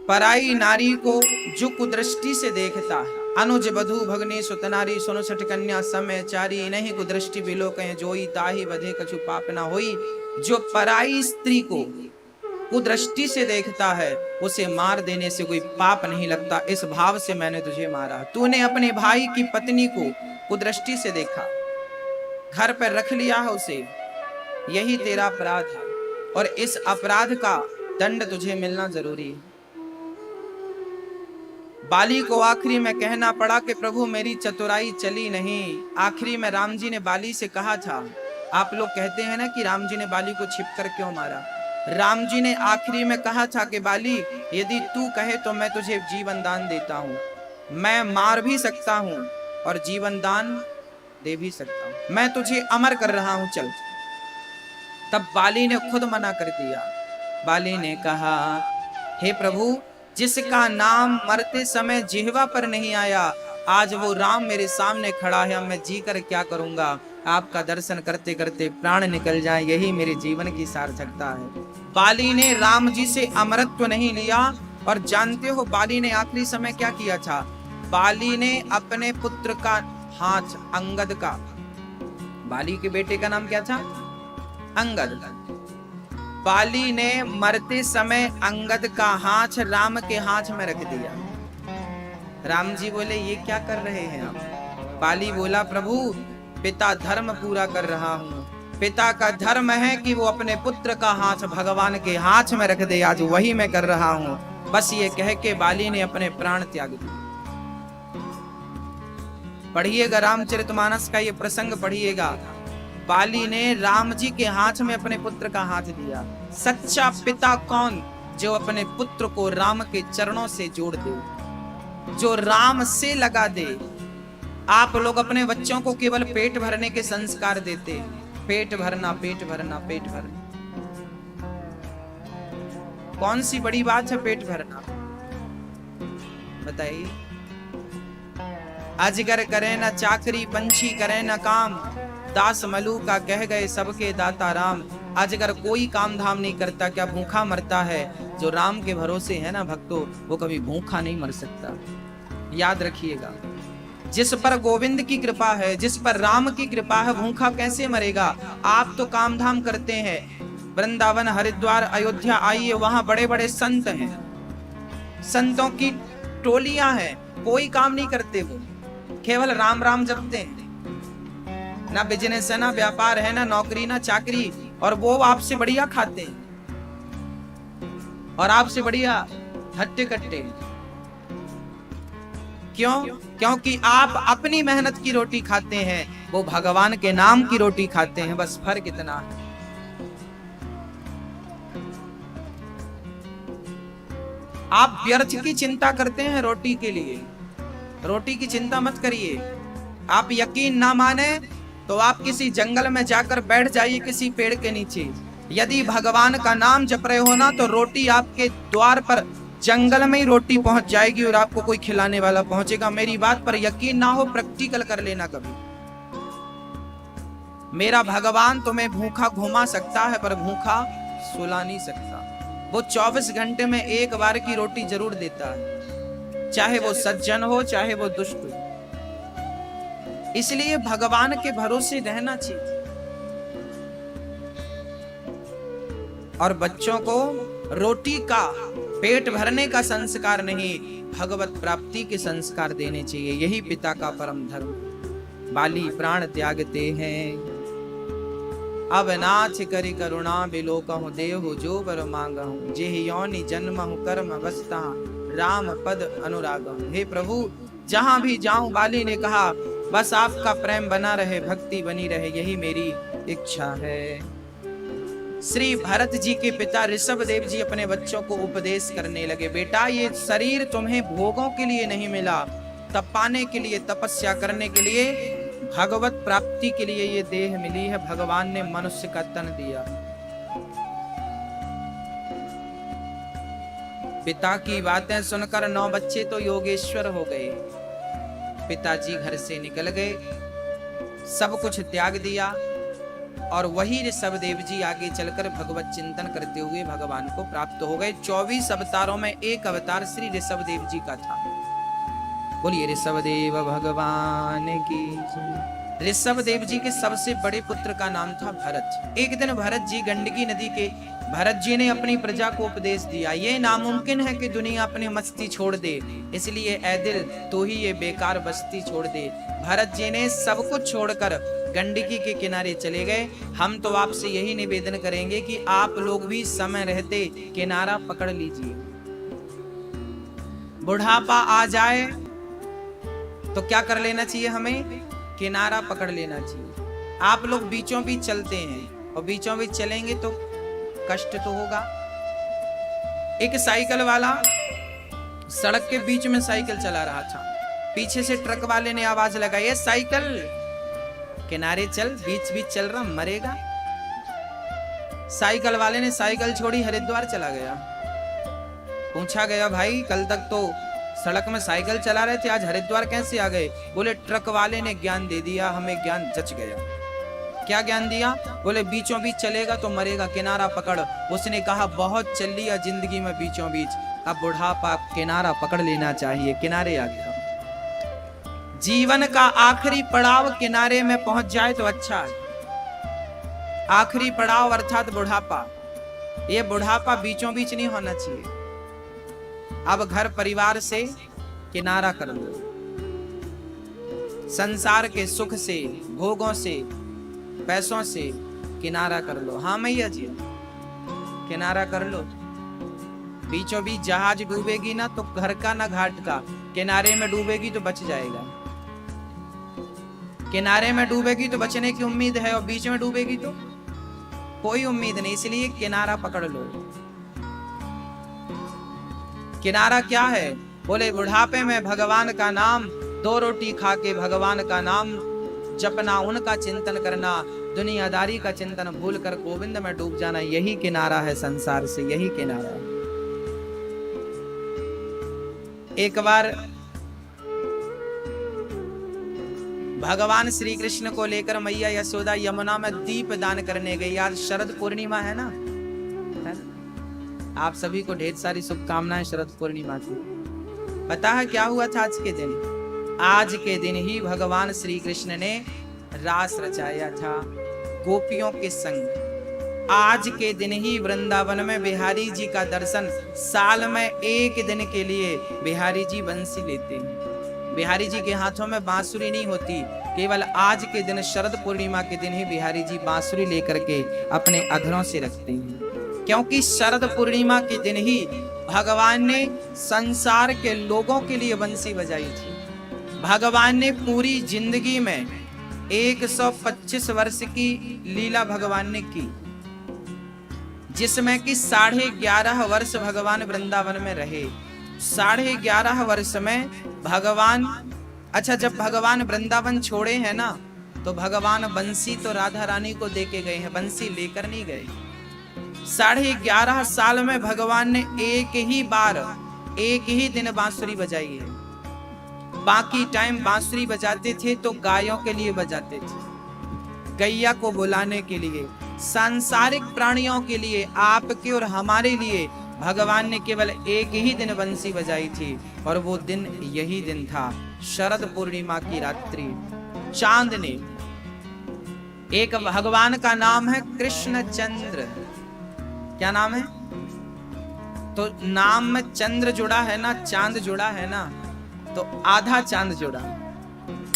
पराई नारी को जो कुदृष्टि से देखता है, अनुज बधु भगनी सुतनारी सुनो सठ कन्या समय चारी, नहीं कुदृष्टि बिलो कहें जोई, ताही बधे कछु पाप ना होई। जो पराई स्त्री को कुदृष्टि से देखता है उसे मार देने से कोई पाप नहीं लगता। इस भाव से मैंने तुझे मारा। तूने अपने भाई की पत्नी को कुदृष्टि से देखा, घर पर रख लिया है उसे, यही तेरा अपराध है और इस अपराध का दंड तुझे मिलना जरूरी है। बाली को आखिरी में कहना पड़ा कि प्रभु मेरी चतुराई चली नहीं। आखिरी में राम जी ने बाली से कहा था, आप लोग कहते हैं ना कि राम जी ने बाली को छिपकर क्यों मारा। राम जी ने आखिरी में कहा था कि बाली यदि तू कहे तो मैं तुझे जीवन दान देता हूं, मैं मार भी सकता हूं और जीवन दान दे भी सकता हूं, मैं तुझे अमर कर रहा हूं, चल। तब बाली ने खुद मना कर दिया। बाली ने कहा, हे प्रभु जिसका नाम मरते समय जिह्वा पर नहीं आया, आज वो राम मेरे सामने खड़ा है, मैं जी कर क्या करूंगा। आपका दर्शन करते करते प्राण निकल जाए, यही मेरे जीवन की सार्थकता है। बाली ने राम जी से अमरत्व नहीं लिया। और जानते हो बाली ने आखिरी समय क्या किया था। बाली ने अपने पुत्र का हाथ, अंगद का, बाली के बेटे का नाम क्या था, अंगद। बाली ने मरते समय अंगद का हाथ राम के हाथ में रख दिया। राम जी बोले ये क्या कर रहे हैं आप। बाली बोला, प्रभु पिता धर्म पूरा कर रहा हूं। पिता का धर्म है कि वो अपने पुत्र का हाथ भगवान के हाथ में रख दे, आज वही मैं कर रहा हूं। बस ये कह के बाली ने अपने प्राण त्याग दिए। पढ़िएगा रामचरितमानस का ये प्रसंग पढ़िएगा। बाली ने राम जी के हाथ में अपने पुत्र का हाथ दिया। सच्चा पिता कौन, जो अपने पुत्र को राम के चरणों से जोड़ दे, जो राम से लगा दे। आप लोग अपने बच्चों को केवल पेट भरने के संस्कार देते, पेट भरना पेट भरना पेट भरना। कौन सी बड़ी बात है पेट भरना, बताइए। अजगर करे न चाकरी, पंछी करे न काम, दास मलू का कह गए सबके दाता राम। अजगर कोई काम धाम नहीं करता, क्या भूखा मरता है। जो राम के भरोसे है ना भक्तों, वो कभी भूखा नहीं मर सकता। याद रखिएगा, जिस पर गोविंद की कृपा है, जिस पर राम की कृपा है, भूखा कैसे मरेगा। आप तो काम धाम करते हैं, वृंदावन हरिद्वार अयोध्या आइए, वहां बड़े बड़े संत हैं, संतों की टोलियां हैं, कोई काम नहीं करते, वो केवल राम राम जपते हैं। ना बिजनेस है, ना व्यापार है, ना नौकरी, ना चाकरी, और वो आपसे बढ़िया खाते हैं और आपसे बढ़िया हट्टे कट्टे। क्यों? क्योंकि आप अपनी मेहनत की रोटी खाते हैं, वो भगवान के नाम की रोटी खाते हैं। बस फर्क इतना है। आप व्यर्थ की चिंता करते हैं रोटी के लिए, रोटी की चिंता मत करिए। आप यकीन ना माने तो आप किसी जंगल में जाकर बैठ जाइए, किसी पेड़ के नीचे। यदि भगवान का नाम जप रहे हो ना, तो रोटी आपके द्वार पर, जंगल में ही रोटी पहुंच जाएगी और आपको कोई खिलाने वाला पहुंचेगा। मेरी बात पर यकीन ना हो, प्रैक्टिकल कर लेना कभी। मेरा भगवान तुम्हें भूखा घुमा सकता है, पर भूखा सुला नहीं सकता। वो 24 घंटे में एक बार की रोटी जरूर देता है, चाहे वो सज्जन हो चाहे वो दुष्ट हो। इसलिए भगवान के भरोसे रहना चाहिए। और बच्चों को रोटी का, पेट भरने का संस्कार नहीं, भगवत प्राप्ति के संस्कार देने चाहिए। यही पिता का परम धर्म। बाली प्राण त्यागते हैं, अब नाथ करि करुणा बिलोकहु, देहु जो बर मांगहु, जेहि योनि जन्महु कर्म बसता, राम पद अनुरागहु। हे प्रभु जहां भी जाऊं, बाली ने कहा बस आपका प्रेम बना रहे, भक्ति बनी रहे, यही मेरी इच्छा है। श्री भरत जी के पिता ऋषभ देव जी अपने बच्चों को उपदेश करने लगे, बेटा ये शरीर तुम्हें भोगों के लिए नहीं मिला, तप पाने के लिए, तपस्या करने के लिए, भगवत प्राप्ति के लिए ये देह मिली है। भगवान ने मनुष्य का तन दिया। पिता की बातें सुनकर 9 बच्चे तो योगेश्वर हो गए। पिताजी घर से निकल गए, सब कुछ त्याग दिया और वही ऋषभ देव जी आगे चलकर भगवत चिंतन करते हुए भगवान को प्राप्त हो गए। 24 अवतारों में एक अवतार श्री ऋषभ देव जी का था। बोलिए ऋषभ देव भगवान की। ऋषभ देव जी के सबसे बड़े पुत्र का नाम था भरत। एक दिन भरत जी गंडकी नदी के भरत जी ने अपनी प्रजा को उपदेश दिया, ये नामुमकिन है कि दुनिया अपनी मस्ती छोड़ दे, इसलिए ऐ दिल तू ही ये बेकार बस्ती छोड़ दे। भरत जी ने सब कुछ छोड़कर गंडकी के किनारे चले गए। हम तो आपसे यही निवेदन करेंगे कि आप लोग भी समय रहते किनारा पकड़ लीजिए। बुढ़ापा आ जाए तो क्या कर लेना चाहिए, हमें किनारा पकड़ लेना चाहिए। आप लोग बीचों बीच चलते हैं और बीचों बीच चलेंगे तो कष्ट तो होगा। एक साइकिल वाला सड़क के बीच में साइकिल चला रहा था, पीछे से ट्रक वाले ने आवाज लगाई, ये साइकिल किनारे चल, बीच बीच चल रहा मरेगा। साइकिल वाले ने साइकिल छोड़ी, हरिद्वार चला गया। पूछा गया, भाई कल तक तो सड़क में साइकिल चला रहे थे, आज हरिद्वार कैसे आ गए? बोले ट्रक वाले ने ज्ञान दे दिया, हमें ज्ञान जच गया। क्या ज्ञान दिया? बोले बीचों बीच चलेगा तो मरेगा, किनारा पकड़। उसने कहा बहुत चल लिया जिंदगी में बीचों बीच, अब बुढ़ापा किनारा पकड़ लेना चाहिए। किनारे आ गया। जीवन का आखिरी पड़ाव किनारे में पहुंच जाए तो अच्छा है। आखिरी पड़ाव अर्थात बुढ़ापा, ये बुढ़ापा बीचों बीच नहीं होना चाहिए। अब घर परिवार से किनारा कर लो, संसार के सुख से, भोगों से, पैसों से किनारा कर लो। हाँ मैया जी, किनारा कर लो। बीचों बीच जहाज डूबेगी ना तो घर का ना घाट का, किनारे में डूबेगी तो बच जाएगा। किनारे में डूबेगी तो बचने की उम्मीद है, और बीच में डूबेगी तो कोई उम्मीद नहीं, इसलिए किनारा पकड़ लो। किनारा क्या है? बोले बुढ़ापे में भगवान का नाम, 2 रोटी खा के भगवान का नाम जपना, उनका चिंतन करना, दुनियादारी का चिंतन भूलकर गोविंद में डूब जाना, यही किनारा है संसार से, यही किनारा है। एक बार भगवान श्री कृष्ण को लेकर मैया यशोदा यमुना में दीप दान करने गई। आज शरद पूर्णिमा है ना, आप सभी को ढेर सारी शुभकामनाएं शरद पूर्णिमा की। पता है क्या हुआ था आज के दिन? आज के दिन ही भगवान श्री कृष्ण ने रास रचाया था गोपियों के संग। आज के दिन ही वृंदावन में बिहारी जी का दर्शन, साल में एक दिन के लिए बिहारी जी बंसी लेते हैं। बिहारी जी के हाथों में बांसुरी नहीं होती, केवल आज के दिन शरद पूर्णिमा के दिन ही बिहारी जी बांसुरी लेकर के अपने अधरों से रखते हैं। क्योंकि शरद पूर्णिमा के दिन ही भगवान ने संसार के लोगों के लिए बंसी बजाई थी। भगवान ने पूरी जिंदगी में 125 वर्ष की लीला भगवान ने की, जिसमें कि 11.5 वर्ष भगवान वृंदावन में रहे। 11.5 वर्ष में भगवान, अच्छा जब भगवान वृंदावन छोड़े हैं ना, तो भगवान बंसी तो राधा रानी को देके गए हैं, बंसी लेकर नहीं गए। 11.5 साल में भगवान ने एक ही बार, एक ही दिन बांसुरी बजाई है। बाकी टाइम बांसुरी बजाते थे तो गायों के लिए बजाते थे, गैया को बुलाने के लिए, सांसारिक प्राणियों के लिए, आपके और हमारे लिए भगवान ने केवल एक ही दिन बंसी बजाई थी, और वो दिन यही दिन था शरद पूर्णिमा की रात्रि। चांद ने, एक भगवान का नाम है कृष्ण चंद्र। क्या नाम है? तो नाम में चंद्र जुड़ा है ना, चांद जुड़ा है ना, तो आधा चांद जुड़ा,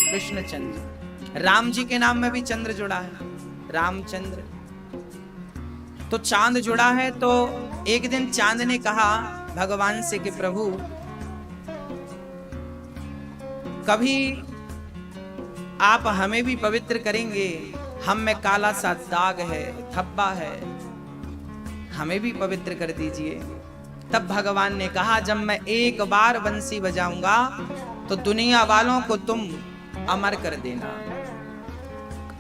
कृष्ण चंद्र। राम जी के नाम में भी चंद्र जुड़ा है, रामचंद्र। तो चांद जुड़ा है। तो एक दिन चांद ने कहा भगवान से कि प्रभु, कभी आप हमें भी पवित्र करेंगे? हम में काला सा दाग है, धब्बा है, हमें भी पवित्र कर दीजिए। तब भगवान ने कहा, जब मैं एक बार बंसी बजाऊंगा तो दुनिया वालों को तुम अमर कर देना।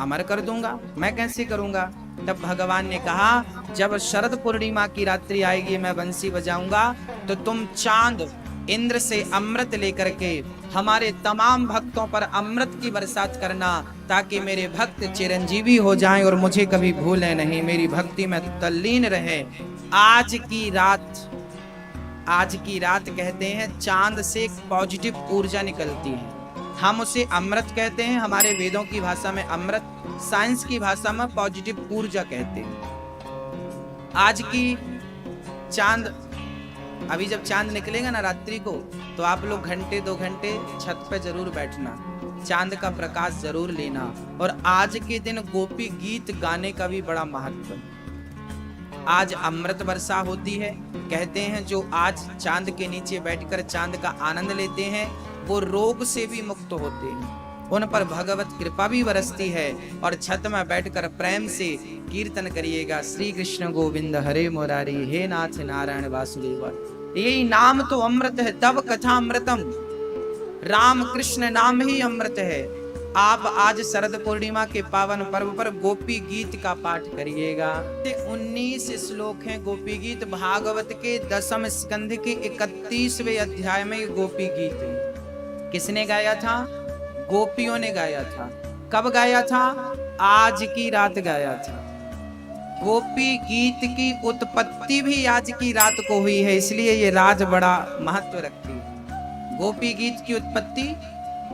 अमर कर दूंगा? मैं कैसे करूंगा? तब भगवान ने कहा, जब शरद पूर्णिमा की रात्रि आएगी, मैं बंसी बजाऊंगा तो तुम चांद इंद्र से अमृत लेकर के हमारे तमाम भक्तों पर अमृत की बरसात करना, ताकि मेरे भक्त चिरंजीवी हो जाएं और मुझे कभी भूलें नहीं, मेरी भक्ति में तल्लीन रहे। आज की रात कहते हैं चांद से एक पॉजिटिव ऊर्जा निकलती है, हम उसे अमृत कहते हैं, हमारे वेदों की भाषा में अमृत, साइंस की भाषा में पॉजिटिव ऊर्जा कहते हैं। आज की चांद, अभी जब चांद निकलेगा ना रात्रि को, तो आप लोग घंटे 2 घंटे छत पे जरूर बैठना, चांद का प्रकाश जरूर लेना। और आज के दिन गोपी गीत गाने का भी बड़ा महत्व है। आज अमृत वर्षा होती है, कहते हैं जो आज चांद के नीचे बैठकर चांद का आनंद लेते हैं वो रोग से भी मुक्त होते हैं, उन पर भगवत कृपा भी बरसती है। और छत में बैठकर प्रेम से कीर्तन करिएगा, श्री कृष्ण गोविंद हरे मुरारी, हे नाथ नारायण वासुदेव। यही नाम तो अमृत है, तब कथा अमृतम, राम कृष्ण नाम ही अमृत है। आप आज शरद पूर्णिमा के पावन पर्व पर गोपी गीत का पाठ करिएगा। 19 श्लोक हैं गोपी गीत, भागवत के 10वें स्कंध के 31वें अध्याय में गोपी गीत है। किसने गाया था? गोपियों ने गाया था। कब गाया था? आज की रात गाया था। गोपी गीत की उत्पत्ति भी आज की रात को हुई है, इसलिए ये रात बड़ा महत्व रखती है। गोपी गीत की उत्पत्ति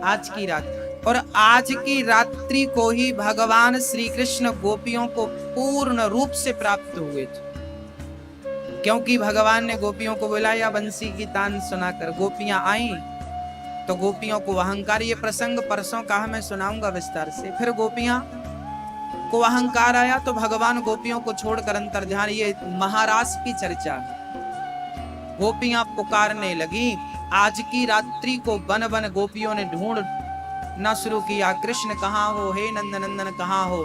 आज की रात, और आज की रात्रि को ही भगवान श्री कृष्ण गोपियों को पूर्ण रूप से प्राप्त हुए थे, क्योंकि भगवान ने गोपियों को बुलाया बंसी की तान सुनाकर। गोपियां आई तो गोपियों को अहंकार, ये प्रसंग परसों का मैं सुनाऊंगा विस्तार से। फिर गोपियां को अहंकार आया तो भगवान गोपियों को छोड़कर अंतर्ध्यान, ये महारास की चर्चा है। गोपियां पुकारने लगी, आज की रात्रि को बन बन गोपियों ने ढूंढना शुरू किया, कृष्ण कहाँ हो, हे नंद नंदन कहाँ हो।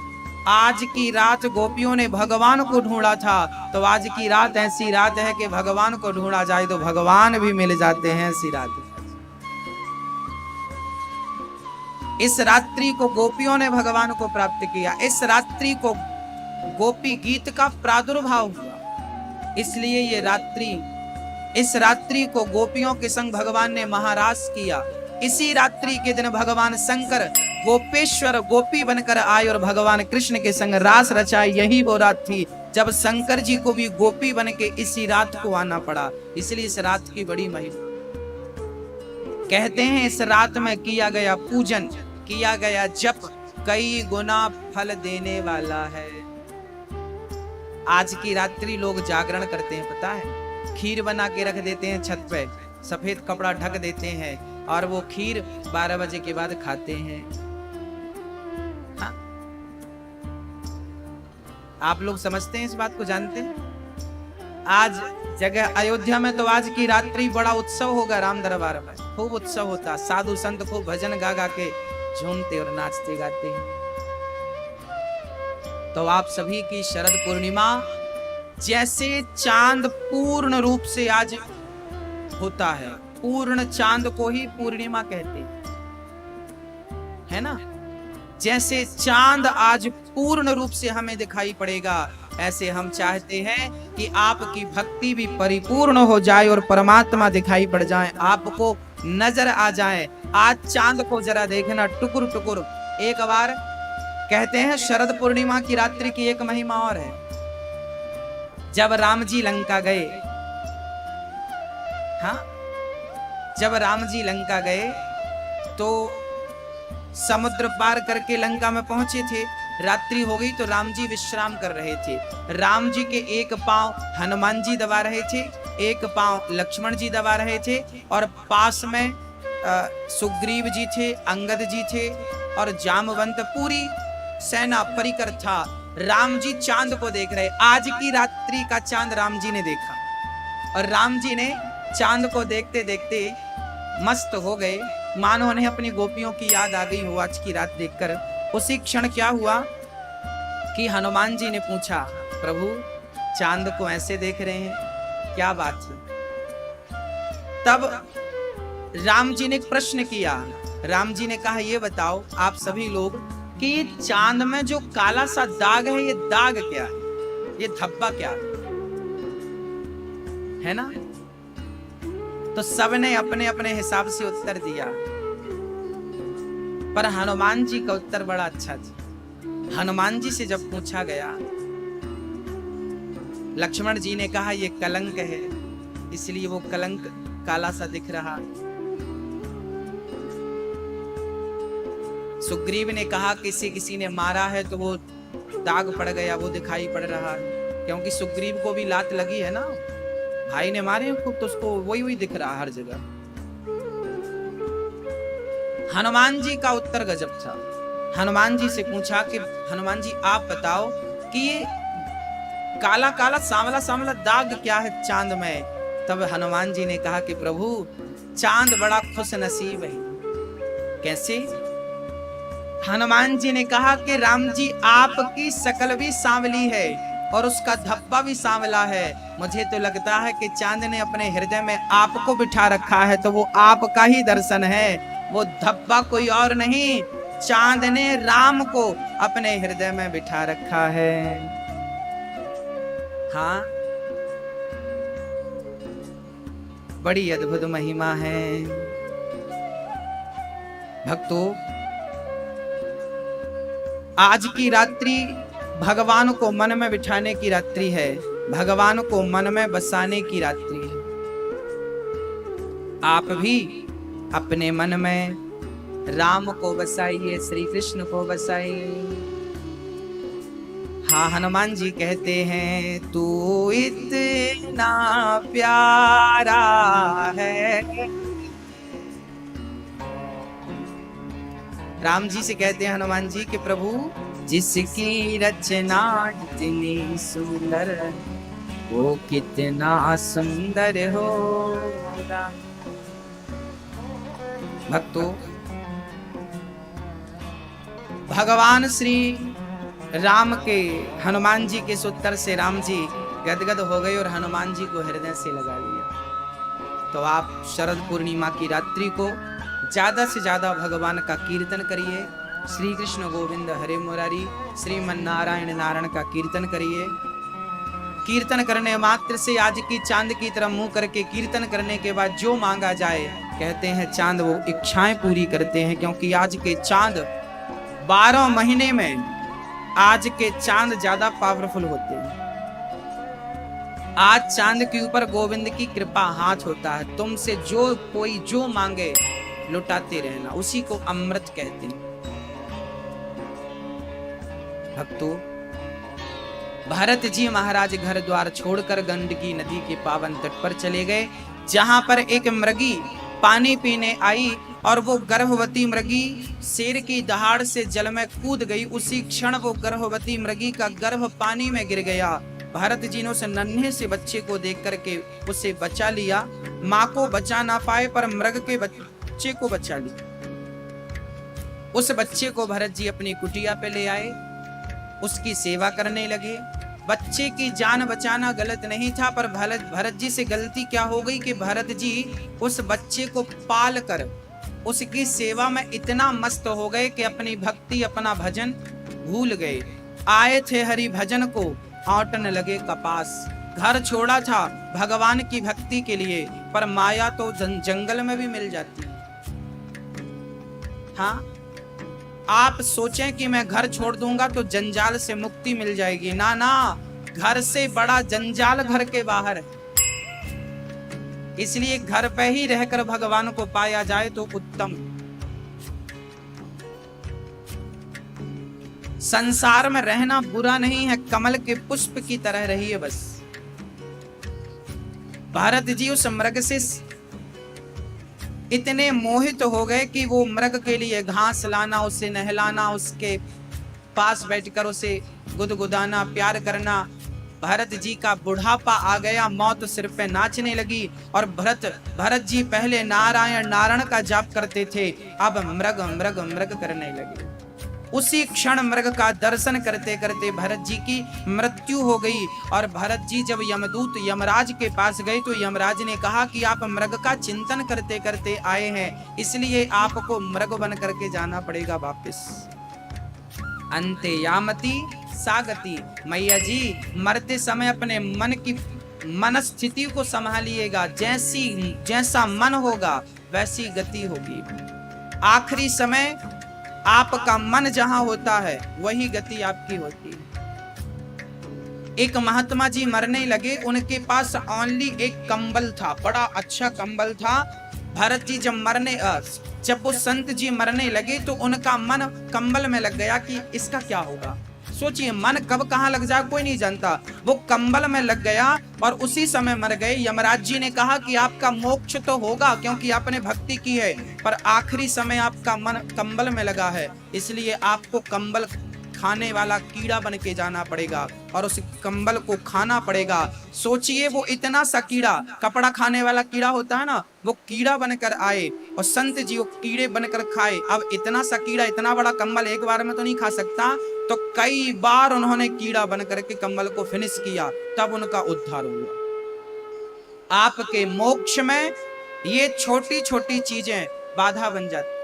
आज की रात गोपियों ने भगवान को ढूंढा था, तो आज की रात ऐसी रात है कि भगवान को ढूंढा जाए तो भगवान भी मिल जाते हैं। ऐसी रात, इस रात्रि को गोपियों ने भगवान को प्राप्त किया। इस रात्रि को गोपी गीत का प्रादुर्भाव हुआ, इसलिए ये रात्रि, इस रात्रि को गोपियों के संग भगवान ने महारास किया। इसी रात्रि के दिन भगवान शंकर गोपेश्वर गोपी बनकर आए और भगवान कृष्ण के संग रास रचाए। यही वो रात थी जब शंकर जी को भी गोपी बन के इसी रात को आना पड़ा, इसलिए इस रात की बड़ी महिमा। कहते हैं इस रात में किया गया पूजन, किया गया जप कई गुना फल देने वाला है। आज की रात्रि लोग जागरण करते हैं, पता है, खीर बना के रख देते हैं छत पे, सफेद कपड़ा ढक देते हैं और वो खीर 12 बजे के बाद खाते हैं। हाँ? आप लोग समझते हैं इस बात को, जानते हैं? आज जगह अयोध्या में तो आज की रात्रि बड़ा उत्सव होगा, राम दरबार में खूब उत्सव होता, साधु संत खूब भजन गा गा के झूमते और नाचते गाते हैं। तो आप सभी की शरद पूर्णिमा, जैसे चांद पूर्ण रूप से आज होता है, पूर्ण चांद को ही पूर्णिमा कहते हैं, है ना? जैसे चांद आज पूर्ण रूप से हमें दिखाई पड़ेगा, ऐसे हम चाहते हैं कि आपकी भक्ति भी परिपूर्ण हो जाए और परमात्मा दिखाई पड़ जाए, आपको नजर आ जाए। आज चांद को जरा देखना टुकुर टुकुर एक बार। कहते हैं शरद पूर्णिमा की रात्रि की एक महिमा और है। जब राम जी लंका गए, हाँ, जब राम जी लंका गए तो समुद्र पार करके लंका में पहुंचे थे। रात्रि हो गई तो राम जी विश्राम कर रहे थे। राम जी के एक पांव हनुमान जी दबा रहे थे, एक पांव लक्ष्मण जी दबा रहे थे, और पास में सुग्रीव जी थे, अंगद जी थे और जामवंत, पूरी सेना परिकर था। राम जी चांद को देख रहे। आज की रात्रि का चांद राम जी ने देखा, और राम जी ने चांद को देखते देखते मस्त हो गए, मानो उन्हें अपनी गोपियों की याद आ गई हो आज की रात देखकर। उसी क्षण क्या हुआ कि हनुमान जी ने पूछा, प्रभु चांद को ऐसे देख रहे हैं, क्या बात है? तब राम जी ने एक प्रश्न किया। राम जी ने कहा, ये बताओ आप सभी लोग कि ये चांद में जो काला सा दाग है, ये दाग क्या है, ये धब्बा क्या है ना? तो सबने अपने अपने हिसाब से उत्तर दिया, पर हनुमान जी का उत्तर बड़ा अच्छा था। हनुमान जी से जब पूछा गया, लक्ष्मण जी ने कहा ये कलंक है, इसलिए वो कलंक काला सा दिख रहा। सुग्रीव ने कहा किसी किसी ने मारा है तो वो दाग पड़ गया, वो दिखाई पड़ रहा है, क्योंकि सुग्रीव को भी लात लगी है ना, भाई ने मारे खूब, तो उसको वही वही दिख रहा हर जगह। हनुमान जी का उत्तर गजब था। हनुमान जी से पूछा कि हनुमान जी आप बताओ कि ये काला काला सांवला सांवला दाग क्या है चांद में? तब हनुमान जी ने कहा कि प्रभु चांद बड़ा खुश नसीब है। कैसे? हनुमान जी ने कहा कि राम जी आपकी शकल भी सांवली है और उसका धब्बा भी सांवला है। मुझे तो लगता है कि चांद ने अपने हृदय में आपको बिठा रखा है, तो वो आपका ही दर्शन है, वो धब्बा कोई और नहीं, चांद ने राम को अपने हृदय में बिठा रखा है। हाँ, बड़ी अद्भुत महिमा है भक्तों। आज की रात्रि भगवान को मन में बिठाने की रात्रि है, भगवान को मन में बसाने की रात्रि है। आप भी अपने मन में राम को बसाइए, श्री कृष्ण को बसाइए। हाँ, हनुमान जी कहते हैं तू इतना प्यारा है। राम जी से कहते हैं हनुमान जी कि प्रभु जिसकी रचना इतनी सुंदर, वो कितना सुंदर होगा। भक्तों, भगवान श्री राम के हनुमान जी के उत्तर से राम जी गदगद हो गए और हनुमान जी को हृदय से लगा लिया। तो आप शरद पूर्णिमा की रात्रि को ज्यादा से ज्यादा भगवान का कीर्तन करिए। श्री कृष्ण गोविंद हरे मुरारी, श्रीमन नारायण नारायण का कीर्तन करिए। कीर्तन करने मात्र से आज की चांद की तरह मुंह करके कीर्तन करने के बाद जो मांगा जाए, कहते हैं चांद वो इच्छाएं पूरी करते हैं, क्योंकि आज के चांद 12 महीने में आज के चांद ज्यादा पावरफुल होते हैं। आज चांद के ऊपर गोविंद की कृपा हाथ होता है। तुमसे जो कोई जो मांगे लुटाते रहना, उसी को अमृत कहते हैं। भक्तों, भरत जी महाराज घर द्वार छोड़कर गंडकी नदी के पावन तट पर चले गए, जहां पर एक मृगी पानी पीने आई और वो गर्भवती मृगी शेर की दहाड़ से जल में कूद गई। उसी क्षण वो गर्भवती मृगी का गर्भ पानी में गिर गया। भरत जी ने उस नन्हे से बच्चे को देख करके उसे बचा लिया। माँ को बचा ना पाए पर मृग के बच्चे को बचा लिया। उस बच्चे को भरत जी अपनी कुटिया पे ले आए, उसकी सेवा करने लगे। बच्चे की जान बचाना गलत नहीं था, पर भरत जी से गलती क्या हो गई कि भरत जी उस बच्चे को पाल कर उसकी सेवा में इतना मस्त हो गए कि अपनी भक्ति अपना भजन भूल गए। आए थे हरि भजन को, औटन लगे कपास। घर छोड़ा था भगवान की भक्ति के लिए, पर माया तो जंगल में भी मिल जाती है। हाँ, आप सोचें कि मैं घर छोड़ दूंगा तो जंजाल से मुक्ति मिल जाएगी, ना ना, घर से बड़ा जंजाल घर के बाहर है। इसलिए घर पे ही रहकर भगवान को पाया जाए तो उत्तम। संसार में रहना बुरा नहीं है, कमल के पुष्प की तरह रहिए बस। भरत जी उस मृग से इतने मोहित हो गए कि वो मृग के लिए घास लाना, उसे नहलाना, उसके पास बैठकर उसे गुदगुदाना, प्यार करना। भरत जी का बुढ़ापा आ गया, मौत सिर पे नाचने लगी और भरत जी पहले नारायण नारायण का जाप करते थे, अब मृग मृग मृग करने लगे। उसी क्षण मृग का दर्शन करते करते भरत जी की मृत्यु हो गई। और भरत जी जब यमदूत यमराज के पास गए तो यमराज ने कहा कि आप मृग का चिंतन करते करते आए हैं, इसलिए आपको मृग बन करके जाना पड़ेगा वापिस। अंते यामती सागति। मैया जी मरते समय अपने मन की मन स्थिति को संभालिएगा, जैसा मन होगा वैसी गति होगी। आखिरी समय आपका मन जहां होता है वही गति आपकी होती है। एक महात्मा जी मरने लगे, उनके पास ओनली एक कंबल था, बड़ा अच्छा कंबल था। भरत जी जब वो संत जी मरने लगे तो उनका मन कंबल में लग गया कि इसका क्या होगा। सोचिए, मन कब कहाँ लग जाए कोई नहीं जानता। वो कंबल में लग गया और उसी समय मर गए। यमराज जी ने कहा कि आपका मोक्ष तो होगा क्योंकि आपने भक्ति की है, पर आखिरी समय आपका मन कंबल में लगा है, इसलिए आपको कंबल खाने वाला कीड़ा बन के जाना पड़ेगा और उस कंबल को खाना पड़ेगा। सोचिए, वो इतना सा कीड़ा, कपड़ा खाने वाला कीड़ा होता है ना, वो कीड़ा बनकर आए और संत जी वो कीड़े बनकर खाए। अब इतना सा कीड़ा, इतना बड़ा कंबल एक बार में तो नहीं खा सकता, तो कई बार उन्होंने कीड़ा बनकर के कंबल को फिनिश किया, तब उनका उद्धार हुआ। आपके मोक्ष में ये छोटी छोटी चीजें बाधा बन जाती।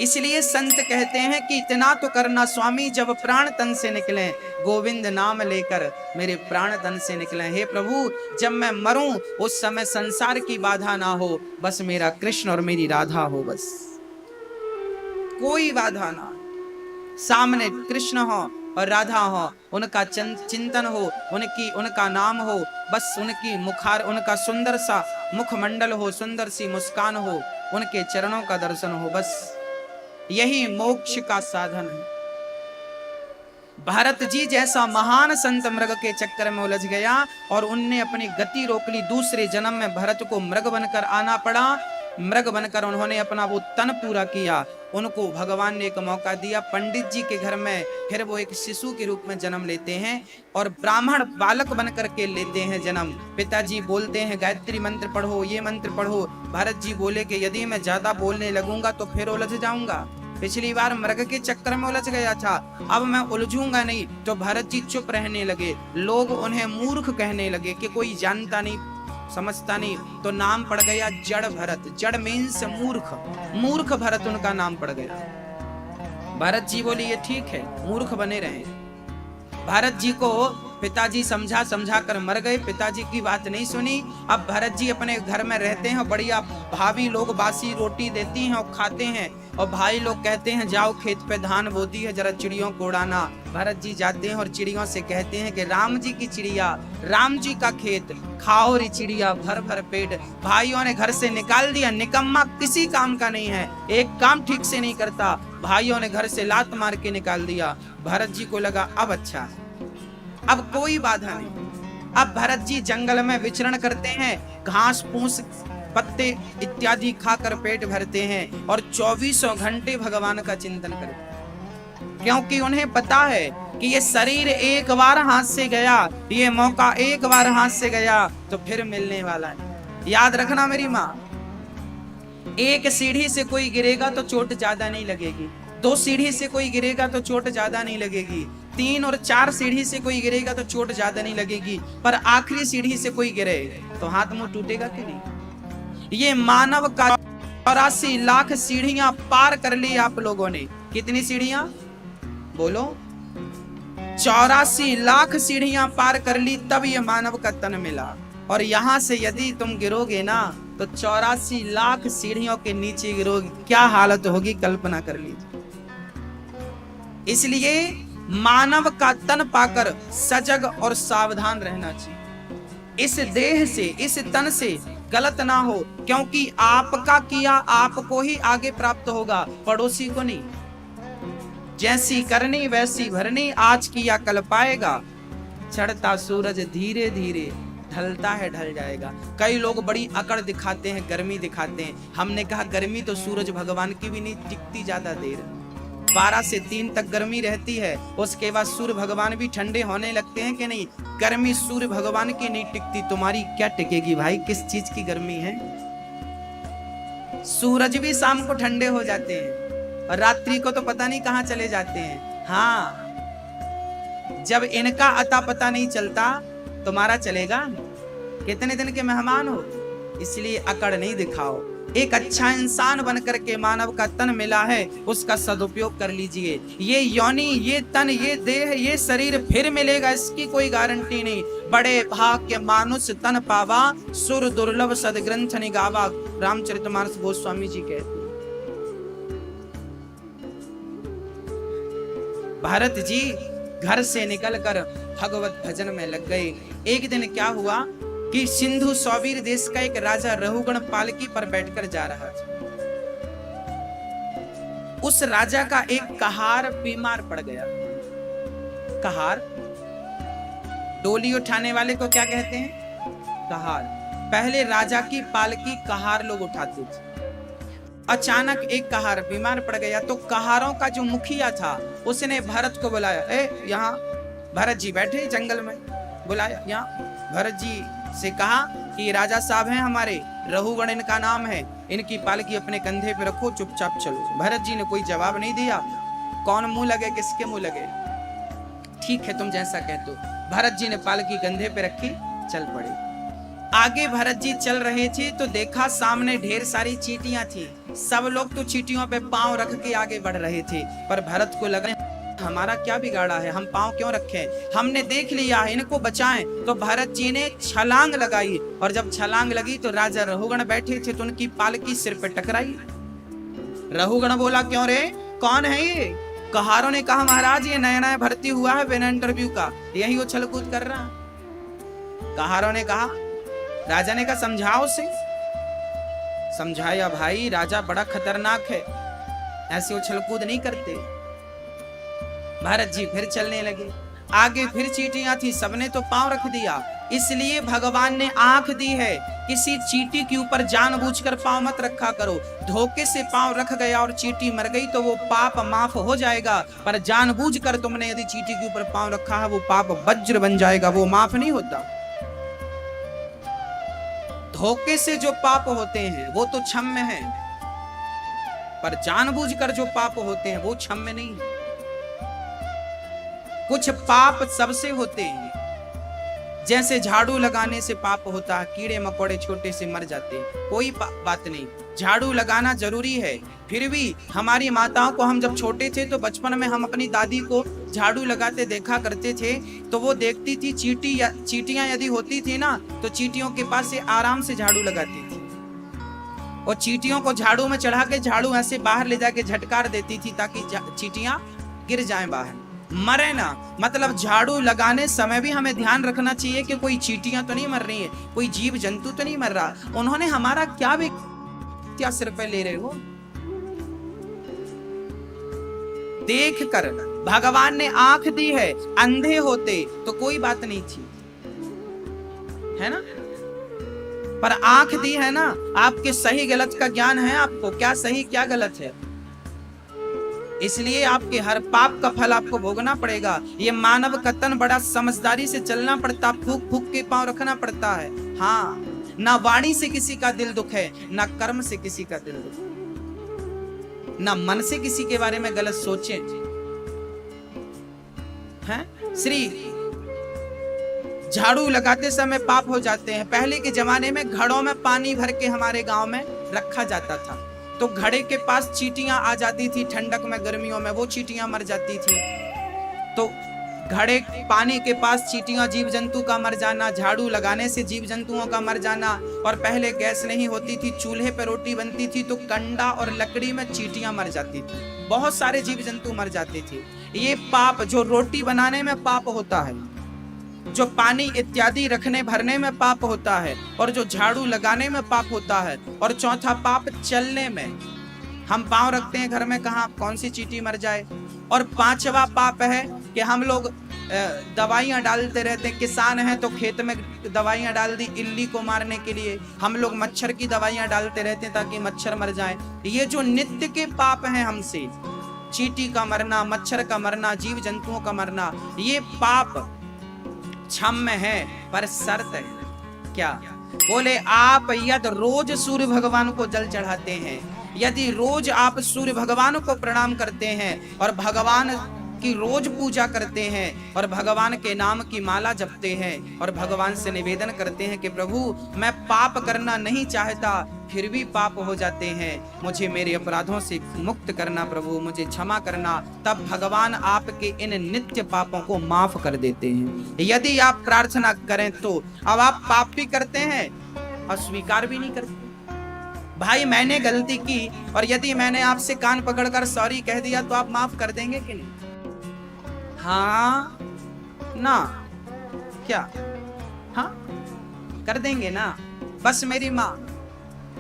इसलिए संत कहते हैं कि इतना तो करना स्वामी, जब प्राण तन से निकले गोविंद नाम लेकर मेरे प्राण तन से निकले। हे प्रभु, जब मैं मरूं उस समय संसार की बाधा ना हो, बस मेरा कृष्ण और मेरी राधा हो, बस कोई बाधा ना, सामने कृष्ण हो और राधा हो, उनका चिंतन हो, उनका नाम हो, बस उनका सुंदर सा मुखमंडल हो, सुंदर सी मुस्कान हो, उनके चरणों का दर्शन हो, बस यही मोक्ष का साधन है। भरत जी जैसा महान संत मृग के चक्कर में उलझ गया और उनने अपनी गति रोक ली। दूसरे जन्म में भरत को मृग बनकर आना पड़ा। मृग बनकर उन्होंने अपना वो तन पूरा किया। उनको भगवान ने एक मौका दिया, पंडित जी के घर में फिर वो एक शिशु के रूप में जन्म लेते हैं और ब्राह्मण बालक बनकर के लेते हैं जन्म। पिताजी बोलते हैं गायत्री मंत्र पढ़ो, ये मंत्र पढ़ो। भरत जी बोले कि यदि मैं ज्यादा बोलने लगूंगा तो फिर उलझ जाऊंगा। पिछली बार मृग के चक्कर में उलझ गया था, अब मैं उलझूंगा नहीं। तो भरत जी चुप रहने लगे। लोग उन्हें मूर्ख कहने लगे कि कोई जानता नहीं, समझता नहीं, तो नाम पड़ गया जड़ भरत। जड़ मीन्स मूर्ख, मूर्ख भरत उनका नाम पड़ गया। भरत जी बोले ये ठीक है, मूर्ख बने रहे। भरत जी को पिताजी समझा कर मर गए। पिताजी की बात नहीं सुनी। अब भरत जी अपने घर में रहते हैं, बढ़िया भाभी लोग बासी रोटी देती हैं और खाते हैं, और भाई लोग कहते हैं जाओ खेत पे धान बोती है, जरा चिड़ियों को उड़ाना। भरत जी जाते हैं और चिड़ियों से कहते हैं कि राम जी की चिड़िया, राम जी का खेत, खाओ री चिड़िया भर भर पेट। भाइयों ने घर से निकाल दिया। निकम्मा किसी काम का नहीं है, एक काम ठीक से नहीं करता। भाइयों ने घर से लात मार के निकाल दिया। भरत जी को लगा अब अच्छा है, अब कोई बाधा नहीं। अब भरत जी जंगल में विचरण करते हैं, घास फूस पत्ते इत्यादि खाकर पेट भरते हैं और 24 घंटे भगवान का चिंतन करते हैं, क्योंकि उन्हें पता है कि ये शरीर एक बार हाथ से गया, ये मौका एक बार हाथ से गया तो फिर मिलने वाला है। याद रखना मेरी माँ, एक सीढ़ी से कोई गिरेगा तो चोट ज्यादा नहीं लगेगी, 2 सीढ़ी से कोई गिरेगा तो चोट ज्यादा नहीं लगेगी, 3 और 4 सीढ़ी से कोई गिरेगा तो चोट ज्यादा नहीं लगेगी, पर आखिरी सीढ़ी से कोई गिरे तो हाथ मुंह टूटेगा कि नहीं। ये मानव का 84 लाख सीढ़ियां पार कर ली आप लोगों ने। कितनी सीढ़ियां बोलो? 84 लाख सीढ़ियां पार कर ली, तब ये मानव का तन मिला। और यहां से यदि तुम गिरोगे ना तो 84 लाख सीढ़ियों के नीचे गिरोगे, क्या हालत होगी कल्पना कर लीजिए। इसलिए मानव का तन पाकर सजग और सावधान रहना चाहिए। इस देह से, इस तन से गलत ना हो, क्योंकि आपका किया आपको ही आगे प्राप्त होगा, पड़ोसी को नहीं। जैसी करनी वैसी भरनी, आज किया कल पाएगा। चढ़ता सूरज धीरे धीरे ढलता है ढल जाएगा। कई लोग बड़ी अकड़ दिखाते हैं, गर्मी दिखाते हैं। हमने कहा गर्मी तो सूरज भगवान की भी नहीं टिकती ज्यादा देर, 12 से 3 तक गर्मी रहती है, उसके बाद सूर्य भगवान भी ठंडे होने लगते हैं कि नहीं। गर्मी सूर्य भगवान की नहीं टिकती, तुम्हारी क्या टिकेगी भाई, किस चीज की गर्मी है। सूरज भी शाम को ठंडे हो जाते हैं और रात्रि को तो पता नहीं कहां चले जाते हैं। हाँ, जब इनका अता पता नहीं चलता तुम्हारा चलेगा। कितने दिन के मेहमान हो, इसलिए अकड़ नहीं दिखाओ। एक अच्छा इंसान बनकर के मानव का तन मिला है, उसका सदुपयोग कर लीजिए। ये योनि, ये तन, ये देह, ये शरीर फिर मिलेगा इसकी कोई गारंटी नहीं। बड़े भाग्य मानुष तन पावा, सुर दुर्लभ सदग्रंथ निगावा, रामचरितमानस गोस्वामी जी कहते हैं। भरत जी घर से निकलकर भगवत भजन में लग गए। एक दिन क्या हुआ कि सिंधु सौवीर देश का एक राजा रहुगण पालकी पर बैठकर जा रहा था। उस राजा का एक कहार बीमार पड़ गया। कहार, डोली उठाने वाले को क्या कहते हैं? कहार। पहले राजा की पालकी कहार लोग उठाते थे। अचानक एक कहार बीमार पड़ गया तो कहारों का जो मुखिया था उसने भरत को बुलाया। यहाँ भरत जी बैठे जंगल में, बुलाया यहाँ। भरत जी से कहा कि राजा साहब हैं हमारे, रहुगण इनका नाम है, इनकी पालकी अपने कंधे पे रखो, चुपचाप चलो। भरत जी ने कोई जवाब नहीं दिया। कौन मुंह लगे, किसके मुंह लगे? ठीक है तुम जैसा कहते हो। भरत जी ने पालकी कंधे पे रखी, चल पड़े। आगे भरत जी चल रहे थे तो देखा सामने ढेर सारी चींटियां थी। सब लोग तो चींटियों पे पांव रख के आगे बढ़ रहे थे, पर भरत को लगा हमारा क्या बिगाड़ा है, हम पांव क्यों रखें, हमने देख लिया है, इनको बचाएं। तो भरत जी ने छलांग लगाई और जब छलांग लगी तो राजा रहुगण बैठे थे तो उनकी पालकी सिर पे टकराई। रहुगण बोला क्यों रे, कौन है ये? कहारों ने कहा महाराज ये नया नया भर्ती हुआ है बिना इंटरव्यू का, यही उछल कूद कर रहा। कहारों ने कहा, राजा ने कहा समझाओ उसे। समझाया भाई राजा बड़ा खतरनाक है, ऐसे उछल कूद नहीं करते। भरत जी फिर चलने लगे। आगे फिर चींटियां थी, सबने तो पांव रख दिया। इसलिए भगवान ने आंख दी है, किसी चींटी के ऊपर जानबूझकर पांव मत रखा करो। धोखे से पांव रख गया और चींटी मर गई तो वो पाप माफ हो जाएगा, पर जानबूझकर तुमने यदि चींटी के ऊपर पांव रखा है वो पाप वज्र बन जाएगा, वो माफ नहीं होता। धोखे से जो पाप होते हैं वो तो क्षम्य है, पर जानबूझकर जो पाप होते हैं वो क्षम्य नहीं। कुछ पाप सबसे होते हैं, जैसे झाड़ू लगाने से पाप होता है, कीड़े मकोड़े छोटे से मर जाते हैं, कोई बात नहीं, झाड़ू लगाना जरूरी है। फिर भी हमारी माताओं को हम जब छोटे थे तो बचपन में हम अपनी दादी को झाड़ू लगाते देखा करते थे, तो वो देखती थी चींटियां यदि होती थी ना तो चींटियों के पास से आराम से झाड़ू लगाती थी और चींटियों को झाड़ू में चढ़ा के झाड़ू ऐसे बाहर ले जाके झटकार देती थी ताकि चींटियां गिर जाएं बाहर, मरे ना। मतलब झाड़ू लगाने समय भी हमें ध्यान रखना चाहिए कि कोई चींटियां तो नहीं मर रही है, कोई जीव जंतु तो नहीं मर रहा। उन्होंने हमारा क्या सिर पे ले रहे हो? देख कर भगवान ने आंख दी है, अंधे होते तो कोई बात नहीं थी, है ना, पर आंख दी है ना, आपके सही गलत का ज्ञान है, आपको क्या सही क्या गलत है, इसलिए आपके हर पाप का फल आपको भोगना पड़ेगा। ये मानव का तन बड़ा समझदारी से चलना पड़ता, फूक फूक के पांव रखना पड़ता है। हाँ, ना वाणी से किसी का दिल दुख है, ना कर्म से किसी का दिल दुख, ना मन से किसी के बारे में गलत सोचे हैं। श्री झाड़ू लगाते समय पाप हो जाते हैं। पहले के जमाने में घड़ों में पानी भर के हमारे गांव में रखा जाता था, तो घड़े के पास चींटियां आ जाती थी, ठंडक में गर्मियों में वो चींटियां मर जाती थी। तो घड़े पानी के पास चींटियां, जीव जंतु का मर जाना, झाड़ू लगाने से जीव जंतुओं का मर जाना। और पहले गैस नहीं होती थी, चूल्हे पर रोटी बनती थी तो कंडा और लकड़ी में चींटियां मर जाती थी, बहुत सारे जीव जंतु मर जाते थे। ये पाप, जो रोटी बनाने में पाप होता है, जो पानी इत्यादि रखने भरने में पाप होता है, और जो झाड़ू लगाने में पाप होता है, और चौथा पाप चलने में, हम पांव रखते हैं घर में, कहाँ कौन सी चींटी मर जाए। और पांचवा पाप है कि हम लोग दवाइयां डालते रहते हैं, किसान हैं तो खेत में दवाइयां डाल दी इल्ली को मारने के लिए, हम लोग मच्छर की दवाइयां डालते रहते हैं ताकि मच्छर मर जाए। ये जो नित्य के पाप हैं हमसे, चींटी का मरना, मच्छर का मरना, जीव जंतुओं का मरना, ये पाप क्षम्य है, पर शर्त है क्या? बोले आप यदि रोज सूर्य भगवान को जल चढ़ाते हैं, यदि रोज आप सूर्य भगवान को प्रणाम करते हैं और भगवान की रोज पूजा करते हैं और भगवान के नाम की माला जपते हैं और भगवान से निवेदन करते हैं कि प्रभु मैं पाप करना नहीं चाहता, फिर भी पाप हो जाते हैं, मुझे मेरे अपराधों से मुक्त करना प्रभु, मुझे क्षमा करना, तब भगवान आपके इन नित्य पापों को माफ कर देते हैं। यदि आप प्रार्थना करें तो अब आप पाप भी करते हैं और स्वीकार भी नहीं करते। भाई मैंने गलती की और यदि मैंने आपसे कान पकड़कर सॉरी कह दिया तो आप माफ कर देंगे कि नहीं? हाँ ना? क्या हाँ कर देंगे ना? बस मेरी माँ।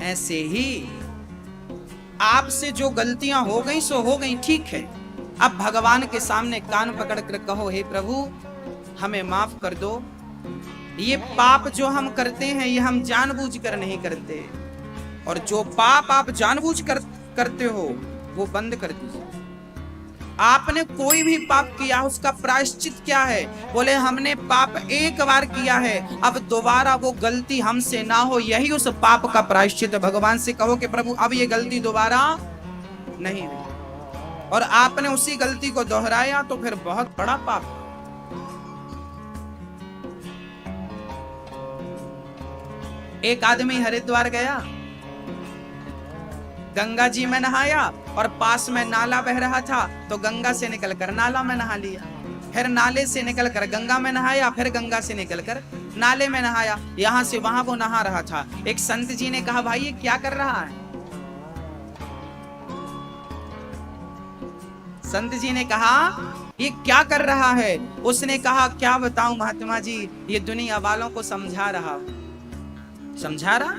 ऐसे ही आपसे जो गलतियां हो गई सो हो गई, ठीक है। अब भगवान के सामने कान पकड़ कर कहो, हे प्रभु हमें माफ कर दो, ये पाप जो हम करते हैं ये हम जानबूझकर नहीं करते, और जो पाप आप जानबूझ कर करते हो वो बंद कर दीजिए। आपने कोई भी पाप किया उसका प्रायश्चित क्या है? बोले हमने पाप एक बार किया है, अब दोबारा वो गलती हमसे ना हो, यही उस पाप का प्रायश्चित है। भगवान से कहो कि प्रभु अब ये गलती दोबारा नहीं हुई, और आपने उसी गलती को दोहराया तो फिर बहुत बड़ा पाप। एक आदमी हरिद्वार गया, गंगा जी में नहाया और पास में नाला बह रहा था तो गंगा से निकलकर नाला में नहा लिया, फिर नाले से निकलकर गंगा में नहाया, फिर गंगा से निकलकर नाले में नहाया, यहां से वहां वो नहा रहा था। एक संत जी ने कहा भाई ये क्या कर रहा है? संत जी ने कहा ये क्या कर रहा है? उसने कहा क्या बताऊं महात्मा जी, ये दुनिया वालों को समझा रहा। समझा रहा?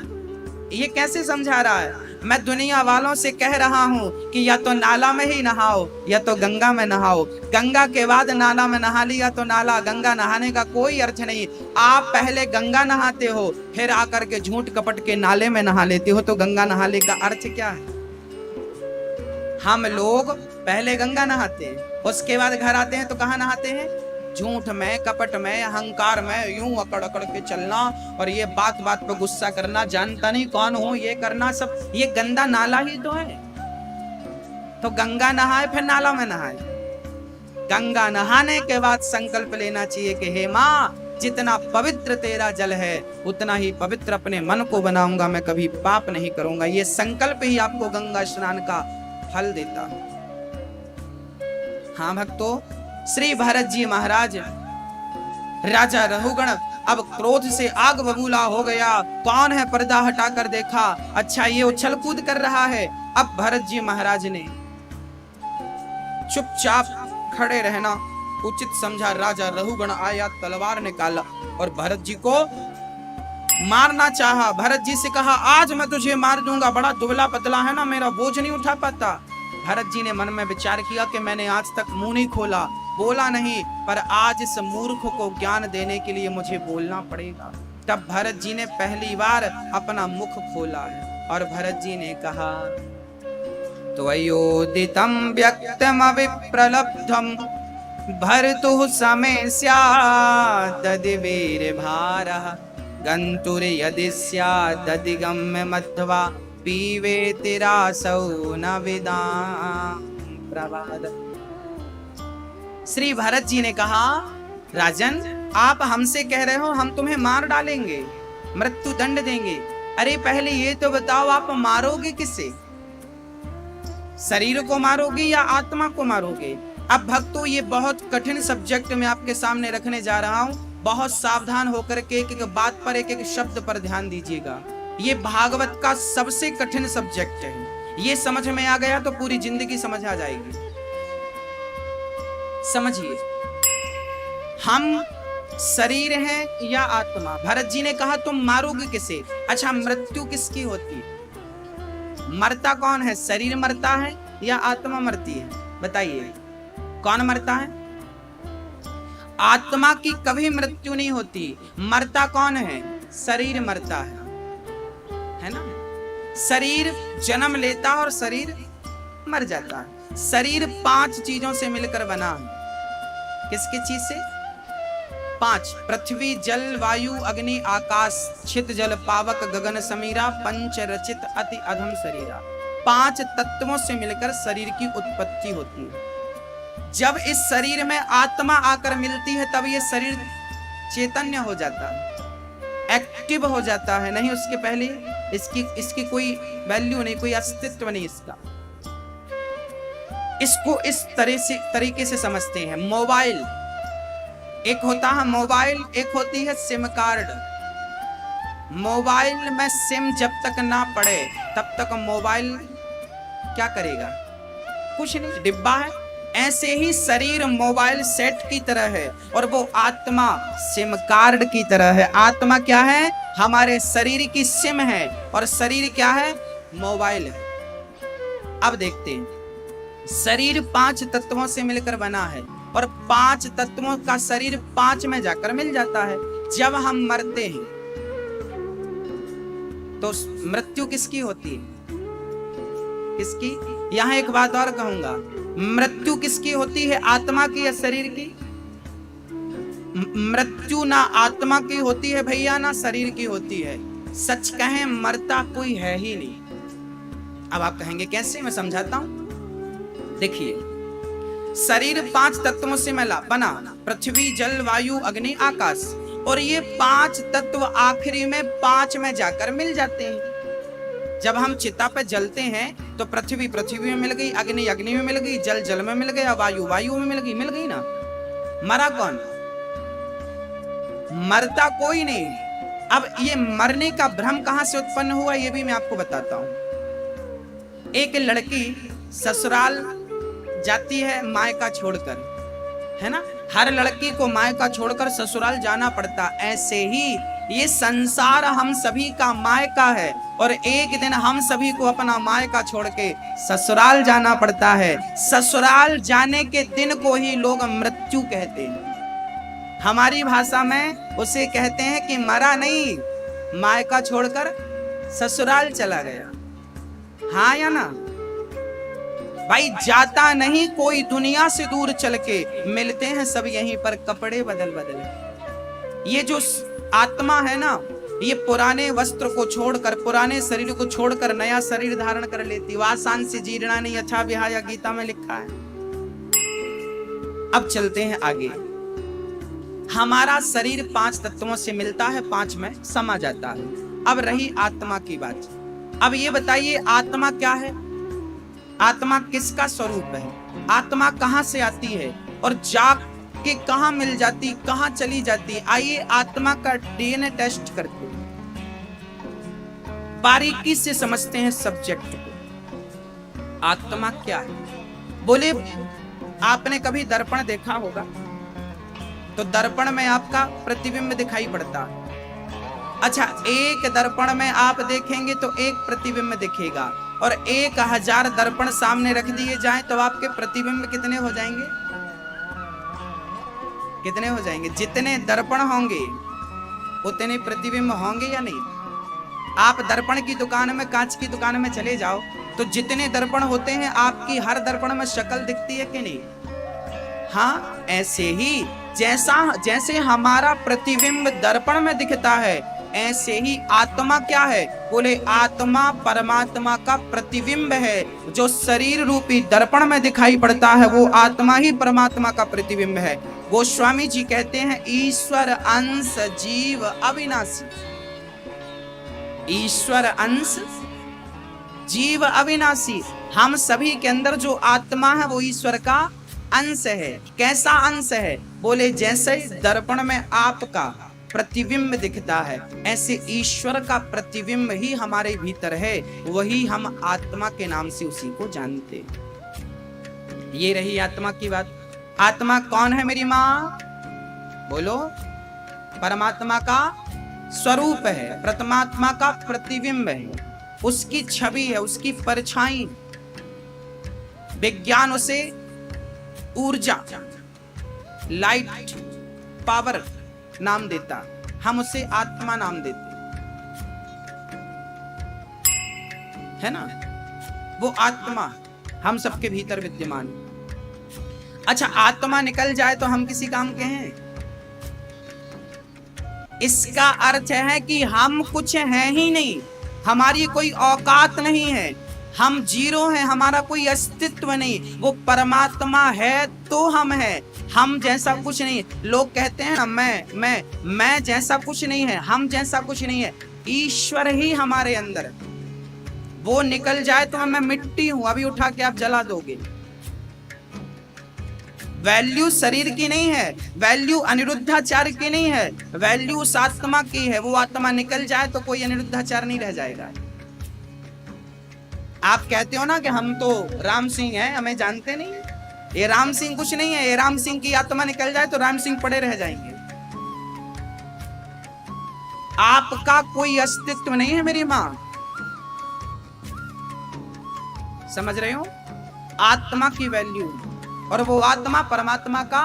ये कैसे समझा रहा है? मैं दुनिया वालों से कह रहा हूं कि या तो नाला में ही नहाओ या तो गंगा में नहाओ, गंगा के बाद नाला में नहा लिया तो नाला गंगा नहाने का कोई अर्थ नहीं। आप पहले गंगा नहाते हो फिर आकर के झूठ कपट के नाले में नहा लेते हो, तो गंगा नहाने का अर्थ क्या है? हम लोग पहले गंगा नहाते हैं, उसके बाद घर आते हैं तो कहाँ नहाते हैं? झूठ में, कपट में, अहंकार में, यूं अकड़ अकड़ के चलना और ये बात बात पे गुस्सा करना, जानता नहीं कौन हो, ये करना, सब ये गंदा नाला ही तो है। तो गंगा नहाए फिर नाला में नहाए। गंगा नहाने के बाद संकल्प लेना चाहिए कि हे माँ जितना पवित्र तेरा जल है उतना ही पवित्र अपने मन को बनाऊंगा, मैं कभी पाप नहीं करूंगा। ये संकल्प ही आपको गंगा स्नान का फल देता है। हाँ भक्तों, श्री भरत जी महाराज, राजा रहुगण अब क्रोध से आग बबूला हो गया। कौन है? पर्दा हटाकर देखा, अच्छा ये उछल कूद कर रहा है। अब भरत जी महाराज ने चुपचाप खड़े रहना उचित समझा। राजा रहुगण आया, तलवार निकाला और भरत जी को मारना चाहा। भरत जी से कहा आज मैं तुझे मार दूंगा, बड़ा दुबला पतला है ना, मेरा बोझ नहीं उठा पाता। भरत जी ने मन में विचार किया कि मैंने आज तक मुंह नहीं खोला, बोला नहीं, पर आज इस मूर्ख को ज्ञान देने के लिए मुझे बोलना पड़ेगा। तब भरत जी ने पहली बार अपना मुख खोला है और भरत जी ने कहा त्वयोदितं व्यक्तम विप्रलब्धम भर्तुः समय स्यात् तद्वीर भारः गन्तुर यदि स्यात् तदिगम्य मध्वा पीवेति रासौ न विदाम प्रवाद। श्री भरत जी ने कहा राजन आप हमसे कह रहे हो हम तुम्हें मार डालेंगे, मृत्यु दंड देंगे। अरे पहले ये तो बताओ आप मारोगे किसे? शरीर को मारोगे या आत्मा को मारोगे? अब भक्तों ये बहुत कठिन सब्जेक्ट मैं आपके सामने रखने जा रहा हूँ, बहुत सावधान होकर के एक एक बात पर, एक एक शब्द पर ध्यान दीजिएगा। ये भागवत का सबसे कठिन सब्जेक्ट है, ये समझ में आ गया तो पूरी जिंदगी समझ आ जाएगी। समझिए, हम शरीर है या आत्मा? भरत जी ने कहा तुम मारोगे किसे? अच्छा मृत्यु किसकी होती? मरता कौन है? शरीर मरता है या आत्मा मरती है? बताइए कौन मरता है? आत्मा की कभी मृत्यु नहीं होती। मरता कौन है? शरीर मरता है ना? शरीर जन्म लेता और शरीर मर जाता है। शरीर 5 चीजों से मिलकर बना है। किसकी चीज से? 5, पृथ्वी जल वायु अग्नि आकाश छित जल पावक गगन समीरा पंच रचित अति अधम शरीरा। 5 तत्वों से मिलकर शरीर की उत्पत्ति होती है। जब इस शरीर में आत्मा आकर मिलती है तब ये शरीर चैतन्य हो जाता है, एक्टिव हो जाता है। नहीं उसके पहले इसकी कोई वैल्यू नहीं, कोई अस्तित्व नहीं इसका। इसको इस तरीके से समझते हैं। मोबाइल एक होता है मोबाइल, एक होती है सिम कार्ड। मोबाइल में सिम जब तक ना पड़े तब तक मोबाइल क्या करेगा? कुछ नहीं, डिब्बा है। ऐसे ही शरीर मोबाइल सेट की तरह है और वो आत्मा सिम कार्ड की तरह है। आत्मा क्या है? हमारे शरीर की सिम है और शरीर क्या है? मोबाइल है। अब देखते हैं, शरीर 5 तत्वों से मिलकर बना है और 5 तत्वों का शरीर 5 में जाकर मिल जाता है। जब हम मरते हैं तो मृत्यु किसकी होती है? किसकी? यहां एक बात और कहूंगा, मृत्यु किसकी होती है? आत्मा की या शरीर की? मृत्यु ना आत्मा की होती है भैया, ना शरीर की होती है। सच कहें मरता कोई है ही नहीं। अब आप कहेंगे कैसे? मैं समझाता हूं। देखिए, शरीर 5 तत्वों से बना, पृथ्वी, जल, वायु, अग्नि, आकाश, और ये 5 तत्व आखिरी में 5 में जाकर मिल जाते हैं। जब हम चिता पे जलते हैं तो पृथ्वी पृथ्वी में मिल गई, अग्नि अग्नि में मिल गई, जल जल में मिल गया, वायु वायु में मिल गई ना। मरा कौन? मरता कोई नहीं। अब ये मरने का भ्रम कहां से उत्पन्न हुआ ये भी मैं आपको बताता हूं। एक लड़की ससुराल जाती है मायका छोड़कर, है ना। हर लड़की को मायका छोड़कर ससुराल जाना पड़ता। ऐसे ही ये संसार हम सभी का मायका है और एक दिन हम सभी को अपना मायका छोड़ के ससुराल जाना पड़ता है। ससुराल जाने के दिन को ही लोग मृत्यु कहते हैं। हमारी भाषा में उसे कहते हैं कि मरा नहीं, मायका छोड़कर ससुराल चला गया। हाँ या ना भाई? जाता नहीं कोई दुनिया से दूर चल के, मिलते हैं सब यहीं पर कपड़े बदल बदल। ये जो आत्मा है ना, ये पुराने वस्त्र को छोड़कर, पुराने शरीर को छोड़कर नया शरीर धारण कर लेती। वासान से जीर्णा नहीं अच्छा विहाया, गीता में लिखा है। अब चलते हैं आगे। हमारा शरीर 5 तत्वों से मिलता है, 5 में समा जाता है। अब रही आत्मा की बात। अब ये बताइए आत्मा क्या है? आत्मा किसका स्वरूप है? आत्मा कहां से आती है और जाग के कहां मिल जाती, कहां चली जाती? आइए आत्मा का डीएनए टेस्ट करते हैं, बारीकी से समझते हैं सब्जेक्ट को। आत्मा क्या है? बोले, आपने कभी दर्पण देखा होगा तो दर्पण में आपका प्रतिबिंब दिखाई पड़ता है। अच्छा, एक दर्पण में आप देखेंगे तो एक प्रतिबिंब दिखेगा और 1000 दर्पण सामने रख दिए जाएं तो आपके प्रतिबिंब कितने हो जाएंगे? कितने हो जाएंगे? जितने दर्पण होंगे उतने प्रतिबिंब होंगे या नहीं? आप दर्पण की दुकान में, कांच की दुकान में चले जाओ तो जितने दर्पण होते हैं आपकी हर दर्पण में शक्ल दिखती है कि नहीं? हाँ, ऐसे ही जैसे हमारा प्रतिबिंब दर्पण में दिखता है, ऐसे ही आत्मा क्या है? बोले, आत्मा परमात्मा का प्रतिबिंब है। जो शरीर रूपी दर्पण में दिखाई पड़ता है वो आत्मा ही परमात्मा का प्रतिबिंब है। गोस्वामी जी कहते हैं, ईश्वर अंश जीव अविनाशी। ईश्वर अंश जीव अविनाशी। हम सभी के अंदर जो आत्मा है वो ईश्वर का अंश है। कैसा अंश है? बोले, जैसे दर्पण में आपका प्रतिबिंब दिखता है ऐसे ईश्वर का प्रतिबिंब ही हमारे भीतर है, वही हम आत्मा के नाम से उसी को जानते। ये रही आत्मा की बात। आत्मा कौन है मेरी माँ? बोलो, परमात्मा का स्वरूप है, परमात्मा का प्रतिबिंब है, उसकी छवि है, उसकी परछाई। विज्ञान उसे ऊर्जा, लाइट, पावर नाम देता, हम उसे आत्मा नाम देते है ना। वो आत्मा हम सबके भीतर विद्यमान। अच्छा, आत्मा निकल जाए तो हम किसी काम के हैं? इसका अर्थ है कि हम कुछ हैं ही नहीं, हमारी कोई औकात नहीं है, हम जीरो हैं, हमारा कोई अस्तित्व नहीं। वो परमात्मा है तो हम हैं, हम जैसा कुछ नहीं। लोग कहते हैं ना मैं जैसा कुछ नहीं है, हम जैसा कुछ नहीं है। ईश्वर ही हमारे अंदर, वो निकल जाए तो मैं मिट्टी हूं, अभी उठा के आप जला दोगे। वैल्यू शरीर की नहीं है, वैल्यू अनिरुद्धाचार्य की नहीं है, वैल्यू उस आत्मा की है। वो आत्मा निकल जाए तो कोई अनिरुद्धाचार्य नहीं रह जाएगा। आप कहते हो ना कि हम तो राम सिंह हैं, हमें जानते नहीं। ये राम सिंह कुछ नहीं है, ये राम सिंह की आत्मा निकल जाए तो राम सिंह पड़े रह जाएंगे। आपका कोई अस्तित्व नहीं है मेरी मां, समझ रहे हो? आत्मा की वैल्यू, और वो आत्मा परमात्मा का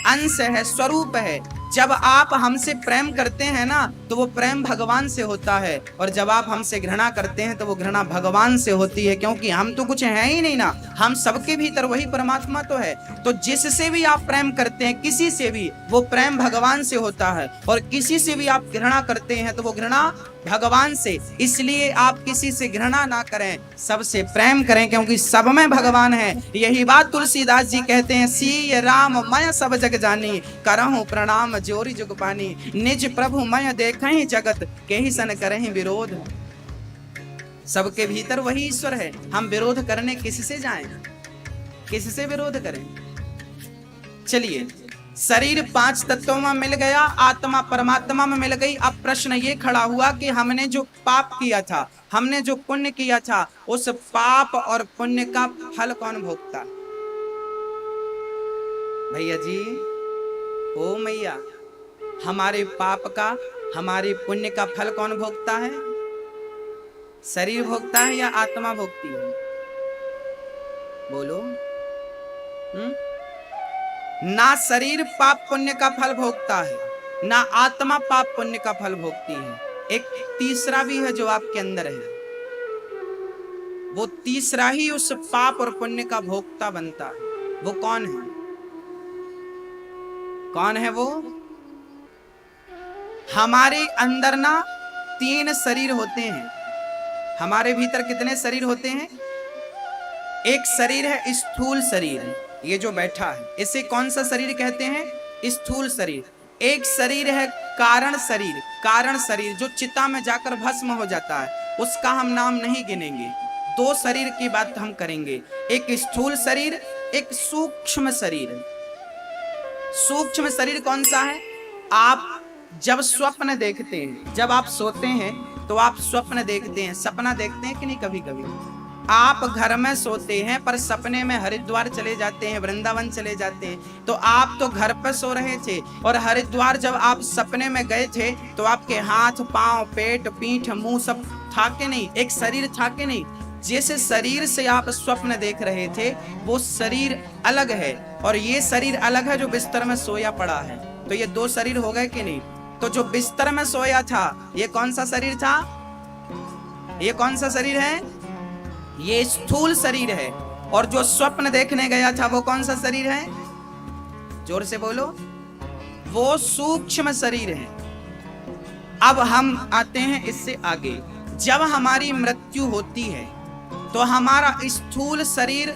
अंश है, स्वरूप है। जब आप हमसे प्रेम करते हैं ना तो वो प्रेम भगवान से होता है, और जब आप हमसे घृणा करते हैं तो वो घृणा भगवान से होती है, क्योंकि हम तो कुछ है ही नहीं ना, हम सबके भीतर वही परमात्मा तो है। तो जिससे भी आप प्रेम करते हैं, किसी से भी, वो प्रेम भगवान से होता है, और किसी से भी आप घृणा करते हैं तो वो घृणा भगवान से। इसलिए आप किसी से घृणा ना करें, सबसे प्रेम करें, क्योंकि सब में भगवान है। यही बात तुलसीदास जी कहते हैं, सीय राम मैं सब जग जानी, करहूं प्रणाम जोरी जुग पानी, निज प्रभु मैं देखहि जगत, केहि सन करहि विरोध। सबके भीतर वही ईश्वर है, हम विरोध करने किससे जाएं, किससे विरोध करें? चलिए, शरीर 5 तत्वों में मिल गया, आत्मा परमात्मा में मिल गई। अब प्रश्न ये खड़ा हुआ कि हमने जो पाप किया था, हमने जो पुण्य किया था, उस पाप और पुण्य का फल कौन भोगता? भैया जी, ओ मैया, हमारे पाप का, हमारे पुण्य का फल कौन भोगता है? शरीर भोगता है या आत्मा भोगती है? बोलो। ना शरीर पाप पुण्य का फल भोगता है, ना आत्मा पाप पुण्य का फल भोगती है। एक तीसरा भी है जो आपके अंदर है, वो तीसरा ही उस पाप और पुण्य का भोक्ता बनता है। वो कौन है? कौन है वो? हमारे अंदर ना 3 शरीर होते हैं। हमारे भीतर कितने शरीर होते हैं? एक शरीर है स्थूल शरीर, ये जो बैठा है, इसे कौन सा शरीर कहते हैं? स्थूल शरीर। एक शरीर है कारण शरीर, कारण शरीर जो चिता में जाकर भस्म हो जाता है, उसका हम नाम नहीं गिनेंगे। 2 शरीर की बात हम करेंगे, एक स्थूल शरीर, एक सूक्ष्म शरीर। सूक्ष्म शरीर कौन सा है? आप जब स्वप्न देखते हैं, जब आप सोते हैं तो आप स्वप्न देखते हैं, सपना देखते हैं कि नहीं? कभी कभी आप घर में सोते हैं पर सपने में हरिद्वार चले जाते हैं, वृंदावन चले जाते हैं। तो आप तो घर पर सो रहे थे, और हरिद्वार जब आप सपने में गए थे तो आपके हाथ, पांव, पेट, पीठ, मुंह सब था कि नहीं? एक शरीर था कि नहीं? जिस शरीर से आप स्वप्न देख रहे थे वो शरीर अलग है, और ये शरीर अलग है जो बिस्तर में सोया पड़ा है। तो ये 2 शरीर हो गए कि नहीं? तो जो बिस्तर में सोया था, ये कौन सा शरीर था? ये कौन सा शरीर है? ये स्थूल शरीर है। और जो स्वप्न देखने गया था वो कौन सा शरीर है? जोर से बोलो। वो सूक्ष्म शरीर है। अब हम आते हैं इससे आगे। जब हमारी मृत्यु होती है तो हमारा स्थूल शरीर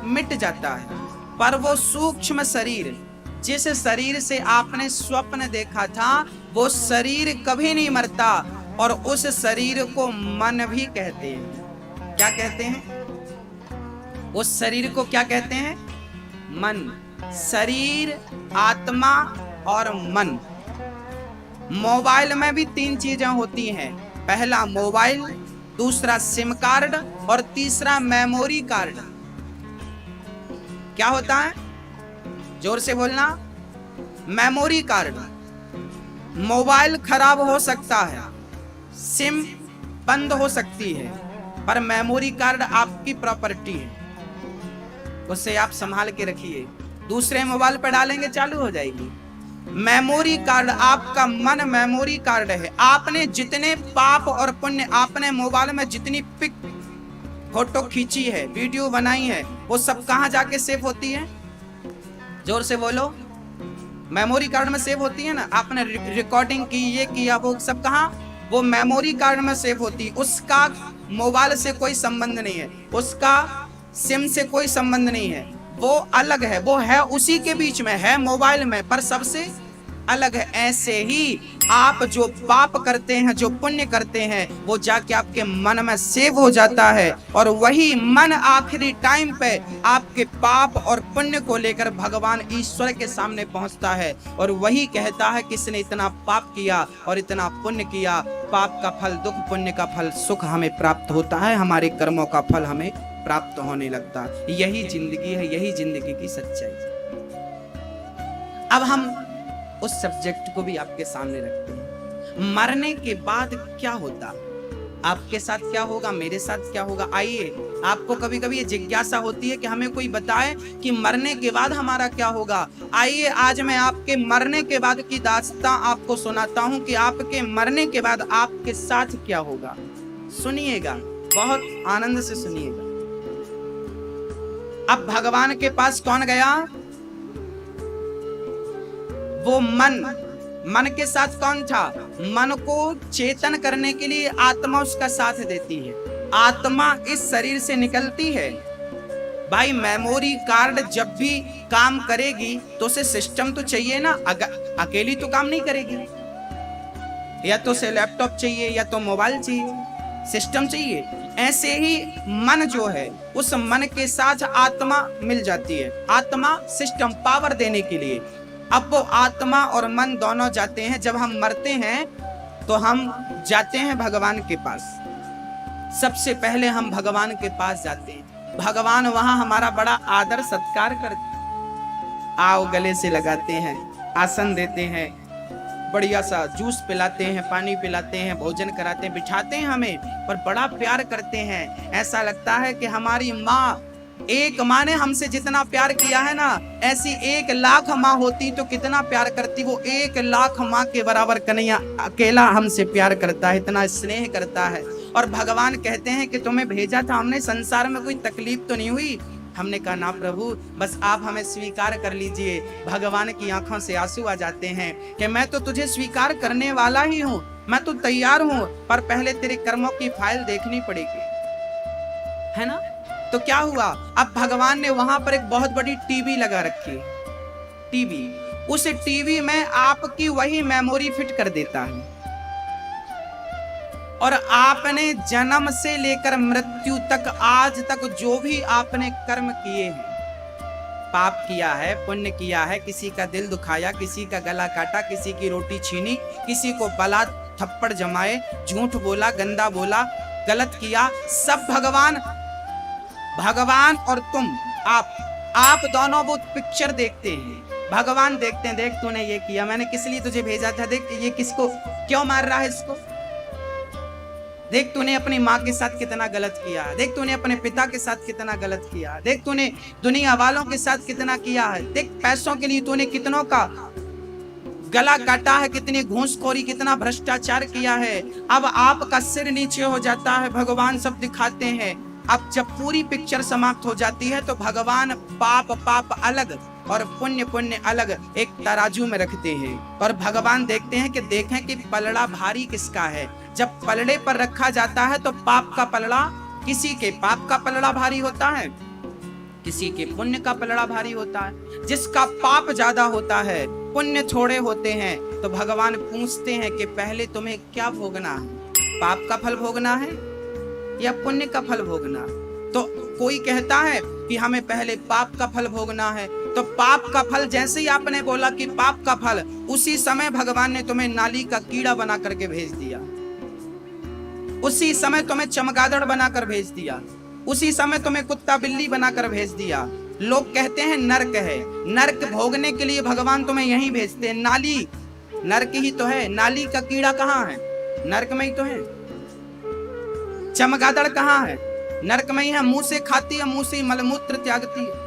मिट जाता है, पर वो सूक्ष्म शरीर, जिस शरीर से आपने स्वप्न देखा था, वो शरीर कभी नहीं मरता, और उस शरीर को मन भी कहते हैं। क्या कहते हैं? उस शरीर को क्या कहते हैं? मन। शरीर, आत्मा और मन। मोबाइल में भी 3 चीजें होती हैं। पहला मोबाइल, दूसरा सिम कार्ड, और तीसरा मेमोरी कार्ड। क्या होता है? जोर से बोलना। Memory card. मोबाइल खराब हो सकता है, सिम बंद हो सकती है, पर मेमोरी कार्ड आपकी प्रॉपर्टी है, उसे आप संभाल के रखिए। दूसरे मोबाइल पर डालेंगे चालू हो जाएगी। मेमोरी कार्ड, आपका मन मेमोरी कार्ड है। आपने जितने पाप और पुण्य, आपने मोबाइल में जितनी पिक, फोटो खींची है, वीडियो बनाई है, वो सब कहाँ जाके सेव होती है? जोर से बोलो। मेमोरी कार्ड में सेव होती है ना। आपने रिकॉर्डिंग की, ये किया, वो सब कहाँ? वो मेमोरी कार्ड में सेव होती है। उसका मोबाइल से कोई संबंध नहीं है, उसका सिम से कोई संबंध नहीं है, वो अलग है, वो है उसी के बीच में है, मोबाइल में, पर सबसे अलग है। ऐसे ही आप जो पाप करते हैं, जो पुण्य करते हैं, वो जाके आपके मन में सेव हो जाता है, और वही मन आखिरी टाइम पे आपके पाप और पुण्य को लेकर भगवान ईश्वर के सामने पहुंचता है, और वही कहता है कि इसने इतना पाप किया और इतना पुण्य किया, पाप का फल दुख, पुण्य का फल सुख हमें प्राप्त होता है, हमारे कर्मों का फल हमें प्राप्त होने लगता है। यही जिंदगी है, यही जिंदगी की सच्चाई। अब हम उस सब्जेक्ट को भी आपके सामने रखते हैं, मरने के बाद क्या होता, आपके साथ क्या होगा, मेरे साथ क्या होगा। आइए, आपको कभी कभी ये जिज्ञासा होती है कि हमें कोई बताए कि मरने के बाद हमारा क्या होगा। आइए, आज मैं आपके मरने के बाद की दास्तां आपको सुनाता हूं कि आपके मरने के बाद आपके साथ क्या होगा। सुनिएगा, बहुत आनंद से सुनिएगा। अब भगवान के पास कौन गया? वो मन के साथ कौन था? मन को चेतन करने के लिए आत्मा उसका साथ देती है। आत्मा इस शरीर से निकलती है। भाई, मेमोरी कार्ड जब भी काम करेगी तो उसे सिस्टम तो चाहिए ना, अकेली तो काम नहीं करेगी। या तो उसे लैपटॉप चाहिए, या तो मोबाइल चाहिए, सिस्टम चाहिए। ऐसे ही मन जो है, उस मन के साथ आत्मा मिल जाती है। आत्मा सिस्टम, पावर देने के लिए। अब वो आत्मा और मन दोनों जाते हैं। जब हम मरते हैं तो हम जाते हैं भगवान के पास। सबसे पहले हम भगवान के पास जाते हैं। भगवान वहां हमारा बड़ा आदर सत्कार करते, आओ गले से लगाते हैं, आसन देते हैं, बढ़िया सा जूस पिलाते हैं, पानी पिलाते हैं, भोजन कराते हैं, बिठाते हैं हमें, और बड़ा प्यार करते हैं। ऐसा लगता है कि हमारी माँ, एक माँ ने हमसे जितना प्यार किया है ना, ऐसी 1,00,000 माँ होती तो कितना प्यार करती। वो 1,00,000 माँ के बराबर कन्हैया अकेला हमसे प्यार करता है, इतना स्नेह करता है। और भगवान कहते हैं कि तुम्हें भेजा था हमने, संसार में कोई तकलीफ तो नहीं हुई। हमने कहा ना प्रभु, बस आप हमें स्वीकार कर लीजिए। भगवान की आंखों से आंसू आ जाते हैं कि मैं तो तुझे स्वीकार करने वाला ही हूँ, मैं तो तैयार हूँ, पर पहले तेरे कर्मों की फाइल देखनी पड़ेगी, है ना। तो क्या हुआ, अब भगवान ने वहां पर एक बहुत बड़ी टीवी लगा रखी। टीवी, उस टीवी में आपकी वही मेमोरी फिट कर देता है, और आपने जन्म से लेकर मृत्यु तक, आज तक जो भी आपने कर्म किए हैं, पाप किया है, पुण्य किया है, किसी का दिल दुखाया, किसी का गला काटा, किसी की रोटी छीनी, किसी को बला, थप्पड़ जमाए, झूठ बोला, गंदा बोला, गलत किया, सब भगवान और तुम, आप दोनों वो पिक्चर देखते हैं। भगवान देखते हैं, देख तूने ये किया, मैंने किस लिए तुझे भेजा था, देख ये किसको, क्यों मार रहा है इसको, देख तूने अपनी माँ के साथ कितना गलत किया, देख तूने अपने पिता के साथ कितना गलत किया, देख तूने दुनिया वालों के साथ कितना किया है, देख पैसों के लिए तूने कितनों का गला काटा है, कितनी घूसखोरी, कितना भ्रष्टाचार किया है। अब आपका सिर नीचे हो जाता है, भगवान सब दिखाते हैं। अब जब पूरी पिक्चर समाप्त हो जाती है तो भगवान पाप अलग और पुण्य अलग एक तराजू में रखते हैं, और भगवान देखते हैं कि देखें कि पलड़ा भारी किसका है। जब पलड़े पर रखा जाता है तो पाप का पलड़ा, किसी के पाप का पलड़ा भारी होता है, किसी के पुण्य का पलड़ा भारी होता है। जिसका पाप ज्यादा होता है, पुण्य थोड़े होते हैं, तो भगवान पूछते हैं कि पहले तुम्हें क्या भोगना है, पाप का फल भोगना है या पुण्य का फल भोगना है। तो कोई कहता है कि हमें पहले पाप का फल भोगना है, तो पाप का फल, जैसे ही आपने बोला कि पाप का फल, उसी समय भगवान ने तुम्हें नाली का कीड़ा बना करके भेज दिया, उसी समय तुम्हें चमगादड़ बनाकर भेज दिया, उसी समय तुम्हें कुत्ता बिल्ली बनाकर भेज दिया। लोग कहते हैं नर्क है, नर्क भोगने के लिए भगवान तुम्हें यहीं भेजते हैं। नाली नर्क ही तो है, नाली का कीड़ा कहाँ है, नर्क में ही तो है। चमगादड़ कहाँ है, नर्क में ही है, मुंह से खाती है, मुंह से मलमूत्र त्यागती है।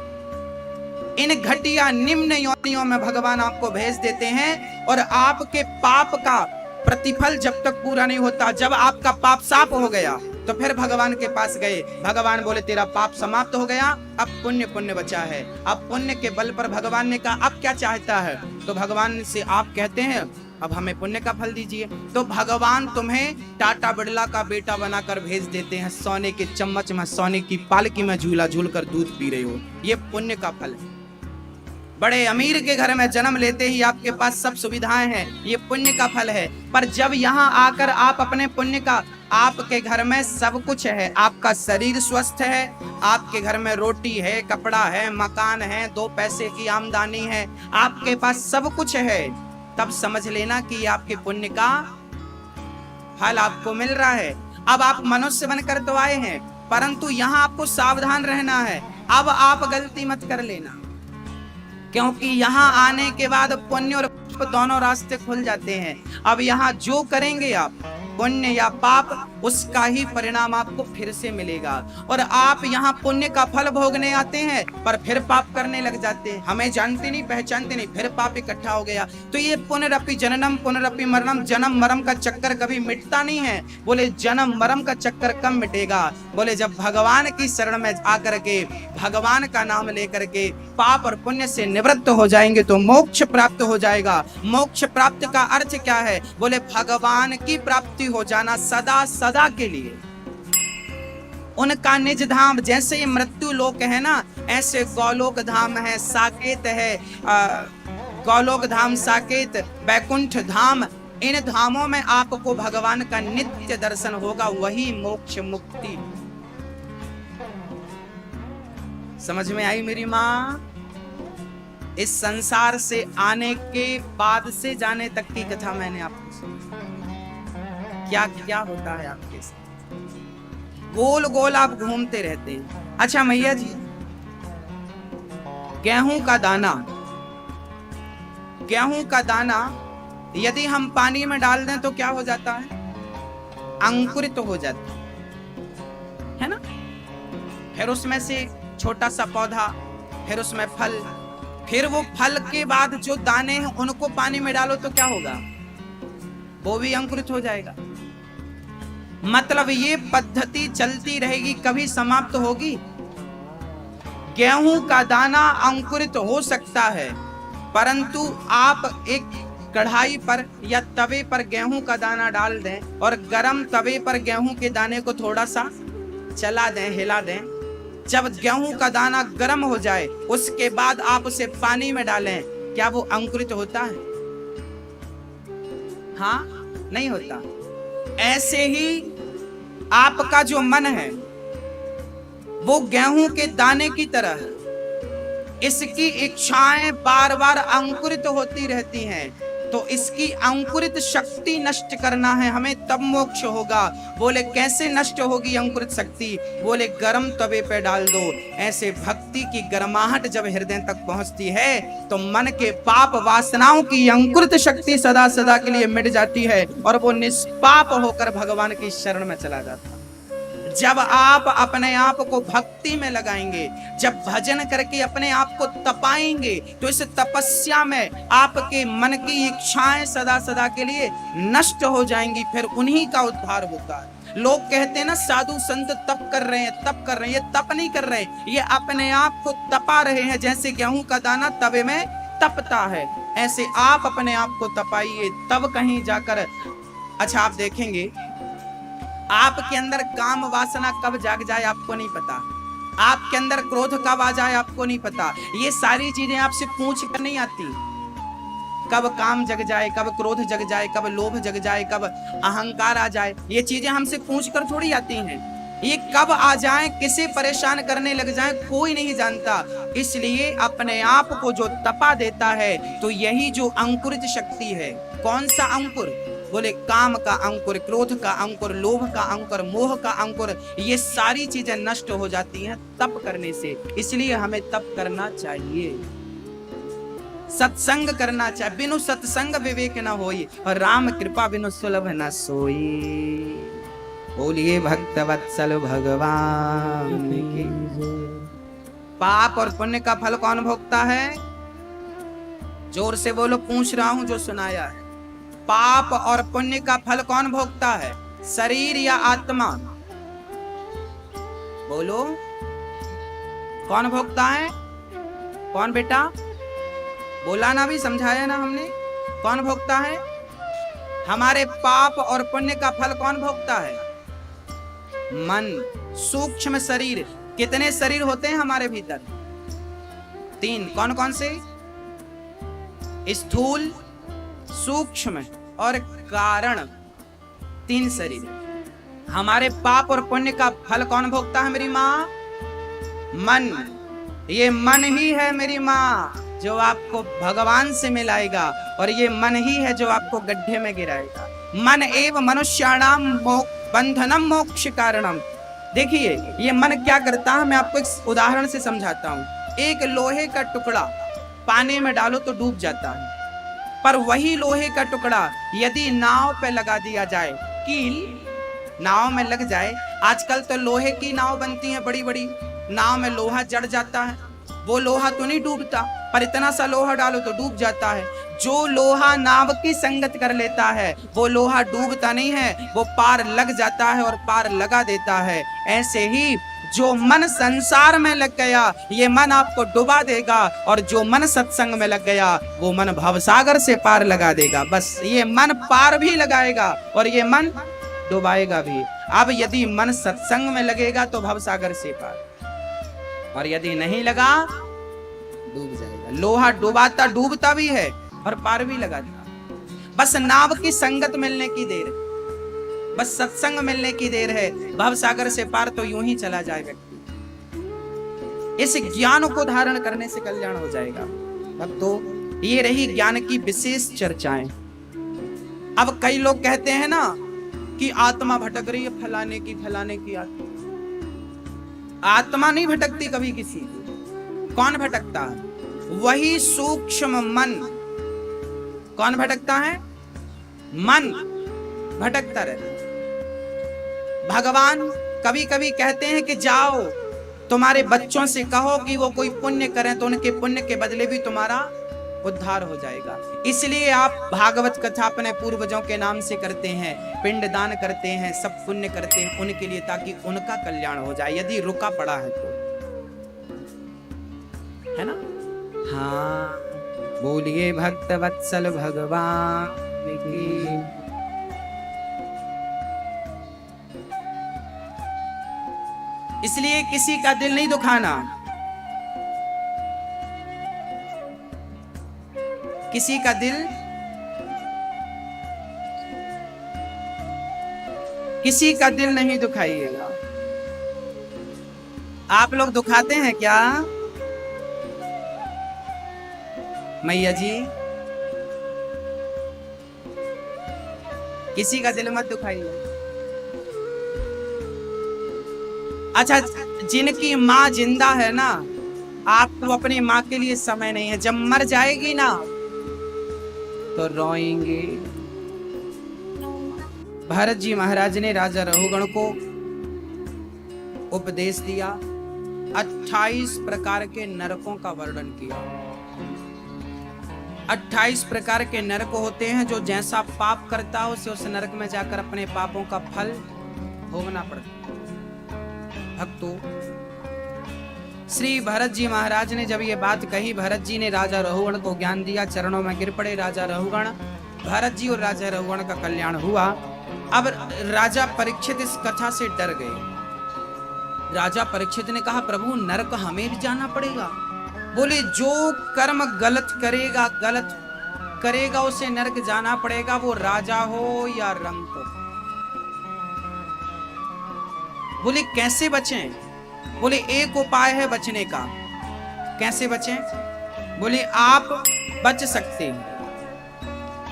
इन घटिया निम्न योनियों में भगवान आपको भेज देते हैं, और आपके पाप का प्रतिफल जब तक पूरा नहीं होता, जब आपका पाप साफ हो गया तो फिर भगवान के पास गए। भगवान बोले तेरा पाप समाप्त हो गया, अब पुण्य बचा है। अब पुण्य के बल पर भगवान ने कहा अब क्या चाहता है, तो भगवान से आप कहते हैं अब हमें पुण्य का फल दीजिए। तो भगवान तुम्हें टाटा बिड़ला का बेटा बनाकर भेज देते हैं, सोने के चम्मच में, सोने की पालकी में झूला झूल कर दूध पी रहे हो, ये पुण्य का फल है। बड़े अमीर के घर में जन्म लेते ही आपके पास सब सुविधाएं हैं, ये पुण्य का फल है। पर जब यहाँ आकर आप अपने पुण्य का, आपके घर में सब कुछ है, आपका शरीर स्वस्थ है, आपके घर में रोटी है, कपड़ा है, मकान है, 2 पैसे की आमदनी है, आपके पास सब कुछ है, तब समझ लेना कि आपके पुण्य का फल आपको मिल रहा है। अब आप मनुष्य बनकर तो आए हैं, परंतु यहाँ आपको सावधान रहना है। अब आप गलती मत कर लेना, क्योंकि यहाँ आने के बाद पुण्य और पाप दोनों रास्ते खुल जाते हैं। अब यहाँ जो करेंगे आप, पुण्य या पाप, उसका ही परिणाम आपको फिर से मिलेगा। और आप यहाँ पुण्य का फल भोगने आते हैं पर फिर पाप करने लग जाते हैं, हमें जानते नहीं पहचानते नहीं, फिर पाप इकट्ठा हो गया। तो ये पुनरपि जननम पुनरपि मरणम, जन्म मरण का चक्कर कभी मिटता नहीं है। बोले जन्म मरण का चक्कर कब मिटेगा? बोले जब भगवान की शरण में आकर के, भगवान का नाम लेकर के पाप और पुण्य से निवृत्त हो जाएंगे तो मोक्ष प्राप्त हो जाएगा। मोक्ष प्राप्त का अर्थ क्या है? बोले भगवान की प्राप्ति हो जाना सदा सदा के लिए, उनका निज धाम। जैसे ये मृत्यु लोक है ना, ऐसे गौलोक धाम है, साकेत है, गौलोक धाम, साकेत, बैकुंठ धाम, इन धामों में आपको भगवान का नित्य दर्शन होगा, वही मोक्ष मुक्ति। समझ में आई मेरी माँ? इस संसार से आने के बाद से जाने तक की कथा मैंने आपको सुनाई। क्या क्या होता है आपके साथ, गोल गोल आप घूमते रहते हैं। अच्छा मैया जी, गेहूं का दाना, गेहूं का दाना यदि हम पानी में डाल दें तो क्या हो जाता है? अंकुरित तो हो जाता है ना। फिर उसमें से छोटा सा पौधा, फिर उसमें फल, फिर वो फल के बाद जो दाने हैं उनको पानी में डालो तो क्या होगा? वो भी अंकुरित हो जाएगा। मतलब ये पद्धति चलती रहेगी, कभी समाप्त होगी? गेहूं का दाना अंकुरित हो सकता है, परंतु आप एक कढ़ाई पर या तवे पर गेहूं का दाना डाल दें और गरम तवे पर गेहूं के दाने को थोड़ा सा चला दें, हिला दें। जब गेहूं का दाना गर्म हो जाए उसके बाद आप उसे पानी में डालें, क्या वो अंकुरित होता है? हाँ, नहीं होता। ऐसे ही आपका जो मन है वो गेहूं के दाने की तरह है, इसकी इच्छाएं बार बार अंकुरित होती रहती हैं, तो इसकी अंकुरित शक्ति नष्ट करना है हमें, तब मोक्ष होगा। बोले कैसे नष्ट होगी अंकुरित शक्ति? बोले गरम तवे पे डाल दो। ऐसे भक्ति की गर्माहट जब हृदय तक पहुंचती है तो मन के पाप वासनाओं की अंकुरित शक्ति सदा सदा के लिए मिट जाती है और वो निष्पाप होकर भगवान की शरण में चला जाता है। जब आप अपने आप को भक्ति में लगाएंगे, जब भजन करके अपने आप को तपाएंगे, तो इस तपस्या में आपके मन की इच्छाएं सदा सदा के लिए नष्ट हो जाएंगी, फिर उन्हीं का उद्धार होता है। लोग कहते हैं ना साधु संत तप कर रहे हैं, तप कर रहे हैं। ये तप नहीं कर रहे, ये अपने आप को तपा रहे हैं। जैसे गेहूं का दाना तवे में तपता है, ऐसे आप अपने आप को तपाइए, तब कहीं जाकर। अच्छा, आप देखेंगे आपके अंदर काम वासना कब जाग जाए आपको नहीं पता, आपके अंदर क्रोध कब आ जाए आपको नहीं पता। ये सारी चीजें आपसे पूछ कर नहीं आती। कब काम जग जाए, कब क्रोध जग जाए, कब लोभ जग जाए, कब अहंकार आ जाए, ये चीजें हमसे पूछ कर थोड़ी आती हैं। ये कब आ जाए, किसे परेशान करने लग जाए, कोई नहीं जानता। इसलिए अपने आप को जो तपा देता है, तो यही जो अंकुरित शक्ति है। कौन सा अंकुर? बोले काम का अंकुर, क्रोध का अंकुर, लोभ का अंकुर, मोह का अंकुर, ये सारी चीजें नष्ट हो जाती हैं तप करने से। इसलिए हमें तप करना चाहिए, सत्संग करना चाहिए। बिनु सत्संग विवेक न होई, और राम कृपा बिनु सुलभ न सोई। बोलिए भक्त वत्सल भगवान की। पाप और पुण्य का फल कौन भोगता है? जोर से बोलो, पूछ रहा हूं जो सुनाया है। पाप और पुण्य का फल कौन भोगता है? शरीर या आत्मा? बोलो, कौन भोगता है? कौन बेटा? बोला ना, भी समझाया ना हमने। कौन भोगता है? हमारे पाप और पुण्य का फल कौन भोगता है? मन। सूक्ष्म शरीर। कितने शरीर होते हैं हमारे भीतर? 3। कौन कौन से? स्थूल, सूक्ष्म और कारण। 3 शरीर। हमारे पाप और पुण्य का फल कौन भोगता है मेरी माँ? मन। ये मन ही है मेरी माँ जो आपको भगवान से मिलाएगा, और ये मन ही है जो आपको गड्ढे में गिराएगा। मन एव मनुष्याणाम बंधनम मोक्ष कारणम। देखिए ये मन क्या करता है, मैं आपको एक उदाहरण से समझाता हूँ। एक लोहे का टुकड़ा पानी में डालो तो डूब जाता है, पर वही लोहे का टुकड़ा यदि नाव पे लगा दिया जाए, कील नाव में लग जाए, आजकल तो लोहे की नाव बनती है, बड़ी बड़ी नाव में लोहा जड़ जाता है, वो लोहा तो नहीं डूबता, पर इतना सा लोहा डालो तो डूब जाता है। जो लोहा नाव की संगत कर लेता है वो लोहा डूबता नहीं है, वो पार लग जाता है और पार लगा देता है। ऐसे ही जो मन संसार में लग गया ये मन आपको डुबा देगा, और जो मन सत्संग में लग गया वो मन भवसागर से पार लगा देगा। बस ये मन पार भी लगाएगा और ये मन डुबाएगा भी। अब यदि मन सत्संग में लगेगा तो भवसागर से पार, और यदि नहीं लगा डूब जाएगा। लोहा डुबाता डूबता भी है और पार भी लगाता। बस नाव की संगत मिलने की देर है, बस सत्संग मिलने की देर है, भवसागर से पार तो यूं ही चला जाए व्यक्ति। इस ज्ञान को धारण करने से कल्याण हो जाएगा। अब तो ये रही ज्ञान की विशेष चर्चाएं। अब कई लोग कहते हैं ना कि आत्मा भटक रही है, फलाने की आत्मा नहीं भटकती कभी किसी की। कौन भटकता है? वही सूक्ष्म मन। कौन भटकता है? मन भटकता रहता है। भगवान कभी कभी कहते हैं कि जाओ तुम्हारे बच्चों से कहो कि वो कोई पुण्य करें तो उनके पुण्य के बदले भी तुम्हारा उद्धार हो जाएगा। इसलिए आप भागवत कथा अपने पूर्वजों के नाम से करते हैं, पिंडदान करते हैं, सब पुण्य करते हैं उनके लिए, ताकि उनका कल्याण हो जाए यदि रुका पड़ा है तो, है ना? हाँ, बोलिए भक्त वत्सल भगवान की। इसलिए किसी का दिल नहीं दुखाना, किसी का दिल नहीं दुखाइएगा। आप लोग दुखाते हैं क्या मैया जी? किसी का दिल मत दुखाइए। अच्छा, जिनकी माँ जिंदा है ना, आपको अपनी माँ के लिए समय नहीं है। जब मर जाएगी ना तो रोएंगे। भरत जी महाराज ने राजा रहुगण को उपदेश दिया, 28 प्रकार के नरकों का वर्णन किया। 28 प्रकार के नरक होते हैं, जो जैसा पाप करता है उसे उस नरक में जाकर अपने पापों का फल भोगना पड़ता है। भक्तों, श्री भरत जी महाराज ने जब ये बात कही, भरत जी ने राजा रहुगण को ज्ञान दिया, चरणों में गिर पड़े राजा रहुगण। भरत जी और राजा रहुगण का कल्याण हुआ। अब राजा परीक्षित इस कथा से डर गए। राजा परीक्षित ने कहा, प्रभु नरक हमें भी जाना पड़ेगा? बोले, जो कर्म गलत करेगा उसे नरक जाना पड़ेगा, वो राजा हो या रंक हो। बोले कैसे बचें? बोले एक उपाय है बचने का। कैसे बचें? बोले आप बच सकते हैं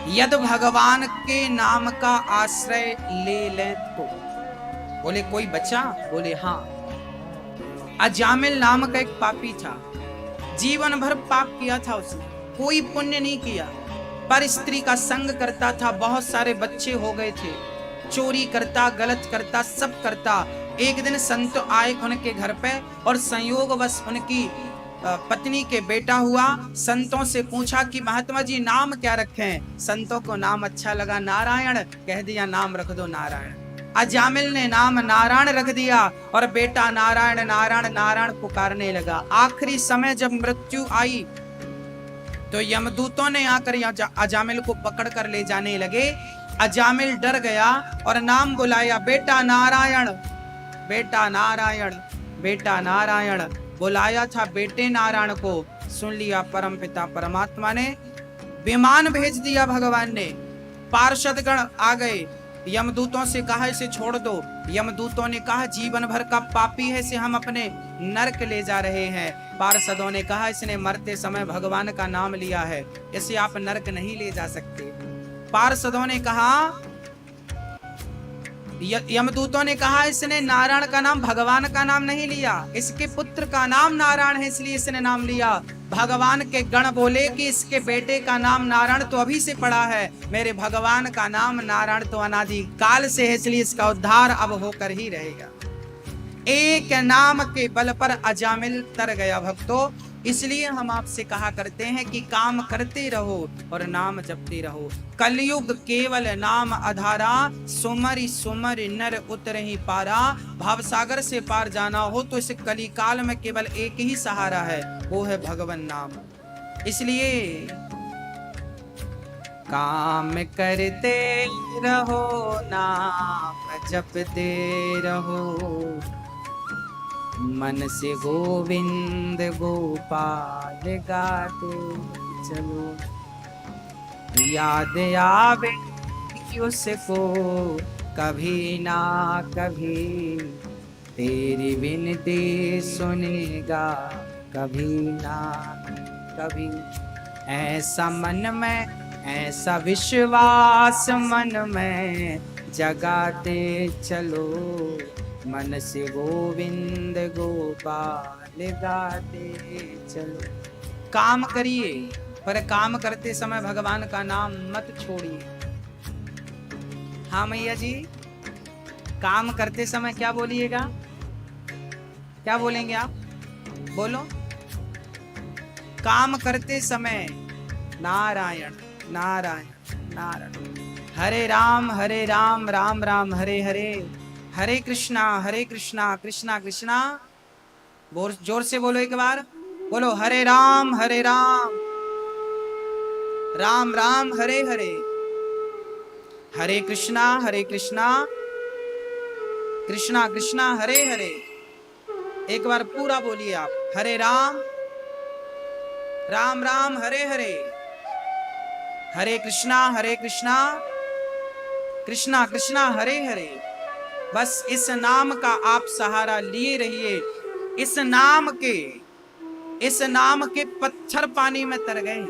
यद भगवान के नाम का आश्रय ले लें तो। बोले कोई बचा? बोले हाँ। अजामिल नाम का एक पापी था, जीवन भर पाप किया था उसने, कोई पुण्य नहीं किया, पर स्त्री का संग करता था, बहुत सारे बच्चे हो गए थे, चोरी करता, गलत करता, सब करता। एक दिन संत आए उनके घर पे और संयोगवश उनकी पत्नी के बेटा हुआ। संतों से पूछा कि महात्मा जी नाम क्या रखें? संतों को नाम अच्छा लगा, नारायण कह दिया, नाम रख दो नारायण। अजामिल ने नाम नारायण रख दिया और बेटा नारायण नारायण नारायण पुकारने लगा। आखिरी समय जब मृत्यु आई तो यमदूतों ने आकर अजामिल को पकड़ कर ले जाने लगे। अजामिल डर गया और नाम बुलाया, बेटा नारायण, बेटा नारायण, बेटा नारायण। बुलाया था बेटे नारायण को। सुन लिया परम पिता परमात्मा ने, विमान भेज दिया भगवान ने। पार्षदगण आ गए, यमदूतों से कहा इसे छोड़ दो। यमदूतों ने कहा जीवन भर का पापी है, इसे हम अपने नरक ले जा रहे हैं। पार्षदों ने कहा इसने मरते समय भगवान का नाम लिया है, इसे आप नरक नहीं ले जा सकते। पार्षदों ने कहा, यमदूतों ने कहा इसने नारायण का नाम भगवान का नाम नहीं लिया, इसके पुत्र का नाम नारायण है इसलिए इसने नाम लिया। भगवान के गण बोले कि इसके बेटे का नाम नारायण तो अभी से पड़ा है, मेरे भगवान का नाम नारायण तो अनादि काल से है, इसलिए इसका उद्धार अब होकर ही रहेगा। एक नाम के बल पर अजामिल तर गया भक्तों। इसलिए हम आपसे कहा करते हैं कि काम करते रहो और नाम जपते रहो। कलयुग केवल नाम आधारा, सुमरि सुमरि नर उतरहि पारा। भवसागर से पार जाना हो तो इस कलिकाल में केवल एक ही सहारा है, वो है भगवान नाम। इसलिए काम करते रहो, नाम जपते रहो, मन से गोविंद गोपाल गाते चलो। याद आवे उसको कभी ना कभी, तेरी विनती सुनेगा कभी ना कभी। ऐसा मन में, ऐसा विश्वास मन में जगाते चलो, मन से गोविंद गोपाल गाते चलो। काम करिए पर काम करते समय भगवान का नाम मत छोड़िए। हाँ मैया जी, काम करते समय क्या बोलिएगा, क्या बोलेंगे आप, बोलो। काम करते समय नारायण नारायण नारायण, हरे राम राम राम हरे हरे, हरे कृष्णा कृष्णा कृष्णा। जोर से बोलो एक बार, बोलो हरे राम राम राम हरे हरे, हरे कृष्णा कृष्णा कृष्णा हरे हरे। एक बार पूरा बोलिए आप, हरे राम राम हरे हरे, हरे कृष्णा कृष्णा कृष्णा हरे हरे। बस इस नाम का आप सहारा लिए रहिए। इस नाम के पत्थर पानी में तर गए।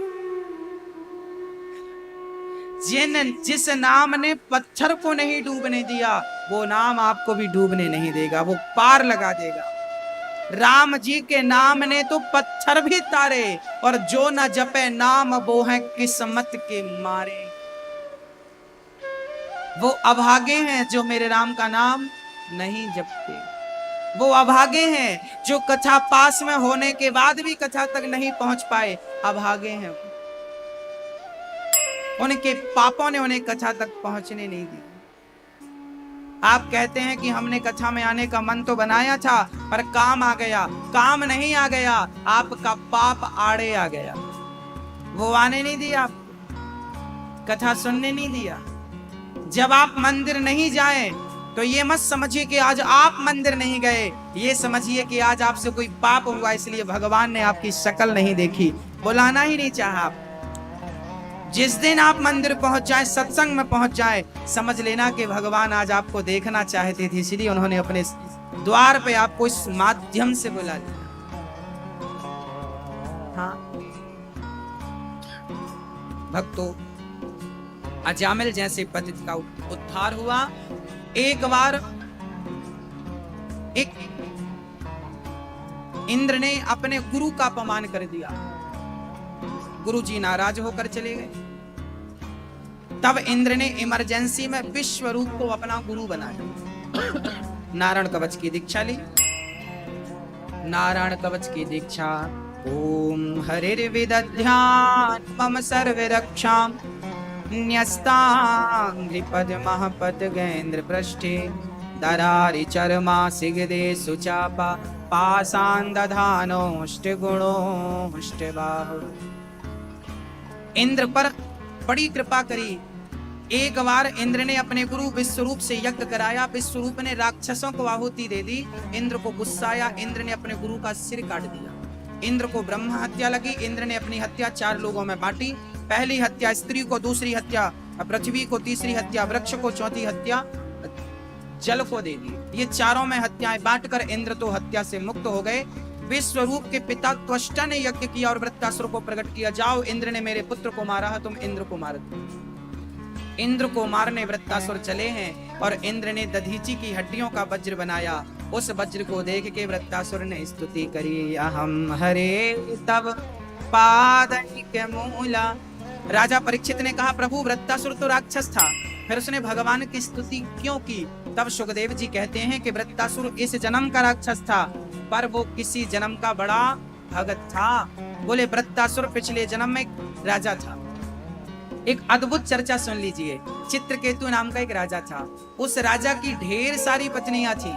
जिस नाम ने पत्थर को नहीं डूबने दिया, वो नाम आपको भी डूबने नहीं देगा, वो पार लगा देगा। राम जी के नाम ने तो पत्थर भी तारे, और जो न जपे नाम वो है किस्मत के मारे। वो अभागे हैं जो मेरे राम का नाम नहीं जपते, वो अभागे हैं जो कथा पास में होने के बाद भी कथा तक नहीं पहुंच पाए, अभागे हैं। उनके पापों ने उन्हें कथा तक पहुंचने नहीं दी। आप कहते हैं कि हमने कथा में आने का मन तो बनाया था, पर काम आ गया। काम नहीं आ गया, आपका पाप आड़े आ गया। वो आने नहीं दिया आपको, कथा सुनने नहीं दिया। जब आप मंदिर नहीं जाए तो ये मत समझिए कि आज आप मंदिर नहीं गए, ये समझिए कि आज आपसे कोई पाप हुआ, इसलिए भगवान ने आपकी शक्ल नहीं देखी, बुलाना ही नहीं चाहा। आप जिस दिन आप मंदिर पहुंच जाए, सत्संग में पहुंच जाए, समझ लेना कि भगवान आज आपको देखना चाहते थे, इसलिए उन्होंने अपने द्वार पे आपको इस माध्यम से बुला लिया। हाँ भक्तों, अजामिल जैसे पतित का उद्धार हुआ। एक बार एक इंद्र ने अपने गुरु का अपमान कर दिया, गुरु जी नाराज होकर चले गए। तब इंद्र ने इमरजेंसी में विश्वरूप को अपना गुरु बनाया। नारायण कवच की दीक्षा ली। नारायण कवच की दीक्षा। ओम हरिर्विदध्यान मम सर्व रक्षाम, न्यस्तांग्रि पद्मः पद्गेन्द्र पृष्ठे, दरारि चर्मा सिगदे सुचापा, पाषाण दधानोष्ट गुणोष्ट बाहु। इंद्र पर बड़ी कृपा करी, एक बार इंद्र ने अपने गुरु विश्वरूप से यज्ञ कराया, विश्वरूप ने राक्षसों को आहुति दे दी, इंद्र को गुस्सा आया, इंद्र ने अपने गुरु का सिर काट दिया। इंद्र को ब्रह्म हत्या लगी, इंद्र ने अपनी हत्या 4 लोगों में बांटी। पहली हत्या स्त्री को, दूसरी हत्या पृथ्वी को, तीसरी हत्या वृक्ष को, चौथी हत्या जल को दे दी। ये चारों में हत्याएं बांटकर इंद्र तो हत्या से मुक्त हो गए। विश्वरूप के पिता त्वष्टा ने यज्ञ किया और वृत्तासुर को प्रकट किया, जाओ इंद्र ने मेरे पुत्र को मारा है, तुम इंद्र को मार दो। इंद्र को मारने वृत्तासुर चले हैं और इंद्र ने दधीची की हड्डियों का वज्र बनाया। उस वज्र को देख के वृत्तासुर ने स्तुति करी, अहम हरे तब पादनिक मूला। राजा परीक्षित ने कहा, प्रभु वृत्तासुर तो राक्षस था, फिर उसने भगवान की स्तुति क्यों की? तब सुखदेव जी कहते हैं कि वृत्तासुर इस जन्म का राक्षस था, पर वो किसी जन्म का बड़ा भगत था। बोले वृत्तासुर पिछले जन्म में राजा था। एक अद्भुत चर्चा सुन लीजिए। चित्रकेतु नाम का एक राजा था, उस राजा की ढेर सारी पत्नियां थी,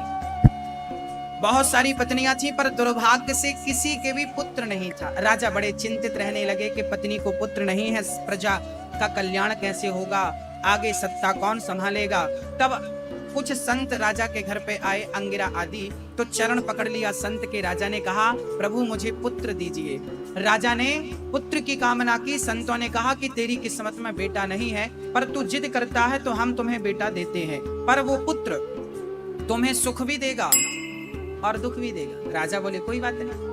बहुत सारी पत्नियां थी, पर दुर्भाग्य से किसी के भी पुत्र नहीं था। राजा बड़े चिंतित रहने लगे कि पत्नी को पुत्र नहीं है, प्रजा का कल्याण कैसे होगा, आगे सत्ता कौन संभालेगा। तब कुछ संत राजा के घर पे आए, अंगिरा आदि, तो चरण पकड़ लिया संत के। राजा ने कहा, प्रभु मुझे पुत्र दीजिए। राजा ने पुत्र की कामना की। संतों ने कहा कि तेरी किस्मत में बेटा नहीं है, पर तू जिद करता है तो हम तुम्हें बेटा देते हैं, पर वो पुत्र तुम्हें सुख भी देगा और दुख भी देगा। राजा बोले कोई बात नहीं।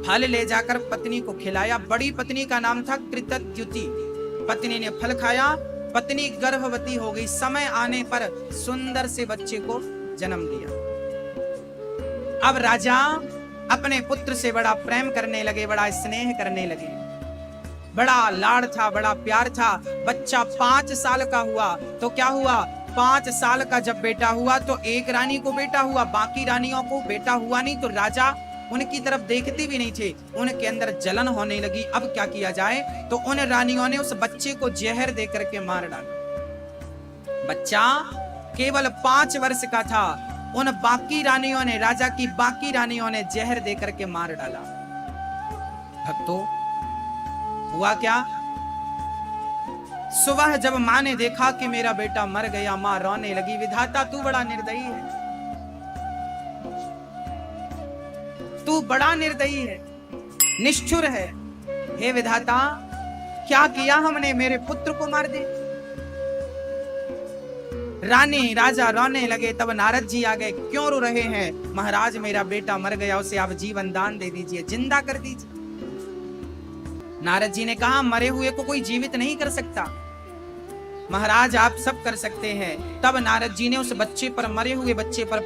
फल ले जाकर पत्नी को खिलाया। बड़ी पत्नी का नाम था कृतद्युति। पत्नी ने फल खाया, पत्नी गर्भवती हो गई। समय आने पर सुंदर से बच्चे को जन्म दिया। अब राजा अपने पुत्र से बड़ा प्रेम करने लगे, बड़ा स्नेह करने लगे, बड़ा लाड़ था, बड़ा प्यार था। बच्चा 5 साल का हुआ तो क्या हुआ, 5 साल का जब बेटा हुआ तो एक रानी को बेटा हुआ, बाकी रानियों को बेटा हुआ नहीं। तो राजा उनकी तरफ देखते भी नहीं थे, उनके अंदर जलन होने लगी। अब क्या किया जाए, तो उन रानियों ने उस बच्चे को जहर दे करके मार डाला। बच्चा केवल 5 वर्ष का था, उन बाकी रानियों ने, राजा की बाकी रानियों ने जहर दे करके मार डाला। भक्तों, हुआ क्या, सुबह जब माँ ने देखा कि मेरा बेटा मर गया, माँ रोने लगी, विधाता तू बड़ा निर्दयी है, तू बड़ा निर्दयी है, निष्ठुर है। हे विधाता, क्या किया हमने, मेरे पुत्र को मार दे। रानी राजा रोने लगे। तब नारद जी आ गए। क्यों रो रहे हैं? महाराज मेरा बेटा मर गया, उसे आप जीवन दान दे दीजिए, जिंदा कर दीजिए। नारद जी ने कहा, मरे हुए को कोई जीवित नहीं कर सकता, महाराज आप सब कर सकते हैं। तब नारद जी ने उस बच्चे पर, मरे हुए बच्चे पर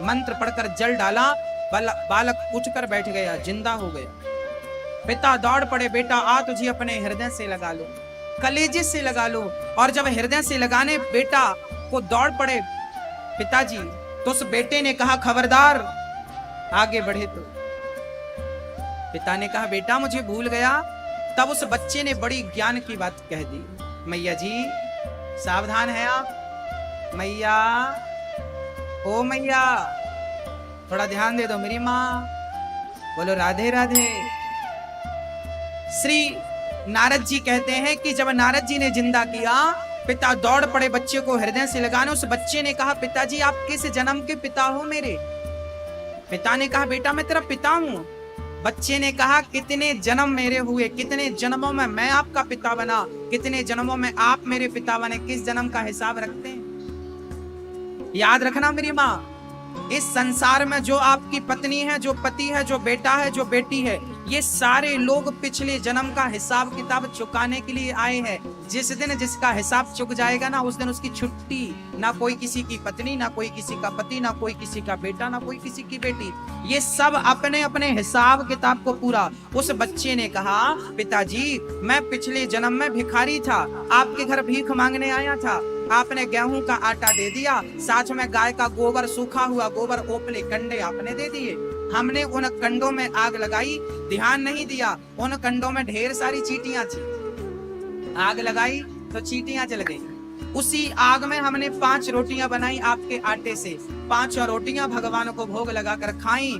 मंत्र पढ़कर जल डाला। बालक उठकर बैठ गया, जिंदा हो गया। पिता दौड़ पड़े, बेटा आ तुझे अपने हृदय से लगा लो, कलेजे से लगा लो। और जब हृदय से लगाने बेटा को दौड़ पड़े पिताजी, तो उस बेटे ने कहा, खबरदार आगे बढ़े तो। पिता ने कहा, बेटा मुझे भूल गया। तब उस बच्चे ने बड़ी ज्ञान की बात कह दी, मैया जी सावधान है आप, मैया ओ मैया थोड़ा ध्यान दे दो मेरी माँ, बोलो राधे राधे। श्री नारद जी कहते हैं कि जब नारद जी ने जिंदा किया, पिता दौड़ पड़े बच्चे को हृदय से लगाने। उस बच्चे ने कहा, पिताजी आप किस जन्म के पिता हो मेरे? पिता ने कहा, बेटा मैं तेरा पिता हूं। बच्चे ने कहा, कितने जन्म मेरे हुए, कितने जन्मों में मैं आपका पिता बना, कितने जन्मों में आप मेरे पिता बने, किस जन्म का हिसाब रखते हैं? याद रखना मेरी माँ, इस संसार में जो आपकी पत्नी है, जो पति है, जो बेटा है, जो बेटी है, ये सारे लोग पिछले जन्म का हिसाब किताब चुकाने के लिए आए हैं। जिस दिन जिसका हिसाब चुक जाएगा ना, उस दिन उसकी छुट्टी। ना कोई किसी की पत्नी, ना कोई किसी का पति, ना कोई किसी का बेटा, ना कोई किसी की बेटी, ये सब अपने अपने हिसाब किताब को पूरा। उस बच्चे ने कहा, पिताजी मैं पिछले जन्म में भिखारी था, आपके घर भीख मांगने आया था, आपने गेहूं का आटा दे दिया, साथ में गाय का गोबर, सूखा हुआ गोबर, ओपले कंडे आपने दे दिए। हमने उन कंडों में आग लगाई, ध्यान नहीं दिया, उन कंडों में ढेर सारी चींटियां थी, आग लगाई तो चींटियां जल गई। उसी आग में हमने 5 रोटियां बनाई आपके आटे से, 5 रोटियां भगवान को भोग लगाकर खाई,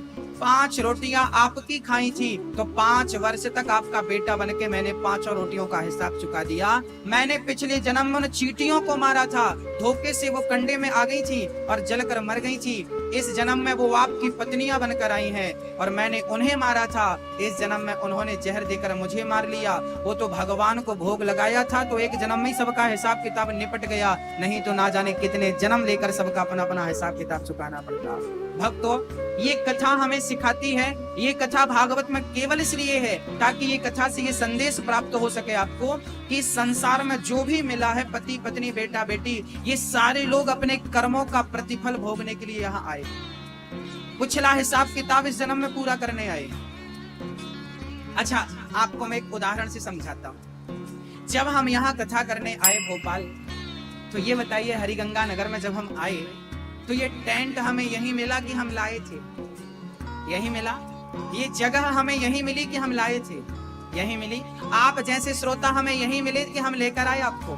5 रोटियां आपकी खाई थी तो 5 वर्ष तक आपका बेटा बनके मैंने 5 रोटियों का हिसाब चुका दिया। मैंने पिछले जन्म में उन चींटियों को मारा था, धोखे से वो कंडे में आ गई थी और जलकर मर गई थी। इस जन्म में वो आपकी पत्नियां बनकर आई हैं और मैंने उन्हें मारा था। इस जन्म में उन्होंने जहर देकर मुझे मार लिया। वो तो भगवान को भोग लगाया था तो एक जन्म में ही सबका हिसाब किताब निपट गया, नहीं तो ना जाने कितने जन्म लेकर सबका अपना अपना हिसाब किताब चुकाना पड़ता। भक्तों, ये कथा हमें सिखाती है, ये कथा भागवत में केवल इसलिए है ताकि ये कथा से ये संदेश प्राप्त हो सके आपको कि संसार में जो भी मिला है, पति पत्नी बेटा बेटी, ये सारे लोग अपने कर्मों का प्रतिफल भोगने के लिए यहाँ आए, पिछला हिसाब किताब इस जन्म में पूरा करने आए। अच्छा, आपको मैं एक उदाहरण से समझाता हूँ। जब हम यहाँ कथा करने आए भोपाल, तो ये बताइए हरिगंगा नगर में जब हम आए तो ये टेंट हमें यही मिला कि हम लाए थे? यही मिला। ये जगह हमें यही मिली कि हम लाए थे? यही मिली। आप जैसे श्रोता हमें यही मिले कि हम लेकर आए आपको?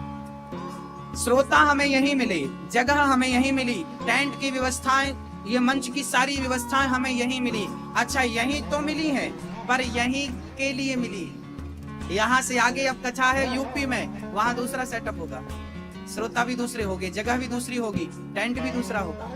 श्रोता हमें यही मिले, जगह हमें यही मिली, टेंट की व्यवस्थाएं, ये मंच की सारी व्यवस्थाएं हमें यही मिली। अच्छा, यही तो मिली है, पर यही के लिए मिली। यहाँ से आगे अब कथा है यूपी में, वहां दूसरा सेटअप होगा, श्रोता भी दूसरे होंगे, जगह भी दूसरी होगी, टेंट भी दूसरा होगा।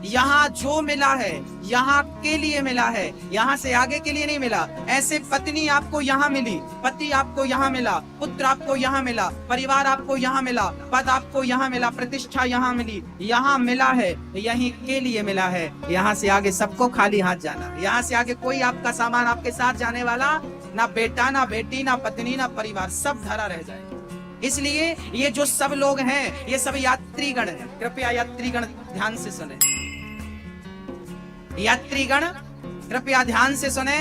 यहाँ जो मिला है यहाँ के लिए मिला है, यहाँ से आगे के लिए नहीं मिला। ऐसे पत्नी आपको यहाँ मिली, पति आपको यहाँ मिला, पुत्र आपको यहाँ मिला, परिवार आपको यहाँ मिला, पद आपको यहाँ मिला, प्रतिष्ठा यहाँ मिली, यहाँ मिला है, यहीं के लिए मिला है। यहाँ से आगे सबको खाली हाथ जाना। यहाँ से आगे कोई आपका सामान आपके साथ जाने वाला, ना बेटा ना बेटी ना पत्नी ना परिवार, सब धरा रह जाएगा। इसलिए ये जो सब लोग हैं ये सब यात्रीगण हैं। कृपया यात्रीगण ध्यान से सुने, यात्रीगण कृपया ध्यान से सुने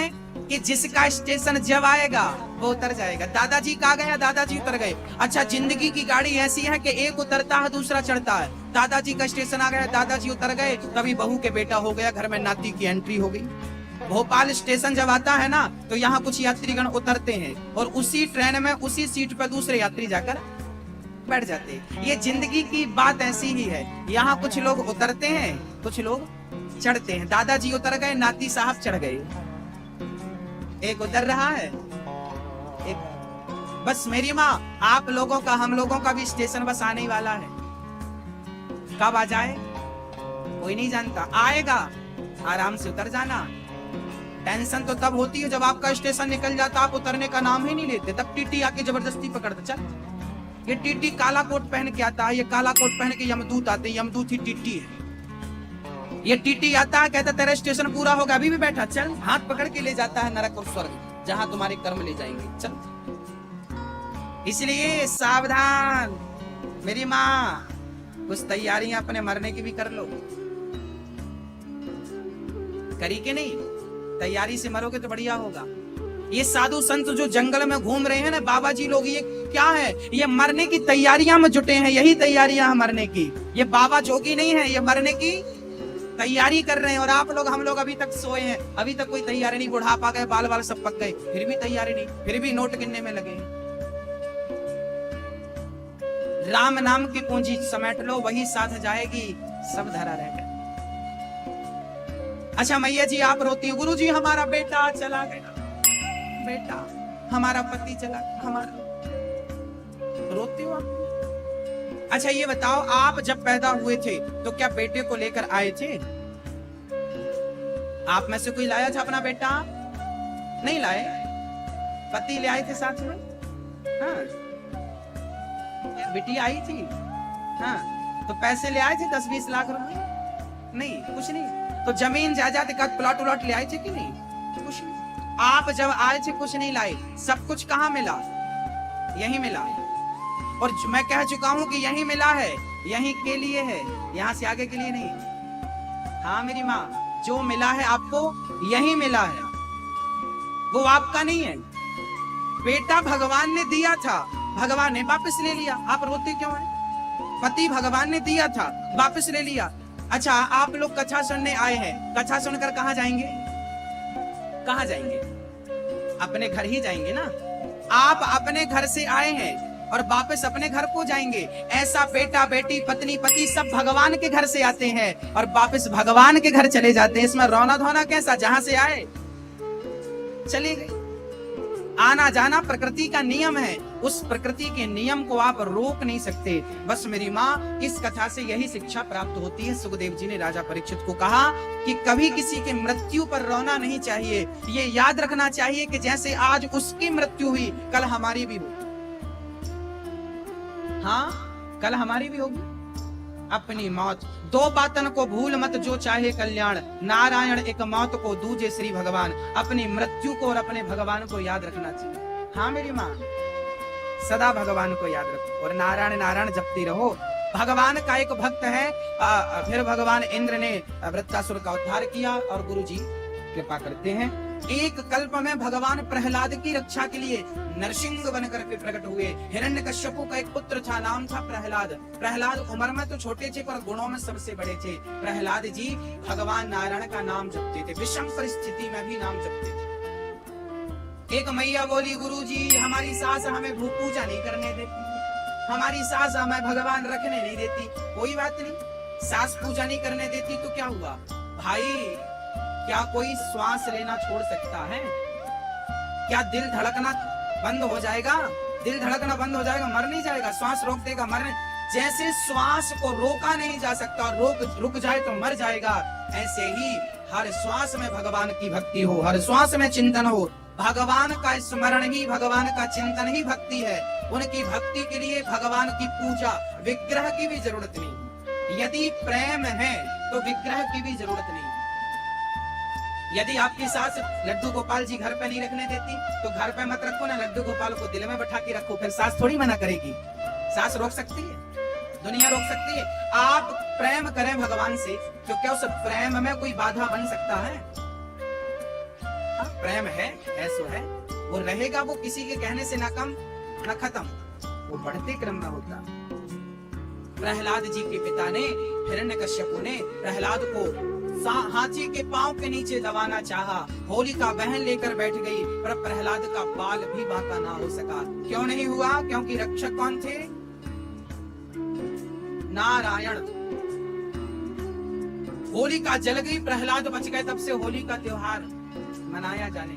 कि जिसका स्टेशन जब आएगा वो उतर जाएगा। दादाजी कहाँ गया? दादाजी उतर गए। अच्छा, जिंदगी की गाड़ी ऐसी है कि एक उतरता है दूसरा चढ़ता है। दादाजी का स्टेशन आ गया, दादाजी उतर गए, तभी बहू के बेटा हो गया, घर में नाती की एंट्री हो गई। भोपाल स्टेशन जब आता है ना तो यहाँ कुछ यात्रीगण उतरते हैं और उसी ट्रेन में उसी सीट पर दूसरे यात्री जाकर बैठ जाते हैं। ये जिंदगी की बात ऐसी ही है। यहाँ कुछ लोग उतरते हैं, कुछ लोग चढ़ते हैं। दादाजी उतर गए, नाती साहब चढ़ गए। एक उतर रहा है, एक बस। मेरी माँ, आप लोगों का, हम लोगों का भी स्टेशन बस आने वाला है। कब आ जाए कोई नहीं जानता, आएगा, आराम से उतर जाना। टेंशन तो तब होती है जब आपका स्टेशन निकल जाता, आप उतरने का नाम ही नहीं लेते, तब टीटी आके जबरदस्ती पकड़ता। चल, ये टीटी काला कोट पहन के आता है, ये काला कोट पहन के यमदूत आते हैं, यमदूत ही टीटी है। ये टीटी आता है, कहता तेरा स्टेशन पूरा होगा, अभी भी बैठा, चल, हाथ पकड़ के ले जाता है नरक और स्वर्ग, जहां तुम्हारे कर्म ले जाएंगे, चल। इसलिए सावधान मेरी माँ, कुछ तैयारियां अपने मरने की भी कर लो। करी के नहीं? तैयारी से मरोगे तो बढ़िया होगा। ये साधु संत जो जंगल में घूम रहे हैं ना, बाबा जी लोग, ये क्या है? ये मरने की तैयारियां में जुटे हैं, यही तैयारियां हैं मरने की। ये बाबा जोगी नहीं है, ये मरने की तैयारी कर रहे हैं। और आप लोग, हम लोग अभी तक सोए हैं, अभी तक कोई तैयारी नहीं। बुढ़ापा गए, बाल बाल सब पक गए, फिर भी तैयारी नहीं, फिर भी नोट गिनने में लगे। राम नाम की पूंजी समेट लो, वही साथ जाएगी, सब धरा रहेगा। अच्छा मैया जी आप रोती हो, गुरु जी हमारा बेटा चला गया, बेटा हमारा पति चला, हमारा, रोती हो आप? अच्छा ये बताओ, आप जब पैदा हुए थे तो क्या बेटे को लेकर आए थे? आप में से कोई लाया था अपना बेटा? नहीं लाए, पति ले आए थे साथ में। हाँ, बेटी आई थी। हाँ, तो पैसे ले आए थे 10-20 लाख रुपए? नहीं, कुछ नहीं। तो जमीन जायदाद का प्लॉट उलॉट ले आए थे कि नहीं? कुछ नहीं। आप जब आए थे कुछ नहीं लाए, सब कुछ कहाँ मिला? यही मिला। और मैं कह चुका हूं कि यही मिला है, यही के लिए है, यहाँ से आगे के लिए नहीं। हाँ मेरी माँ, जो मिला है आपको यही मिला है, वो आपका नहीं है। बेटा भगवान ने दिया था, भगवान ने वापस ले लिया। आप रोते क्यों हैं? पति भगवान ने दिया था, वापस ले लिया। अच्छा आप लोग कथा सुनने आए हैं, कथा सुनकर कहाँ जाएंगे? कहाँ जाएंगे? अपने घर ही जाएंगे ना। आप अपने घर से आए हैं, और वापस अपने घर को जाएंगे। ऐसा बेटा बेटी पत्नी पति सब भगवान के घर से आते हैं और वापस भगवान के घर चले जाते हैं। इसमें रोना धोना कैसा, जहां से आए चले गए। आना जाना प्रकृति का नियम है, उस प्रकृति के नियम को आप रोक नहीं सकते। बस मेरी माँ, इस कथा से यही शिक्षा प्राप्त होती है। सुखदेव जी ने राजा परीक्षित को कहा कि कभी किसी के मृत्यु पर रोना नहीं चाहिए। ये याद रखना चाहिए कि जैसे आज उसकी मृत्यु हुई, कल हमारी भी होगी। हाँ, कल हमारी भी होगी। अपनी मौत दो बातन को भूल मत, जो चाहे कल्याण। नारायण एक मौत को, दूजे श्री भगवान। अपनी मृत्यु को और अपने भगवान को याद रखना चाहिए। हाँ मेरी माँ, सदा भगवान को याद रखो और नारायण नारायण जपती रहो। भगवान का एक भक्त है, फिर भगवान इंद्र ने वृत्तासुर का उद्धार किया और गुरु जी कृपा करते हैं। एक कल्प में भगवान प्रहलाद की रक्षा के लिए नरसिंह बनकर के प्रकट हुए। हिरण्यकश्यपु का एक पुत्र था, नाम था प्रहलाद। प्रहलाद उम्र में तो छोटे थे पर गुणों में सबसे बड़े थे। प्रहलाद जी भगवान नारायण का नाम जपते थे, विषम परिस्थिति में भी नाम जपते थे। एक मैया बोली, गुरु जी हमारी सास हमें भू पूजा नहीं करने देती, हमारी सास हमें भगवान रखने नहीं देती। कोई बात नहीं, सास पूजा नहीं करने देती तो क्या हुआ भाई, क्या कोई श्वास लेना छोड़ सकता है? क्या दिल धड़कना बंद हो जाएगा? दिल धड़कना बंद हो जाएगा, मर नहीं जाएगा। श्वास रोक देगा, मरने। जैसे श्वास को रोका नहीं जा सकता और रुक जाए तो मर जाएगा, ऐसे ही हर श्वास में भगवान की भक्ति हो, हर श्वास में चिंतन हो। भगवान का स्मरण ही, भगवान का चिंतन ही भक्ति है। उनकी भक्ति के लिए भगवान की पूजा, विग्रह की भी जरूरत नहीं। यदि प्रेम है तो विग्रह की भी जरूरत नहीं। यदि आपकी सास लड्डू गोपाल जी घर पे नहीं रखने देती तो घर पे मत रखो ना, लड्डू गोपाल को दिल में बैठा के रखो, फिर सास थोड़ी मना करेगी। सास रोक सकती है? दुनिया रोक सकती है? आप प्रेम करें भगवान से तो क्या उस प्रेम में कोई बाधा बन सकता है? हाँ, प्रेम है, ऐसो है, वो रहेगा। वो किसी के कहने से ना कम ना खत्म, वो बढ़ते क्रम में होता। प्रहलाद जी के पिता ने, हिरण्यकश्यपु ने प्रहलाद को हाथी के पांव के नीचे दबाना चाहा। होलिका बहन लेकर बैठ गई पर प्रहलाद का बाल भी बांका ना हो सका। क्यों नहीं हुआ? क्योंकि रक्षक कौन थे? नारायण। होलिका जल गई, प्रहलाद बच गए। तब से होली का त्योहार मनाया जाने।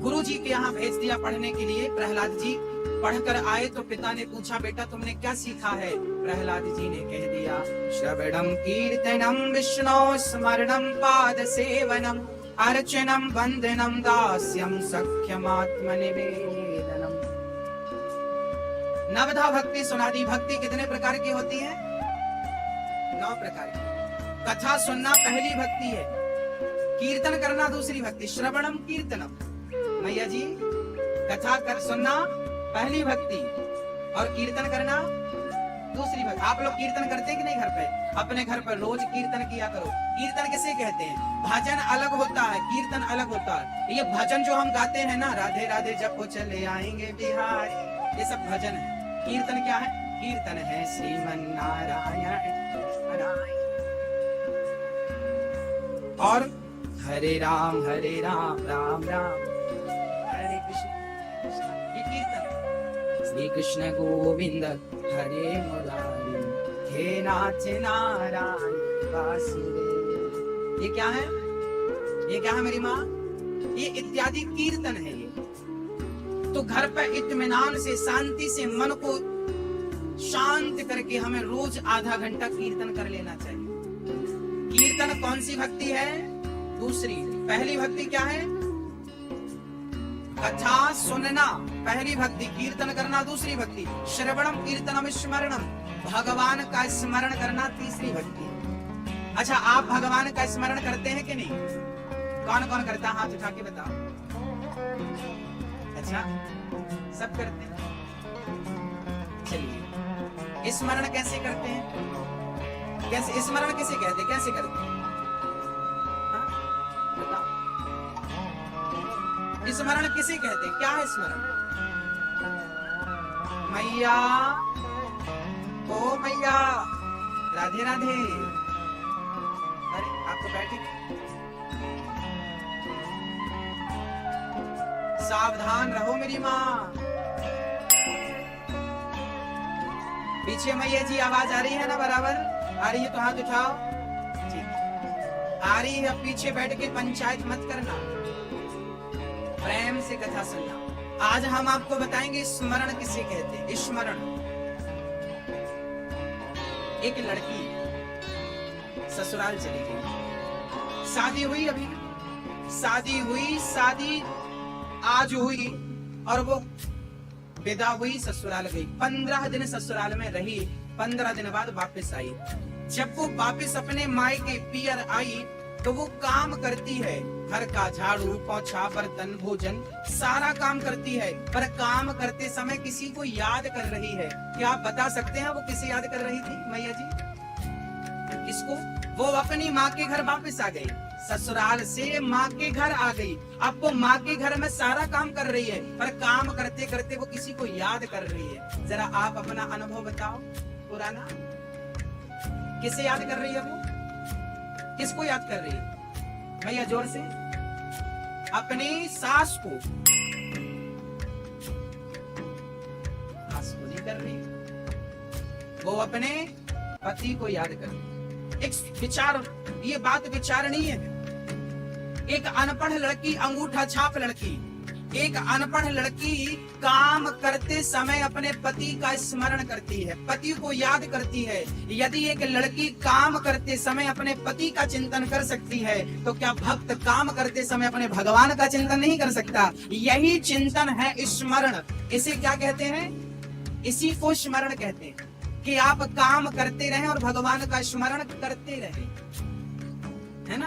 गुरु जी के यहाँ भेज दिया पढ़ने के लिए। प्रहलाद जी पढ़कर आए तो पिता ने पूछा, बेटा तुमने क्या सीखा है? प्रहलाद जी ने कह दिया, श्रवणम कीर्तनम विष्णु स्मरणम पाद सेवनम अर्चनम वंदनम दास्यम सख्यम आत्मनिवेदनम। नवधा भक्ति सुनादी। भक्ति कितने प्रकार की होती है? 9 प्रकार की। कथा सुनना पहली भक्ति है, कीर्तन करना दूसरी भक्ति। श्रवणम कीर्तनम, मैया जी कथा कर सुनना पहली भक्ति और कीर्तन करना दूसरी भक्ति। आप लोग कीर्तन करते हैं कि नहीं घर पे? अपने घर पर रोज कीर्तन किया करो। कीर्तन किसे कहते हैं? भजन अलग होता है, कीर्तन अलग होता है। ये भजन जो हम गाते हैं ना, राधे राधे जब वो चले आएंगे बिहारी, ये सब भजन है। कीर्तन क्या है? कीर्तन है श्रीमन नारायण और हरे राम राम राम हरे कृष्ण। ये कीर्तन। श्री कृष्ण गोविंद हरे मुरारी, हे नाथ नारायण वासुदेव। ये क्या है? ये क्या है मेरी माँ? ये इत्यादि कीर्तन है। ये तो घर पर इत्मीनान से, शांति से मन को शांत करके हमें रोज आधा घंटा कीर्तन कर लेना चाहिए। कीर्तन कौन सी भक्ति है? दूसरी। पहली भक्ति क्या है? कथा सुनना पहली भक्ति, कीर्तन करना दूसरी भक्ति। श्रवणम कीर्तनम स्मरणम, भगवान का स्मरण करना तीसरी भक्ति। अच्छा, आप भगवान का स्मरण करते हैं कि नहीं? कौन कौन करता? हाथ उठा के बताओ। अच्छा, सब करते हैं। चलिए, स्मरण कैसे करते हैं? कैसे स्मरण किसे कहते हैं? कैसे करते हैं? स्मरण किसे कहते हैं? क्या है स्मरण? मैया, ओ मैया, राधे राधे। अरे आप तो बैठे। सावधान रहो मेरी माँ। पीछे मैया जी आवाज आ रही है ना? बराबर आ रही है तो हाथ उठाओ। ठीक आ रही है। पीछे बैठ के पंचायत मत करना, प्रेम से कथा सुनना। आज हम आपको बताएंगे स्मरण किसे कहते हैं। स्मरण, एक लड़की ससुराल चली गई, शादी हुई, अभी शादी हुई, शादी आज हुई और वो विदा हुई, ससुराल गई। 15 दिन ससुराल में रही, 15 दिन बाद वापस आई। जब वो वापस अपने मायके पियर आई तो वो काम करती है, घर का झाड़ू पोछा बर्तन भोजन सारा काम करती है, पर काम करते समय किसी को याद कर रही है। क्या आप बता सकते हैं वो किसे याद कर रही थी मैया जी? किसको? वो अपनी माँ के घर वापस आ गई, ससुराल से माँ के घर आ गई। अब वो माँ के घर में सारा काम कर रही है, पर काम करते करते वो किसी को याद कर रही है। जरा आप अपना अनुभव बताओ पुराना, किसे याद कर रही है वो? किसको याद कर रही है भैया? जोर से। अपनी सास को। सास को नहीं कर रही, वो अपने पति को याद कर रही। एक विचार, ये बात विचारणीय है। एक अनपढ़ लड़की, अंगूठा छाप लड़की, एक अनपढ़ लड़की काम करते समय अपने पति का स्मरण करती है, पति को याद करती है। यदि एक लड़की काम करते समय अपने पति का चिंतन कर सकती है तो क्या भक्त काम करते समय अपने भगवान का चिंतन नहीं कर सकता? यही चिंतन है स्मरण। इसे क्या कहते हैं? इसी को स्मरण कहते हैं कि आप काम करते रहें और भगवान का स्मरण करते रहें, है ना?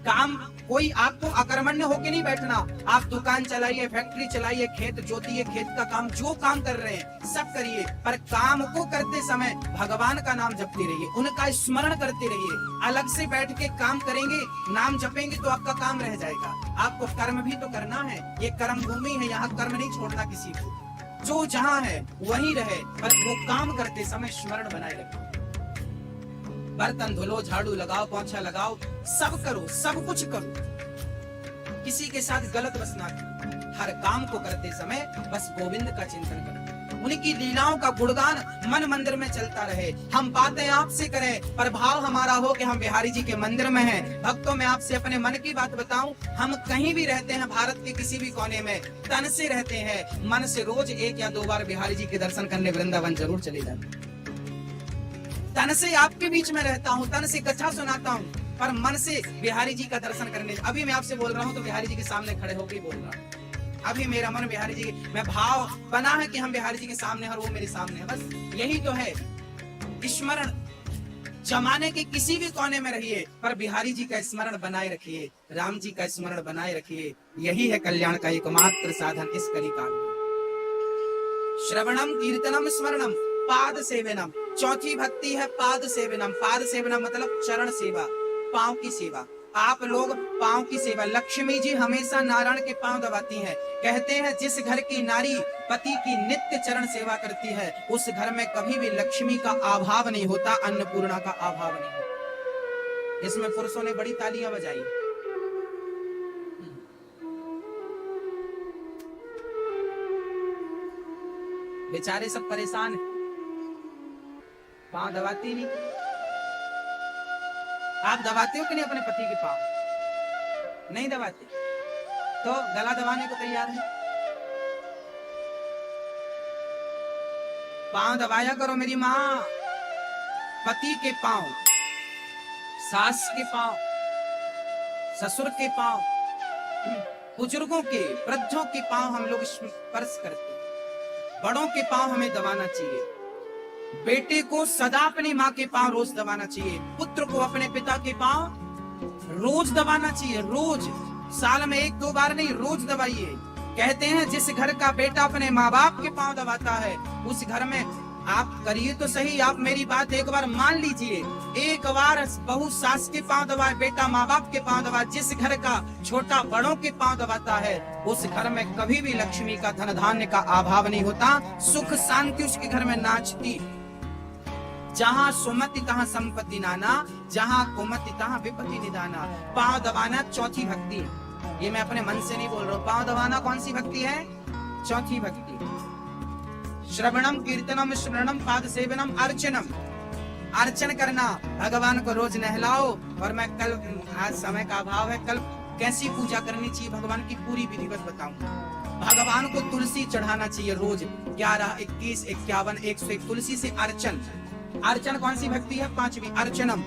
काम कोई आपको अकर्मण्य होके नहीं बैठना। आप दुकान चलाइए, फैक्ट्री चलाइए, खेत जोतिए, खेत का काम जो काम कर रहे हैं सब करिए, पर काम को करते समय भगवान का नाम जपते रहिए, उनका स्मरण करते रहिए। अलग से बैठ के काम करेंगे, नाम जपेंगे तो आपका काम रह जाएगा। आपको कर्म भी तो करना है, ये कर्म भूमि है, यहाँ कर्म नहीं छोड़ना किसी को। जो जहाँ है वहीं रहे, पर वो काम करते समय स्मरण बनाए रखें। बर्तन धुलो, झाड़ू लगाओ, पोंछा लगाओ, सब करो, सब कुछ करो, किसी के साथ गलत बस ना करो। हर काम को करते समय बस गोविंद का चिंतन करो, उनकी लीलाओं का गुणगान मन मंदिर में चलता रहे। हम बातें आपसे करें पर भाव हमारा हो कि हम बिहारी जी के मंदिर में हैं। भक्तों, मैं आपसे अपने मन की बात बताऊं, हम कहीं भी रहते हैं, भारत के किसी भी कोने में, तन से रहते हैं, मन से रोज 1 या 2 बार बिहारी जी के दर्शन करने वृंदावन जरूर चले जाते। तन से आपके बीच में रहता हूँ, तन से कथा सुनाता हूँ, पर मन से बिहारी जी का दर्शन करने। अभी मैं आपसे बोल रहा हूँ तो बिहारी जी के सामने खड़े होकर बोल रहा हूँ। अभी मेरा मन बिहारी जी, मैं भाव बना है कि हम बिहारी जी के सामने और वो मेरे सामने है। बस यही तो है स्मरण। जमाने के किसी भी कोने में रहिए पर बिहारी जी का स्मरण बनाए रखिए, राम जी का स्मरण बनाए रखिए। यही है कल्याण का एकमात्र साधन इस कलिकाल में। श्रवणम कीर्तनम स्मरणम पाद सेवनम। चौथी भक्ति है पाद सेवनम। पाद सेवनम मतलब चरण सेवा, पांव की सेवा। आप लोग पांव की सेवा, लक्ष्मी जी हमेशा नारायण के पांव दबाती हैं। कहते हैं जिस घर की नारी पति की नित्य चरण सेवा करती है उस घर में कभी भी लक्ष्मी का अभाव नहीं होता, अन्नपूर्णा का अभाव नहीं होता। इसमें पुरुषों ने बड़ी तालियां बजाई। बेचारे सब परेशान हैं, पांव दबाती नहीं। आप दबाते हो कि नहीं अपने पति के पांव? नहीं दबाते तो गला दबाने को तैयार है। पांव दबाया करो मेरी माँ। पति के पांव, सास के पांव, ससुर के पांव, बुजुर्गों के, वृद्धों के पांव हम लोग स्पर्श करते हैं। बड़ों के पांव हमें दबाना चाहिए। बेटे को सदा अपनी माँ के पांव रोज दबाना चाहिए। पुत्र को अपने पिता के पांव रोज दबाना चाहिए। रोज, साल में 1-2 बार नहीं, रोज दबाइए। कहते हैं जिस घर का बेटा अपने माँ बाप के पांव दबाता है उस घर में, आप करिए तो सही, आप मेरी बात एक बार मान लीजिए। एक बार बहू सास के पांव दबाए, बेटा माँ बाप के पांव दबाए, जिस घर का छोटा बड़ों के पांव दबाता है उस घर में कभी भी लक्ष्मी का धन धान्य का अभाव नहीं होता। सुख शांति उसके घर में नाचती। जहाँ सुमति तहाँ संपत्ति नाना, जहाँ कुमति तहाँ विपत्ति निदाना। पांव दबाना चौथी भक्ति है। ये मैं अपने मन से नहीं बोल रहा हूँ। पांव दबाना कौन सी भक्ति है? चौथी भक्ति। श्रवणम कीर्तनम स्मरणम पाद सेवनम अर्चनम। अर्चन करना, भगवान को रोज नहलाओ। और मैं कल, आज समय का अभाव है, कल कैसी पूजा करनी चाहिए भगवान की पूरी विधिवत बताऊंगा। भगवान को तुलसी चढ़ाना चाहिए रोज 11, 21, 51, 101 तुलसी से अर्चन। अर्चन कौन सी भक्ति है? 5वीं अर्चनम।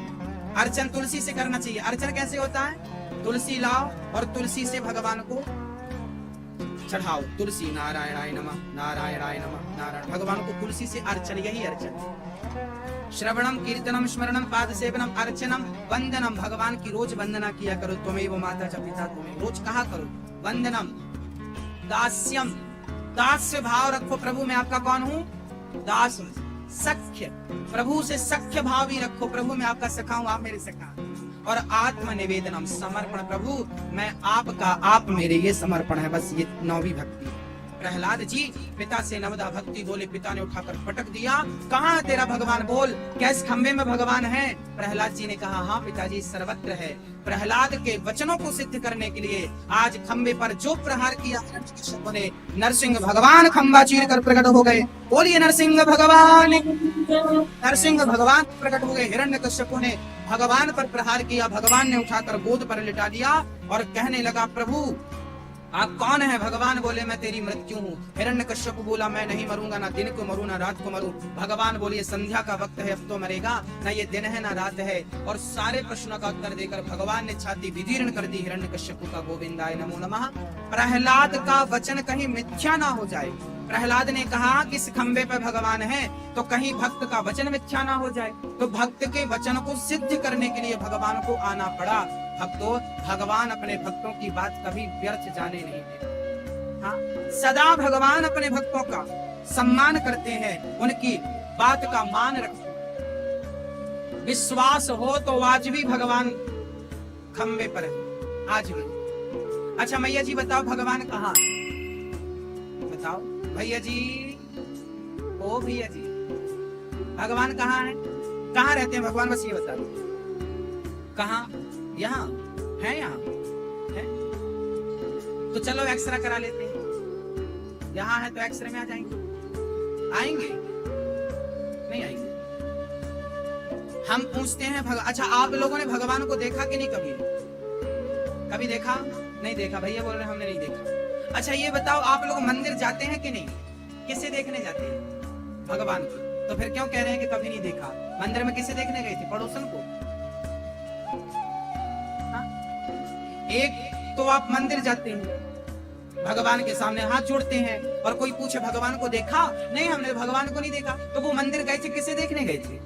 अर्चन तुलसी से करना चाहिए। अर्चन कैसे होता है? तुलसी लाओ और तुलसी से भगवान को चढ़ाओ। तुलसी नारायणाय नमः, नारायणाय नमः, नारायण। भगवान को तुलसी से अर्चन, यही अर्चन। श्रवणम कीर्तनम स्मरणम पाद सेवनम अर्चनम वंदनम। भगवान की रोज वंदना किया करो। त्वमेव माता च पिता त्वमेव, रोज कहा करो वंदनम। दास्यम, दास्य भाव रखो, प्रभु मैं आपका कौन हूँ? दास। सख्य, प्रभु से सख्य भाव ही रखो, प्रभु मैं आपका सखा हूँ, आप मेरे सखा। और आत्म निवेदनम, समर्पण, प्रभु मैं आपका, आप मेरे, ये समर्पण है। बस ये 9वीं भक्ति। प्रहलाद जी पिता से नवदा भक्ति बोले, पिता ने उठाकर पटक दिया। कहाँ तेरा भगवान? बोल, क्या इस खंबे में भगवान है? प्रहलाद जी ने कहा हाँ पिताजी सर्वत्र है। प्रहलाद के वचनों को सिद्ध करने के लिए आज खंबे पर जो प्रहार किया ने, नरसिंह भगवान खंबा चीर कर प्रकट हो गए। बोलिए नरसिंह भगवान। नरसिंह भगवान प्रकट हो गए। हिरण्यकश्यपु ने भगवान पर प्रहार किया, भगवान ने उठाकर गोद पर लिटा दिया और कहने लगा प्रभु आप कौन है? भगवान बोले मैं तेरी मृत्यु हूँ। हिरण्यकश्यप बोला मैं नहीं मरूंगा, ना दिन को मरूं ना रात को मरूं। भगवान बोले संध्या का वक्त है, अब तो मरेगा, ना ये दिन है ना रात है। और सारे प्रश्नों का उत्तर देकर भगवान ने छाती विदीर्ण कर दी हिरण्यकश्यप का। गोविंदाय नमो नमः। प्रहलाद का वचन कहीं मिथ्या ना हो जाए। प्रहलाद ने कहा कि इस खंबे पे भगवान है, तो कहीं भक्त का वचन मिथ्या ना हो जाए। तो भक्त के वचन को सिद्ध करने के लिए भगवान को आना पड़ा। भक्तों, भगवान अपने भक्तों की बात कभी व्यर्थ जाने नहीं देते। हाँ, सदा भगवान अपने भक्तों का सम्मान करते हैं, उनकी बात का मान रखते। विश्वास हो तो आज भी भगवान खंबे पर है, आज भी। अच्छा मैया जी बताओ भगवान कहाँ? बताओ भैया जी, ओ भैया जी, भगवान कहाँ है? कहाँ रहते हैं भगवान? बस ये बता दो। कहाँ? यहाँ है? यहाँ है तो चलो एक्सरे करा लेते हैं। यहाँ है तो एक्सरे में आ जाएंगे? आएंगे? नहीं आएंगे। हम पूछते हैं अच्छा आप लोगों ने भगवान को देखा कि नहीं? कभी देखा? नहीं देखा। भैया बोल रहे हमने नहीं देखा। अच्छा ये बताओ आप लोग मंदिर जाते हैं कि नहीं? किसे देखने जाते हैं? भगवान को। तो फिर क्यों कह रहे हैं कि कभी नहीं देखा? मंदिर में किसे देखने गए थे? पड़ोसन को। एक तो आप मंदिर जाते हैं, भगवान के सामने हाथ जोड़ते हैं, और कोई पूछे भगवान को देखा? नहीं हमने भगवान को नहीं देखा। तो वो मंदिर गए थे, किसे देखने गए थे?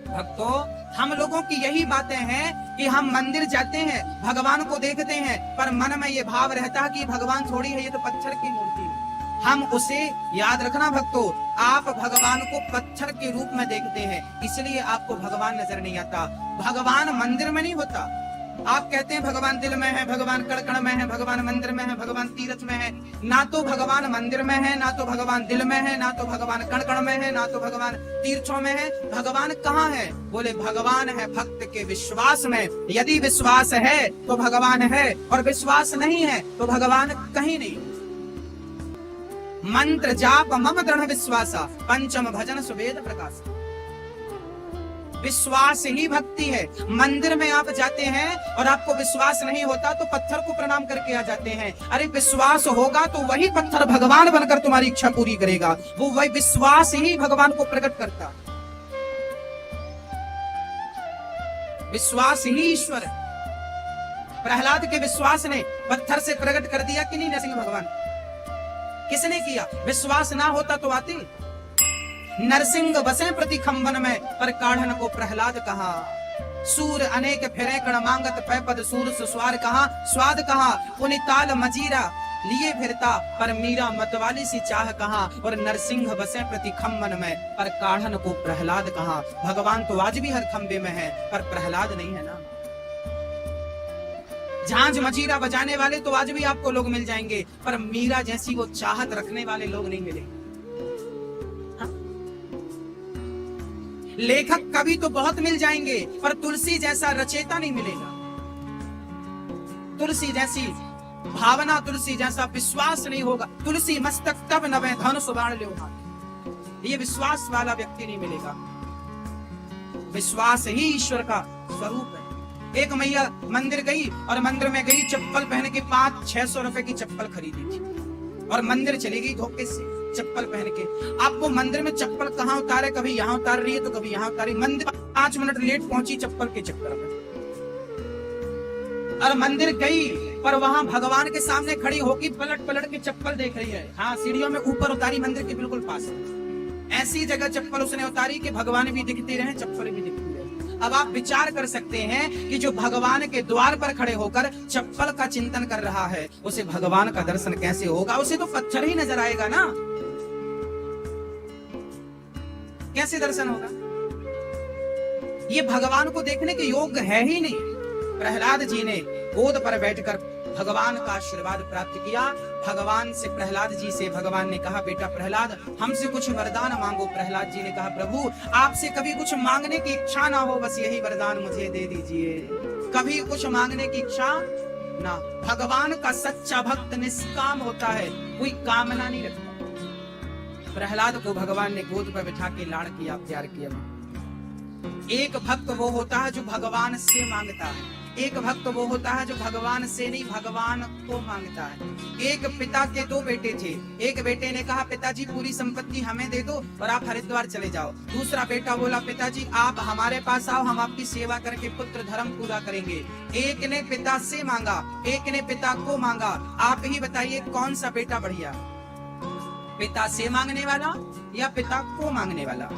भक्तों, हम लोगों की यही बातें हैं कि हम मंदिर जाते हैं, भगवान को देखते हैं, पर मन में ये भाव रहता है कि भगवान थोड़ी है, ये तो पत्थर की मूर्ति है। हम उसे याद रखना भक्तों, आप भगवान को पत्थर के रूप में देखते हैं, इसलिए आपको भगवान नजर नहीं आता। भगवान मंदिर में नहीं होता। आप कहते हैं भगवान दिल में है, भगवान कण-कण में है, भगवान मंदिर में है, भगवान तीर्थ में है। ना तो भगवान मंदिर में है, ना तो भगवान दिल में है, ना तो भगवान कण-कण में है, ना तो भगवान तीर्थों में है। भगवान कहाँ है? बोले भगवान है भक्त के विश्वास में। यदि विश्वास है तो भगवान है, और विश्वास नहीं है तो भगवान कहीं नहीं। मंत्र जाप मम दृढ़ विश्वासा, पंचम भजन सुवेद प्रकाश। विश्वास ही भक्ति है। मंदिर में आप जाते हैं और आपको विश्वास नहीं होता तो पत्थर को प्रणाम करके आ जाते हैं। अरे विश्वास होगा तो वही पत्थर भगवान बनकर तुम्हारी इच्छा पूरी करेगा। वो वही विश्वास ही भगवान को प्रकट करता। विश्वास ही ईश्वर है। प्रहलाद के विश्वास ने पत्थर से प्रकट कर दिया कि नहीं नरसिंह भगवान? किसने किया? विश्वास ना होता तो आते। नरसिंह बसे प्रति खंबन में, पर काढ़न को प्रहलाद कहा। सूर अनेक फिरे कण मांगत पैपद, सूर सुस्वार कहा स्वाद कहा। पुनिताल मजीरा लिए फिरता, पर मीरा मतवाली सी चाह कहा। और नरसिंह बसे प्रति खंबन में, पर काढ़न को प्रहलाद कहा। भगवान तो आज भी हर खंबे में है, पर प्रहलाद नहीं है ना। झांझ मजीरा बजाने वाले तो आज भी आपको लोग मिल जाएंगे, पर मीरा जैसी वो चाहत रखने वाले लोग नहीं मिलेंगे। लेखक कवि तो बहुत मिल जाएंगे, पर तुलसी जैसा रचेता नहीं मिलेगा। तुलसी जैसी भावना, तुलसी जैसा विश्वास नहीं होगा। तुलसी मस्तक तब नवे धनुष बाण ले। ये विश्वास वाला व्यक्ति नहीं मिलेगा। विश्वास ही ईश्वर का स्वरूप है। एक मैया मंदिर गई और मंदिर में गई, चप्पल पहन के 500-600 रुपए की चप्पल खरीदी थी और मंदिर चली गई धोखे से चप्पल पहन के। अब वो मंदिर में चप्पल कहाँ उतारे, कभी यहाँ उतार रही है तो कभी यहाँ उतारी। मंदिर 5 मिनट लेट पहुंची चप्पल के चक्कर में, और मंदिर गई पर वहां भगवान के सामने खड़ी होकर पलट पलट के चप्पल देख रही है। हाँ, सीढ़ियों में ऊपर उतारी, मंदिर के बिल्कुल पास। ऐसी जगह चप्पल उसने उतारी कि भगवान भी दिखते रहे, चप्पल भी दिखती रहे। अब आप विचार कर सकते हैं कि जो भगवान के द्वार पर खड़े होकर चप्पल का चिंतन कर रहा है, उसे भगवान का दर्शन कैसे होगा? उसे तो पत्थर ही नजर आएगा ना, कैसे दर्शन होगा? ये भगवान को देखने के योग्य है ही नहीं। प्रहलाद जी ने गोद पर बैठकर भगवान का आशीर्वाद प्राप्त किया। भगवान से, प्रहलाद जी से भगवान ने कहा, बेटा प्रहलाद, हमसे कुछ वरदान मांगो। प्रहलाद जी ने कहा, प्रभु आपसे कभी कुछ मांगने की इच्छा ना हो, बस यही वरदान मुझे दे दीजिए। कभी कुछ मांगने की इच्छा ना। भगवान का सच्चा भक्त निष्काम होता है, कोई कामना नहीं रखता। प्रहलाद को भगवान ने गोद पर बिठा के लाड़ किया, प्यार किया। एक भक्त वो होता है जो भगवान से मांगता है। एक भक्त वो होता है जो भगवान से नहीं, भगवान को मांगता है। एक पिता के 2 बेटे थे। एक बेटे ने कहा, पिताजी पूरी संपत्ति हमें दे दो और आप हरिद्वार चले जाओ। दूसरा बेटा बोला, पिताजी आप हमारे पास आओ, हम आपकी सेवा करके पुत्र धर्म पूरा करेंगे। एक ने पिता से मांगा, एक ने पिता को मांगा। आप ही बताइए कौन सा बेटा बढ़िया? पिता से मांगने वाला या पिता को मांगने वाला?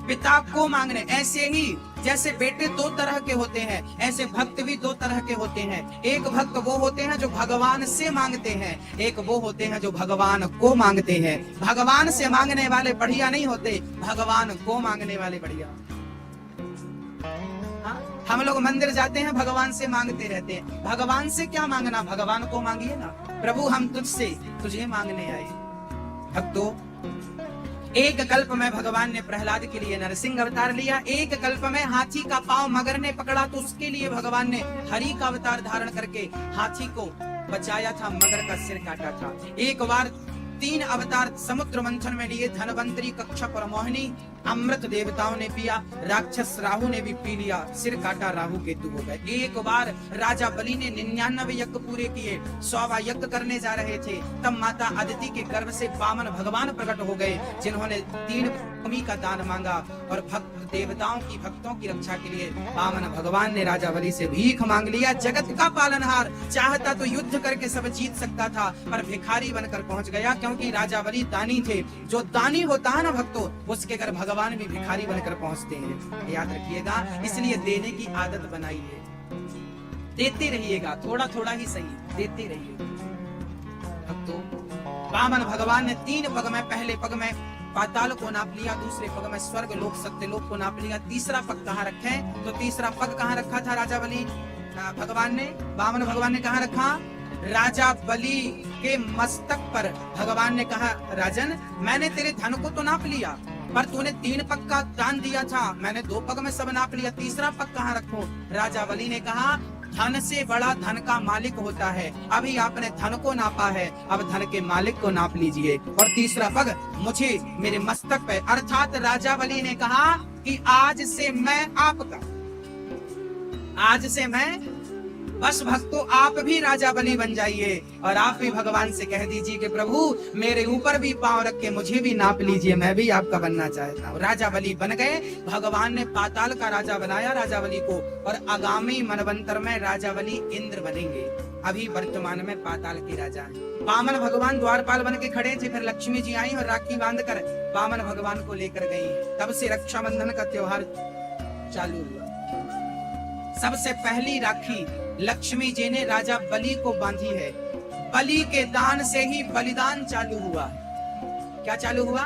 पिता को मांगने। ऐसे ही जैसे बेटे 2 तरह के होते हैं, ऐसे भक्त भी 2 तरह के होते हैं। एक भक्त वो होते हैं जो भगवान से मांगते हैं, एक वो होते हैं जो भगवान को मांगते हैं। भगवान से मांगने वाले बढ़िया नहीं होते, भगवान को मांगने वाले बढ़िया। हम लोग मंदिर जाते हैं, भगवान से मांगते रहते हैं। भगवान से क्या मांगना, भगवान को मांगिए ना। प्रभु हम तुझसे, तुझे मांगने आए। भक्तों, एक कल्प में भगवान ने प्रहलाद के लिए नरसिंह अवतार लिया। एक कल्प में हाथी का पांव मगर ने पकड़ा तो उसके लिए भगवान ने हरि का अवतार धारण करके हाथी को बचाया था, मगर का सिर काटा था। एक बार 3 अवतार समुद्र मंथन में लिए। धनवंतरी, कच्छप और मोहिनी। अमृत देवताओं ने पिया, राक्षस राहु ने भी पी लिया, सिर काटा, राहु केतु हो गए। एक बार राजा बलि ने 99 यज्ञ पूरे किए, 100वां यज्ञ करने जा रहे थे, तब माता अदिति के गर्भ से वामन भगवान प्रकट हो गए, जिन्होंने 3 भूमि का दान मांगा। और भक्त देवताओं की, भक्तों की रक्षा के लिए वामन भगवान ने राजा बलि से भीख मांग लिया। जगत का पालनहार चाहता तो युद्ध करके सब जीत सकता था, पर भिखारी बनकर पहुंच गया, क्योंकि राजा बलि दानी थे। जो दानी होता है ना भक्तों, उसके घर भगवान भी भिखारी बनकर पहुंचते हैं, याद रखिएगा। इसलिए देने की आदत बनाइए, देते रहिएगा, थोड़ा थोड़ा ही सही देते रहिएगा। भक्तों, वामन भगवान ने 3 पग में, पहले पग में पाताल को नाप लिया, दूसरे पग में स्वर्ग लोक सत्यलोक को नाप लिया। तीसरा पग कहाँ रखे? तो तीसरा पग कहाँ रखा था राजा बलि भगवान ने, वामन भगवान ने कहाँ रखा? राजा बलि के मस्तक पर। भगवान ने कहा, राजन मैंने तेरे धन को तो नाप लिया, पर तूने 3 पग का दान दिया था, मैंने 2 पग में सब नाप लिया, तीसरा पग कहाँ रखूं? राजा बलि ने कहा, धन से बड़ा धन का मालिक होता है। अभी आपने धन को नापा है, अब धन के मालिक को नाप लीजिए। और तीसरा पग मुझे, मेरे मस्तक पे। अर्थात राजा बलि ने कहा कि आज से मैं आपका, आज से मैं, बस भक्तों आप भी राजा बलि बन जाइए और आप भी भगवान से कह दीजिए कि प्रभु मेरे ऊपर भी पांव रख के मुझे भी नाप लीजिए, मैं भी आपका बनना चाहता हूँ। राजा बलि बन गए। भगवान ने पाताल का राजा बनाया राजा बलि को, और आगामी मनवंतर में राजा बलि इंद्र बनेंगे। अभी वर्तमान में पाताल के राजा हैं। वामन भगवान द्वारपाल बन के खड़े थे, फिर लक्ष्मी जी आई और राखी बांधकर वामन भगवान को लेकर गई। तब से रक्षाबंधन का त्योहार चालू हुआ। सबसे पहली राखी लक्ष्मी जी ने राजा बलि को बांधी है। बलि के दान से ही बलिदान चालू हुआ। क्या चालू हुआ?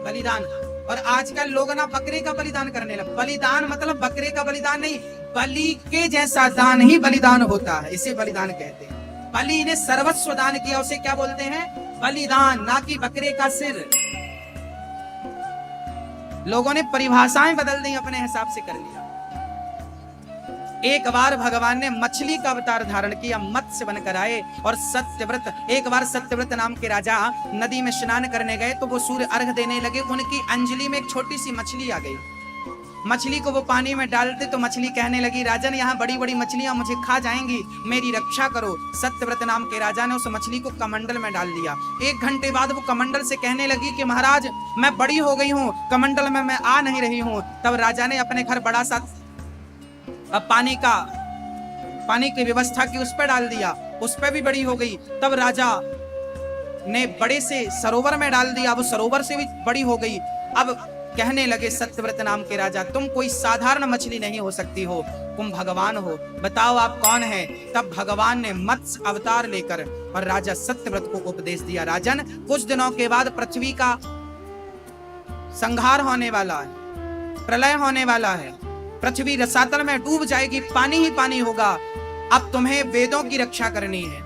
बलिदान। और आजकल लोग ना बकरे का बलिदान करने लगे। बलिदान मतलब बकरे का बलिदान नहीं, बलि के जैसा दान ही बलिदान होता है, इसे बलिदान कहते हैं। बलि ने सर्वस्व दान किया, उसे क्या बोलते हैं? बलिदान, ना कि बकरे का सिर। लोगों ने परिभाषाएं बदल दी, अपने हिसाब से कर लिया। एक बार भगवान ने मछली का अवतार धारण किया, मत्स्य बनकर आए और सत्यव्रत, एक बार सत्यव्रत नाम के राजा नदी में स्नान करने गए तो वो सूर्य अर्घ देने लगे। उनकी अंजलि में एक छोटी सी मछली आ गई। मछली को वो पानी में डालते तो मछली कहने लगी, राजन यहाँ बड़ी बड़ी मछलियां मुझे खा जाएंगी, मेरी रक्षा करो। सत्यव्रत नाम के राजा ने उस मछली को कमंडल में डाल दिया। 1 घंटे बाद वो कमंडल से कहने लगी कि महाराज मैं बड़ी हो गई हूँ, कमंडल में मैं आ नहीं रही हूँ। तब राजा ने अपने घर बड़ा सा पानी की व्यवस्था की, उस पर डाल दिया, उस पर भी बड़ी हो गई। तब राजा ने बड़े से सरोवर में डाल दिया, वो सरोवर से भी बड़ी हो गई। अब कहने लगे सत्यव्रत नाम के राजा, तुम कोई साधारण मछली नहीं हो सकती हो, तुम भगवान हो, बताओ आप कौन है। तब भगवान ने मत्स्य अवतार लेकर और राजा सत्यव्रत को उपदेश दिया, राजन कुछ दिनों के बाद पृथ्वी का संहार होने वाला है, प्रलय होने वाला है, पृथ्वी रसातल में डूब जाएगी, पानी ही पानी होगा। अब तुम्हें वेदों की रक्षा करनी है,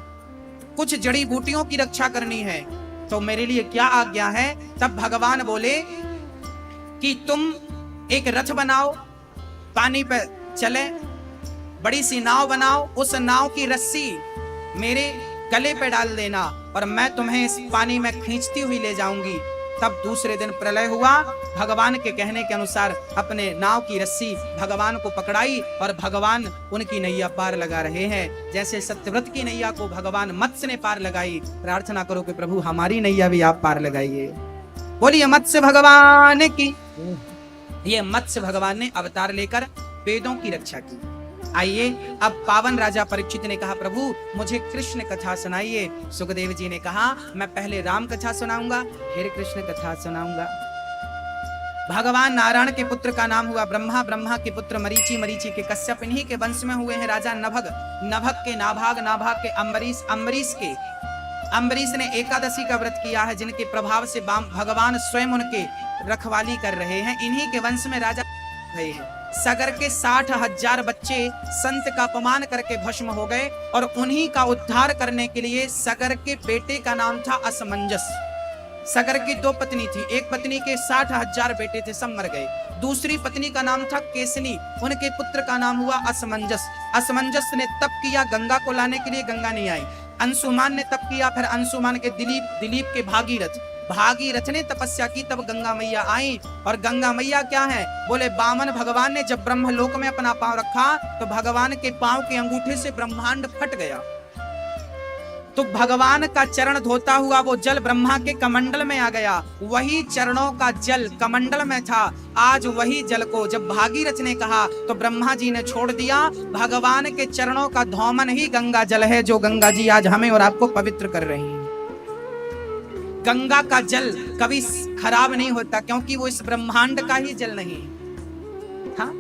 कुछ जड़ी बूटियों की रक्षा करनी है, तो मेरे लिए क्या आज्ञा है। तब भगवान बोले कि तुम एक रथ बनाओ, पानी पे चले, बड़ी सी नाव बनाओ, उस नाव की रस्सी मेरे गले पे डाल देना और मैं तुम्हें इस पानी में खींचती हुई ले जाऊंगी। तब दूसरे दिन प्रलय हुआ। भगवान के कहने के अनुसार अपने नाव की रस्सी भगवान को पकड़ाई और भगवान उनकी नैया पार लगा रहे हैं। जैसे सत्यव्रत की नैया को भगवान मत्स्य ने पार लगाई, प्रार्थना करो कि प्रभु हमारी नैया भी आप पार लगाइए। बोलिए मत्स्य भगवान की। ये मत्स्य भगवान ने अवतार लेकर वेदों की रक्षा की। आइए अब पावन राजा परीक्षित ने कहा, प्रभु मुझे कृष्ण कथा सुनाइए। सुखदेव जी ने कहा, मैं पहले राम कथा सुनाऊंगा, फिर कृष्ण कथा सुनाऊंगा। भगवान नारायण के पुत्र का नाम हुआ ब्रह्मा, ब्रह्मा के पुत्र मरीचि, मरीचि के कश्यप, इन्हीं के वंश में हुए हैं राजा नभग, नभग के नाभाग, नाभाग के अम्बरीश, अम्बरीश के अम्बरीश ने एकादशी का व्रत किया है, जिनके प्रभाव से भगवान स्वयं उनके रखवाली कर रहे हैं। इन्हीं के वंश में राजा गए हैं। सगर के 60,000 बच्चे संत का अपमान करके भस्म हो गए और उन्हीं का उद्धार करने के लिए सगर के बेटे का नाम था असमंजस। सगर की 2 पत्नी थी, एक पत्नी के 60,000 बेटे थे, सब मर गए। दूसरी पत्नी का नाम था केसनी, उनके पुत्र का नाम हुआ असमंजस। असमंजस ने तप किया गंगा को लाने के लिए, गंगा नहीं आई। अंशुमान ने तप किया, फिर अंशुमान के दिलीप, दिलीप के भागीरथ, भागीरथ ने तपस्या की, तब गंगा मैया आई। और गंगा मैया क्या है, बोले वामन भगवान ने जब ब्रह्मलोक में अपना पांव रखा तो भगवान के पांव के अंगूठे से ब्रह्मांड फट गया। तो भगवान का चरण धोता हुआ वो जल ब्रह्मा के कमंडल में आ गया। वही चरणों का जल कमंडल में था। आज वही जल को जब भागीरथ ने कहा तो ब्रह्मा जी ने छोड़ दिया। भगवान के चरणों का धौमन ही गंगा जल है, जो गंगा जी आज हमें और आपको पवित्र कर रही हैं। गंगा का जल कभी खराब नहीं होता, क्योंकि वो इस ब्रह्मांड का ही जल नहीं। हाँ,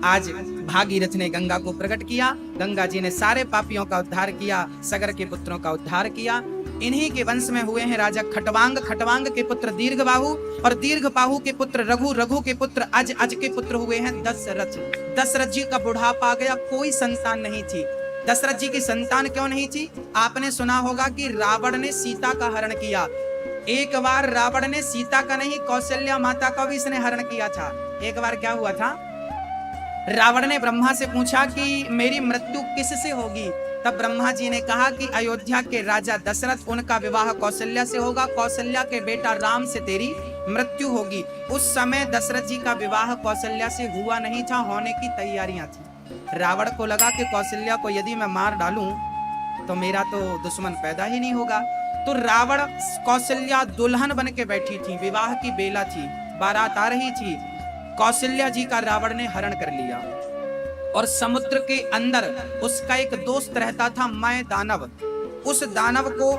आज भागीरथ ने गंगा को प्रकट किया, गंगा जी ने सारे पापियों का उद्धार किया, सगर के पुत्रों का उद्धार किया। इन्हीं के वंश में हुए हैं राजा खटवांग, खटवांग के पुत्र दीर्घबाहु और दीर्घबाहु के पुत्र रघु, रघु के पुत्र अज, अज के पुत्र हुए हैं दशरथ। दशरथ जी का बुढ़ापा आ गया, कोई संतान नहीं थी। दशरथ जी की संतान क्यों नहीं थी? आपने सुना होगा कि रावण ने सीता का हरण किया। एक बार रावण ने सीता का नहीं, कौशल्या माता का भी इसने हरण किया था। एक बार क्या हुआ था, रावण ने ब्रह्मा से पूछा कि मेरी मृत्यु किससे होगी? तब ब्रह्मा जी ने कहा कि अयोध्या के राजा दशरथ, उनका विवाह कौशल्या से होगा, कौशल्या के बेटा राम से तेरी मृत्यु होगी। उस समय दशरथ जी का विवाह कौशल्या से हुआ नहीं था, होने की तैयारियां थी। रावण को लगा कि कौशल्या को यदि मैं मार डालूं तो मेरा तो दुश्मन पैदा ही नहीं होगा। तो रावण, कौशल्या दुल्हन बन के बैठी थी, विवाह की बेला थी, बारात आ रही थी। कौशल्या जी का रावण ने हरण कर लिया और समुद्र के अंदर उसका एक दोस्त रहता था, मैं दानव। उस दानव को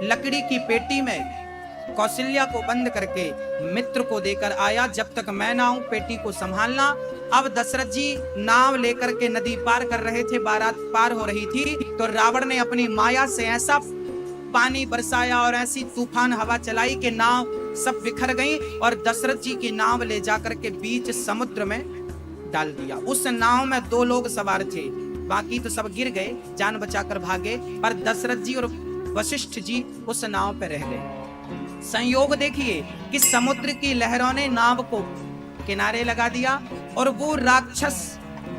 लकड़ी की पेटी में कौशल्या को बंद करके मित्र को देकर आया, जब तक मैं ना आऊं पेटी को संभालना। अब दशरथ जी नाव लेकर के नदी पार कर रहे थे, बारात पार हो रही थी, तो रावण ने अपनी माया से ऐसा पानी बरसाया और ऐसी तूफान हवा चलाई कि नाव सब बिखर गई और दशरथ जी की नाव ले जाकर के बीच समुद्र में डाल दिया। उस नाव में 2 लोग सवार थे, बाकी तो सब गिर गए, जान बचाकर भागे, पर दशरथ जी और वशिष्ठ जी उस नाव पर रह गए। संयोग देखिए कि समुद्र की लहरों ने नाव को किनारे लगा दिया और वो राक्षस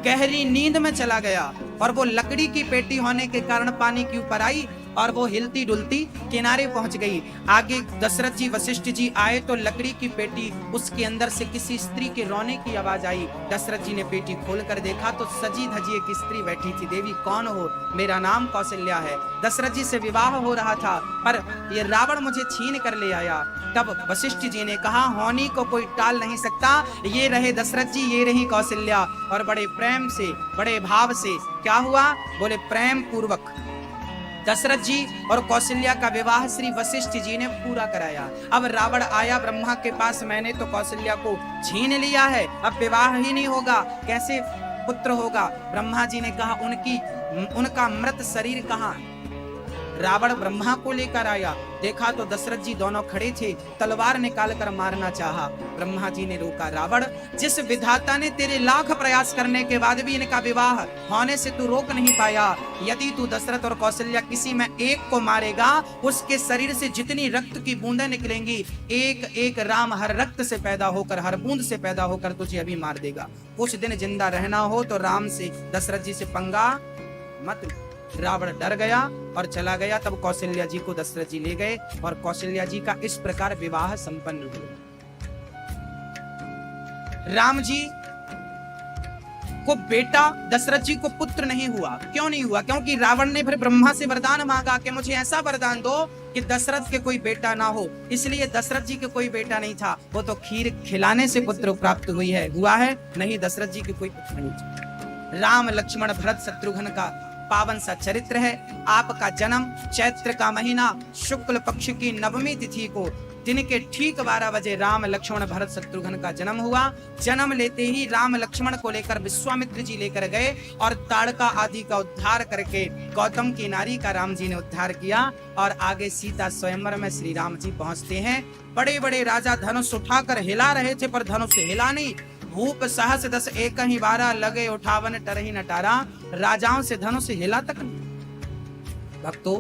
गहरी नींद में चला गया और वो लकड़ी की पेटी होने के कारण पानी के ऊपर आई और वो हिलती डुलती किनारे पहुंच गई। आगे दशरथ जी वशिष्ठ जी आए तो लकड़ी की पेटी, उसके अंदर से किसी स्त्री के रोने की आवाज आई। दशरथ जी ने पेटी खोल कर देखा तो सजी धजी एक स्त्री बैठी थी। देवी कौन हो? मेरा नाम कौशल्या है। दशरथ जी से विवाह हो रहा था पर ये रावण मुझे छीन कर ले आया। तब वशिष्ठ जी ने कहा होनी को कोई टाल नहीं सकता, ये रहे दशरथ जी, ये रही कौशल्या। और बड़े प्रेम से, बड़े भाव से क्या हुआ? बोले प्रेम पूर्वक दशरथ जी और कौशल्या का विवाह श्री वशिष्ठ जी ने पूरा कराया। अब रावण आया ब्रह्मा के पास, मैंने तो कौशल्या को छीन लिया है, अब विवाह ही नहीं होगा, कैसे पुत्र होगा? ब्रह्मा जी ने कहा उनका मृत शरीर कहाँ? रावण ब्रह्मा को लेकर आया, देखा तो दशरथ जी दोनों खड़े थे, तलवार निकालकर मारना चाहा। ब्रह्मा जी ने रोका, रावण जिस विधाता ने तेरे लाख प्रयास करने के बाद भी इनका विवाह होने से तू रोक नहीं पाया, यदि तू दशरथ और कौशल्या किसी में एक को मारेगा, उसके शरीर से जितनी रक्त की बूंदें निकलेंगी, एक एक राम हर रक्त से पैदा होकर, हर बूंद से पैदा होकर तुझे अभी मार देगा। कुछ दिन जिंदा रहना हो तो राम से, दशरथ जी से पंगा मत। रावण डर गया और चला गया। तब कौशल्या जी को दशरथ जी ले गए और कौशल्या जी का इस प्रकार विवाह संपन्न हुआ। राम जी को बेटा, दशरथ जी को पुत्र नहीं हुआ। क्यों नहीं हुआ? क्योंकि रावण ने फिर ब्रह्मा से वरदान मांगा कि मुझे ऐसा वरदान दो कि दशरथ के कोई बेटा ना हो। इसलिए दशरथ जी के कोई बेटा नहीं था, वो तो खीर खिलाने से पुत्र प्राप्त हुई है, हुआ है नहीं। दशरथ जी के कोई पुत्र नहीं था। राम लक्ष्मण भरत शत्रुघ्न का पावन सा चरित्र है। आपका जन्म चैत्र का महीना शुक्ल पक्ष की नवमी तिथि को दिन के ठीक 12 बजे राम लक्ष्मण भरत शत्रुघ्न का जन्म हुआ। जन्म लेते ही राम लक्ष्मण को लेकर विश्वामित्र जी लेकर गए और ताड़का आदि का उद्धार करके गौतम की नारी का राम जी ने उद्धार किया। और आगे सीता स्वयंवर में श्री राम जी पहुंचते हैं। बड़े बड़े राजा धनुष उठाकर हिला रहे थे पर धनुष हिला नहीं। भूप सहस दस एक ही 12 लगे उठावन टरही नटारा, राजाओं से धनुष हिला तक नहीं। भक्तों,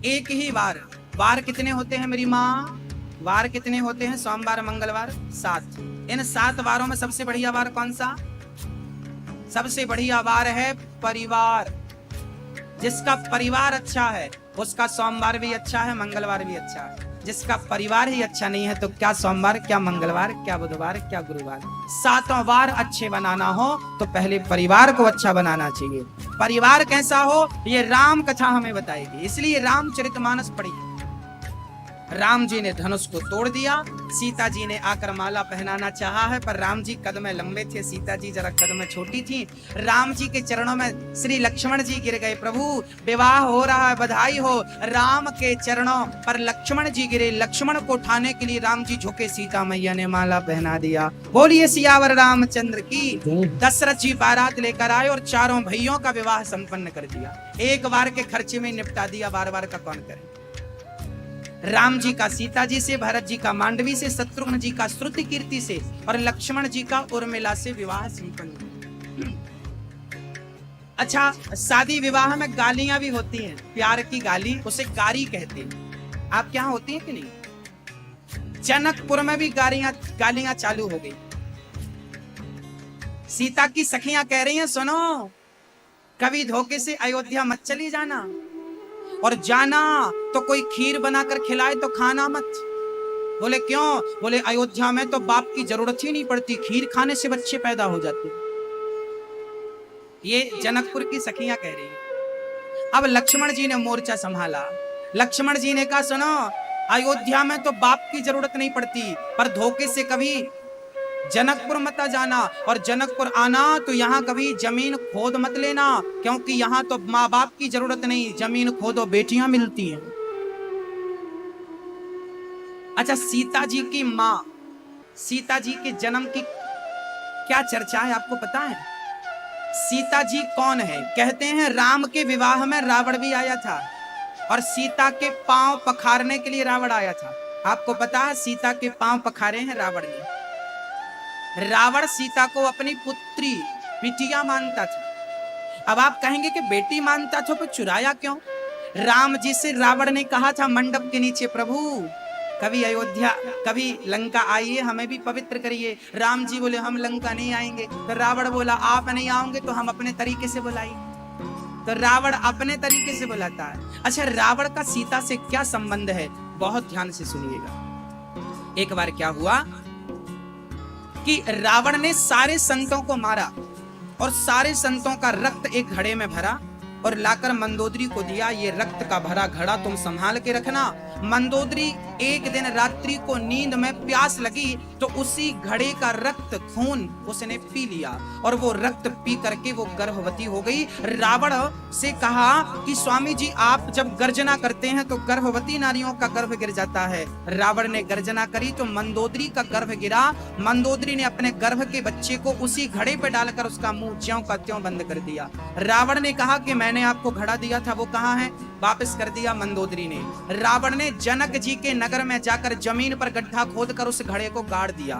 एक ही वार कितने होते हैं मेरी माँ? वार कितने होते हैं? सोमवार मंगलवार 7। इन 7 वारों में सबसे बढ़िया वार कौन सा? सबसे बढ़िया वार है परिवार। जिसका परिवार अच्छा है उसका सोमवार भी अच्छा है, मंगलवार भी अच्छा है। जिसका परिवार ही अच्छा नहीं है तो क्या सोमवार, क्या मंगलवार, क्या बुधवार, क्या गुरुवार। 7 वार अच्छे बनाना हो तो पहले परिवार को अच्छा बनाना चाहिए। परिवार कैसा हो ये राम कथा हमें बताएगी। इसलिए रामचरितमानस पढ़िए। राम जी ने धनुष को तोड़ दिया। सीता जी ने आकर माला पहनाना चाहा है पर राम जी कद में लंबे थे, सीता जी जरा कद में छोटी थी। राम जी के चरणों में श्री लक्ष्मण जी गिर गए। प्रभु विवाह हो रहा है, बधाई हो। राम के चरणों पर लक्ष्मण जी गिरे। लक्ष्मण को उठाने के लिए राम जी झुके, सीता मैया ने माला पहना दिया। बोलिए सियावर रामचंद्र की। दशरथ जी बारात लेकर आए और चारों भाइयों का विवाह संपन्न कर दिया। एक बार के खर्चे में निपटा दिया, बार बार का कौन करे। राम जी का सीता जी से, भरत जी का मांडवी से, शत्रुघ्न जी का श्रुति कीर्ति से और लक्ष्मण जी का उर्मिला से विवाह संपन्न। अच्छा, शादी विवाह में गालियां भी होती हैं। प्यार की गाली उसे गारी कहते हैं। आप क्या होती हैं कि नहीं? जनकपुर में भी गालियां चालू हो गई। सीता की सखियां कह रही हैं सुनो, कभी धोखे से अयोध्या मत चली जाना, और जाना तो कोई खीर बनाकर खिलाए तो खाना मत। बोले क्यों? बोले अयोध्या में तो बाप की जरूरत ही नहीं पड़ती, खीर खाने से बच्चे पैदा हो जाते। ये जनकपुर की सखियां कह रही हैं। अब लक्ष्मण जी ने मोर्चा संभाला। लक्ष्मण जी ने कहा सुनो, अयोध्या में तो बाप की जरूरत नहीं पड़ती, पर धोखे से कभी जनकपुर मत जाना, और जनकपुर आना तो यहाँ कभी जमीन खोद मत लेना, क्योंकि यहाँ तो माँ बाप की जरूरत नहीं, जमीन खोदो बेटियां मिलती हैं। अच्छा, सीता जी की माँ, सीता जी के जन्म की क्या चर्चा है आपको पता है? सीता जी कौन है? कहते हैं राम के विवाह में रावण भी आया था और सीता के पांव पखारने के लिए रावण आया था। आपको पता है सीता के पांव पखारे हैं रावण ने। रावण सीता को अपनी पुत्री बिटिया मानता था। अब आप कहेंगे कि बेटी मानता था तो चुराया क्यों? राम जी से रावण ने कहा था मंडप के नीचे, प्रभु कभी अयोध्या, कभी लंका आइए, हमें भी पवित्र करिए। राम जी बोले हम लंका नहीं आएंगे। तो रावण बोला आप नहीं आओगे तो हम अपने तरीके से बुलाएंगे। तो रावण अपने तरीके से बुलाता है। अच्छा, रावण का सीता से क्या संबंध है, बहुत ध्यान से सुनिएगा। एक बार क्या हुआ कि रावण ने सारे संतों को मारा और सारे संतों का रक्त एक घड़े में भरा और लाकर मंदोदरी को दिया। ये रक्त का भरा घड़ा तुम संभाल के रखना। मंदोदरी एक दिन रात्रि को नींद में प्यास लगी तो उसी घड़े का रक्त खून उसने पी लिया और वो रक्त पी करके वो गर्भवती हो गई। रावण से कहा कि स्वामी जी आप जब गर्जना करते हैं तो गर्भवती नारियों का गर्भ गिर जाता है। रावण ने गर्जना करी तो मंदोदरी का गर्भ गिरा। मंदोदरी ने अपने गर्भ के बच्चे को उसी घड़े पे डालकर उसका मुंह ज्यों का त्यों बंद कर दिया। रावण ने कहा कि मैंने आपको घड़ा दिया था वो कहाँ है, वापस कर दिया मंदोदरी ने। रावण ने जनक जी के नगर में जाकर जमीन पर गड्ढा खोदकर उस घड़े को गाड़ दिया।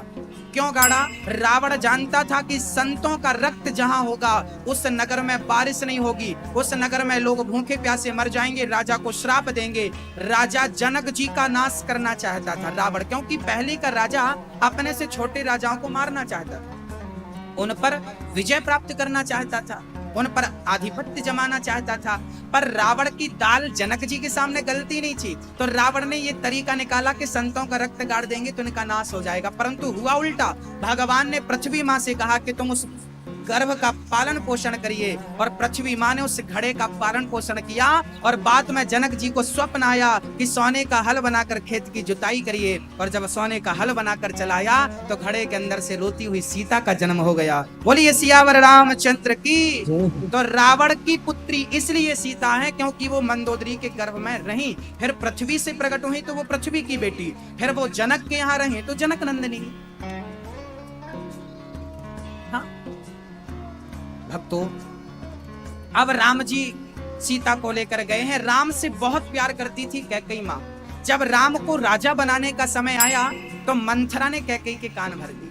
क्यों गाड़ा? रावण जानता था कि संतों का रक्त जहां होगा उस नगर में बारिश नहीं होगी, उस नगर में लोग भूखे प्यासे मर जाएंगे, राजा को श्राप देंगे। राजा जनक जी का नाश करना चाहता था रावण, क्योंकि पहले का राजा अपने से छोटे राजाओं को मारना चाहता था, उन पर विजय प्राप्त करना चाहता था, उन पर आधिपत्य जमाना चाहता था। पर रावण की दाल जनक जी के सामने गलती नहीं थी, तो रावण ने ये तरीका निकाला कि संतों का रक्त गाड़ देंगे तो इनका नाश हो जाएगा। परंतु हुआ उल्टा। भगवान ने पृथ्वी माँ से कहा कि तुम उस गर्भ का पालन पोषण करिए और पृथ्वी माँ ने उस घड़े का पालन पोषण किया। और बाद में जनक जी को स्वप्न आया कि सोने का हल बनाकर खेत की जुताई करिए, और जब सोने का हल बनाकर चलाया तो घड़े के अंदर से रोती हुई सीता का जन्म हो गया। बोलिए सियावर रामचंद्र की। तो रावण की पुत्री इसलिए सीता है क्योंकि वो मंदोदरी के गर्भ में रही, फिर पृथ्वी से प्रकट हुई तो वो पृथ्वी की बेटी, फिर वो जनक के यहाँ रही तो जनक नंदिनी। भक्तों, अब राम जी सीता को लेकर गए हैं। राम से बहुत प्यार करती थी कैकेयी माँ। जब राम को राजा बनाने का समय आया तो मंथरा ने कैकेयी के कान भर दी।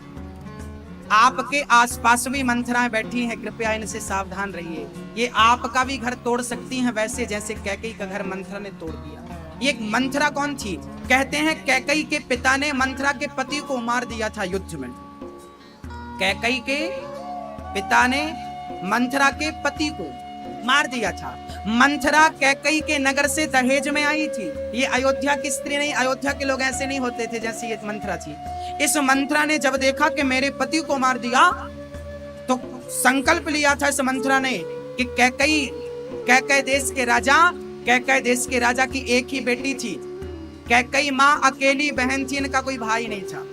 आपके आसपास भी मंथराएं बैठी हैं, कृपया इनसे सावधान रहिए। ये आपका भी घर तोड़ सकती हैं, वैसे जैसे कैकेयी का घर मंथरा ने तोड़ दिया। ये मंथरा कौन थी? कहते हैं कैकेयी के पिता ने मंथरा के पति को मार दिया था युद्ध में। कैकेयी के पिता ने मंथरा के पति को मार दिया था। मंथरा कैकेयी के नगर से दहेज में आई थी। ये अयोध्या की स्त्री नहीं, अयोध्या के लोग ऐसे नहीं होते थे जैसे ये मंथरा थी। इस मंथरा ने जब देखा कि मेरे पति को मार दिया तो संकल्प लिया था इस मंथरा ने कि कैकेयी देश देश के राजा की एक ही बेटी थी। कैकेयी माँ अकेली बहन थी, इनका कोई भाई नहीं था।